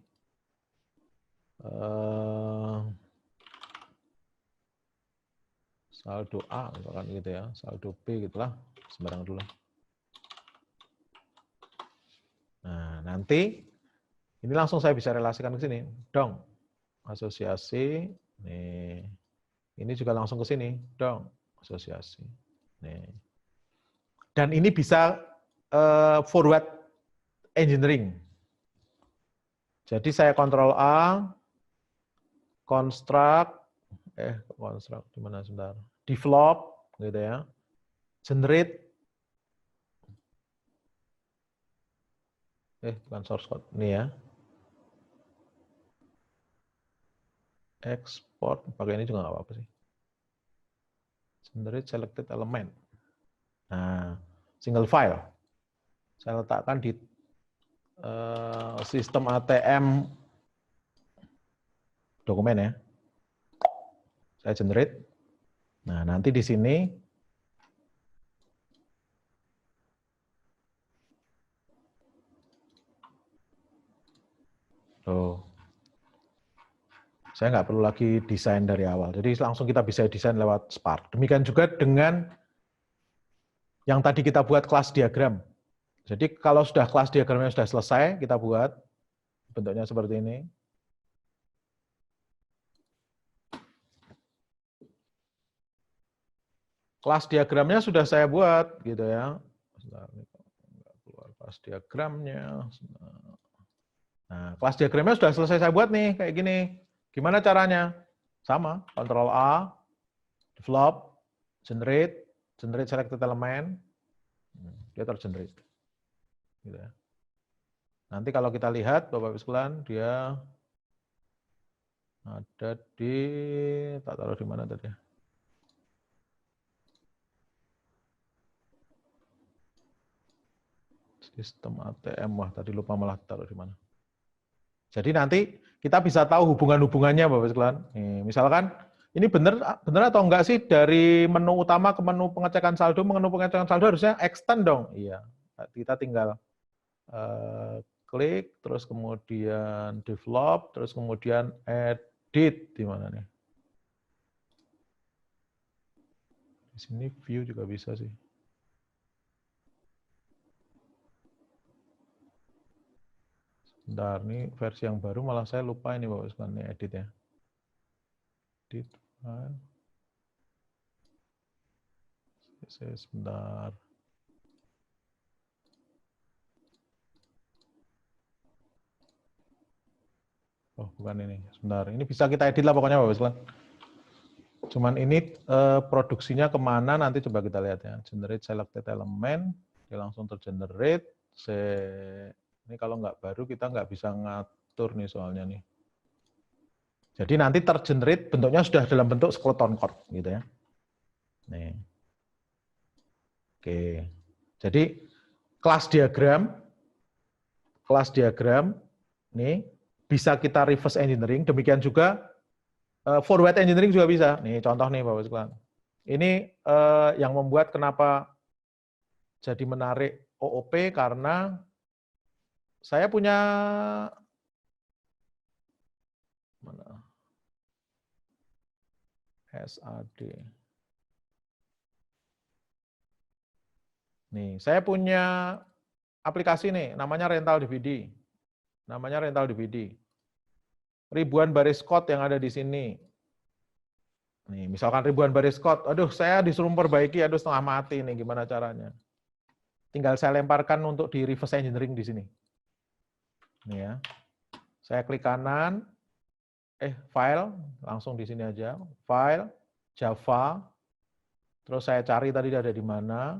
Saldo A, misalkan gitu ya. Saldo B, gitulah. Sembarang dulu. Nah, nanti ini langsung saya bisa relasikan ke sini. Dong, asosiasi. Nih. Ini juga langsung ke sini. Dong, asosiasi. Nih. Dan ini bisa forward engineering. Jadi saya Ctrl A, construct di mana sebentar? Develop, gitu ya. Generate. Bukan source code. Ini ya. Export, pakai ini juga nggak apa-apa sih. Generate selected element. Nah, single file. Saya letakkan di sistem ATM dokumen ya. Saya generate. Nah, nanti di sini Tuh. Saya nggak perlu lagi desain dari awal. Jadi langsung kita bisa desain lewat Spark. Demikian juga dengan yang tadi kita buat kelas diagram. Jadi kalau sudah kelas diagramnya sudah selesai, kita buat bentuknya seperti ini. Kelas diagramnya sudah saya buat, gitu ya. Keluar kelas diagramnya. Nah, kelas diagramnya sudah selesai saya buat nih, kayak gini. Gimana caranya? Sama, Ctrl A, develop, generate selected element, dia tergenerate. Gitu ya. Nanti kalau kita lihat, Bapak-Ibu sekalian, dia ada di, tak taruh di mana tadi ya. Sistem ATM, wah tadi lupa malah taruh di mana. Jadi nanti kita bisa tahu hubungan-hubungannya, Bapak sekalian. Misalkan ini benar atau enggak sih dari menu utama ke menu pengecekan saldo harusnya extend dong. Iya, kita tinggal klik, terus kemudian develop, terus kemudian edit di mana nih? Di sini view juga bisa sih. Bentar, ini versi yang baru malah saya lupa ini Bapak sekalian, ini edit ya. Edit file. Sebentar. Oh, bukan ini. Sebentar, ini bisa kita edit lah pokoknya Bapak sekalian. Cuman ini produksinya kemana nanti coba kita lihat ya. Generate selected element, dia langsung tergenerate. Ini kalau nggak baru kita nggak bisa ngatur nih soalnya nih. Jadi nanti tergenerate bentuknya sudah dalam bentuk skeleton chord gitu ya. Nih. Oke. Jadi kelas diagram nih bisa kita reverse engineering, demikian juga forward engineering juga bisa. Nih contoh nih Bapak sekalian. Ini yang membuat kenapa jadi menarik OOP karena saya punya mana? SAD. Nih, saya punya aplikasi nih, namanya rental DVD. Ribuan baris code yang ada di sini. Nih, misalkan ribuan baris code, aduh saya disuruh perbaiki, aduh setengah mati nih, gimana caranya? Tinggal saya lemparkan untuk di reverse engineering di sini. Nih ya. Saya klik kanan, file, langsung di sini aja. File, Java, terus saya cari tadi ada di mana.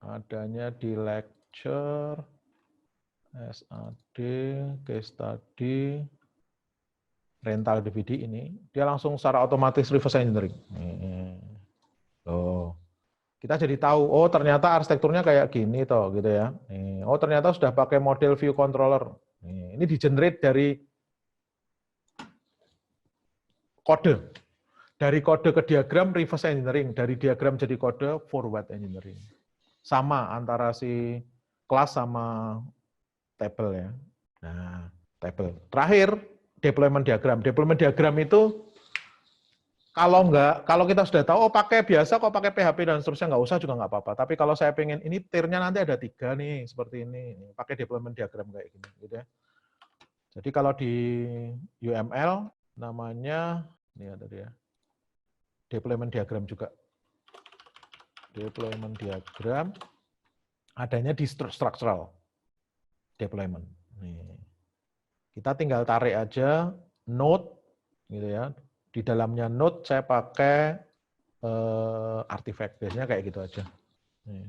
Adanya di lecture, SAD, case study, rental DVD ini. Dia langsung secara otomatis reverse engineering. Oh, kita jadi tahu, oh ternyata arsitekturnya kayak gini toh, gitu ya. Oh ternyata sudah pakai model view controller. Ini di-generate dari kode. Dari kode ke diagram reverse engineering, dari diagram jadi kode forward engineering. Sama antara si kelas sama table ya. Nah, table. Terakhir deployment diagram. Deployment diagram itu kalau kita sudah tahu, oh pakai biasa kok pakai PHP dan seterusnya nggak usah juga nggak apa-apa. Tapi kalau saya pengen ini tirnya nanti ada 3 nih seperti ini, pakai deployment diagram kayak gini, gitu ya. Jadi kalau di UML namanya ini ada dia deployment diagram juga. Deployment diagram adanya di structural deployment. Nih. Kita tinggal tarik aja node gitu ya. Di dalamnya node saya pakai artifact, biasanya kayak gitu aja. Nih.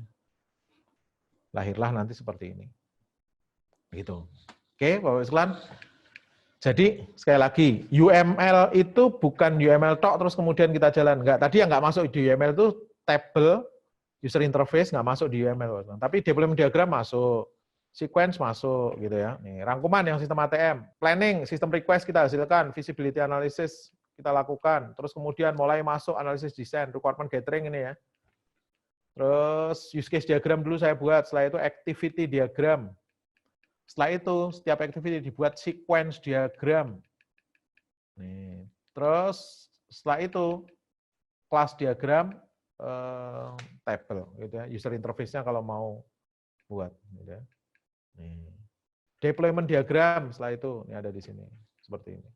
Lahirlah nanti seperti ini. Gitu. Oke, Bapak sekalian. Jadi sekali lagi, UML itu bukan UML tok terus kemudian kita jalan. Enggak, tadi yang nggak masuk di UML itu table, user interface nggak masuk di UML. Tapi deployment diagram masuk, sequence masuk gitu ya. Nih, rangkuman yang sistem ATM, planning, sistem request kita hasilkan, visibility analysis kita lakukan, terus kemudian mulai masuk analisis desain, requirement gathering ini ya. Terus use case diagram dulu saya buat, setelah itu activity diagram. Setelah itu, setiap activity dibuat sequence diagram. Nih. Terus setelah itu, kelas diagram, table, gitu ya. User interface-nya kalau mau buat. Gitu ya. Nih. Deployment diagram, setelah itu, ini ada di sini. Seperti ini.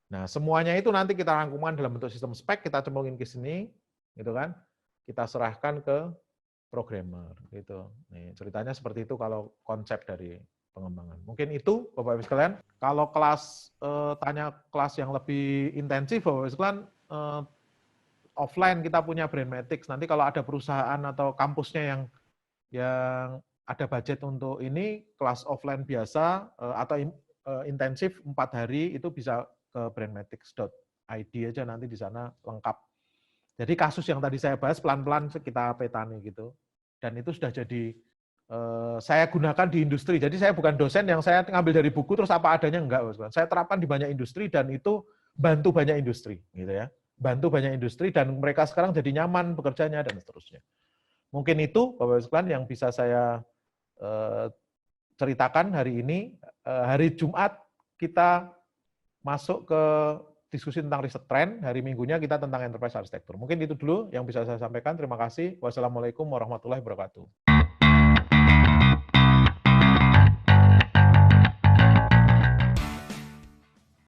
Nah, semuanya itu nanti kita rangkuman dalam bentuk sistem spek, kita cemplungin ke sini, gitu kan. Kita serahkan ke programmer, gitu. Nih, ceritanya seperti itu kalau konsep dari pengembangan. Mungkin itu, Bapak-Ibu sekalian. Kalau kelas, tanya kelas yang lebih intensif, Bapak-Ibu sekalian, offline kita punya Brainmatics. Nanti kalau ada perusahaan atau kampusnya yang ada budget untuk ini, kelas offline biasa, atau intensif 4 hari, itu bisa ke brainmatics.id aja, nanti di sana lengkap. Jadi kasus yang tadi saya bahas pelan-pelan kita petani gitu. Dan itu sudah jadi saya gunakan di industri. Jadi saya bukan dosen yang saya ngambil dari buku terus apa adanya, enggak. Saya terapkan di banyak industri dan itu bantu banyak industri gitu ya. Bantu banyak industri dan mereka sekarang jadi nyaman bekerjanya dan seterusnya. Mungkin itu Bapak-Ibu sekalian yang bisa saya ceritakan hari ini. Hari Jumat kita masuk ke diskusi tentang riset trend, hari Minggunya kita tentang enterprise architecture. Mungkin itu dulu yang bisa saya sampaikan. Terima kasih. Wassalamualaikum warahmatullahi wabarakatuh.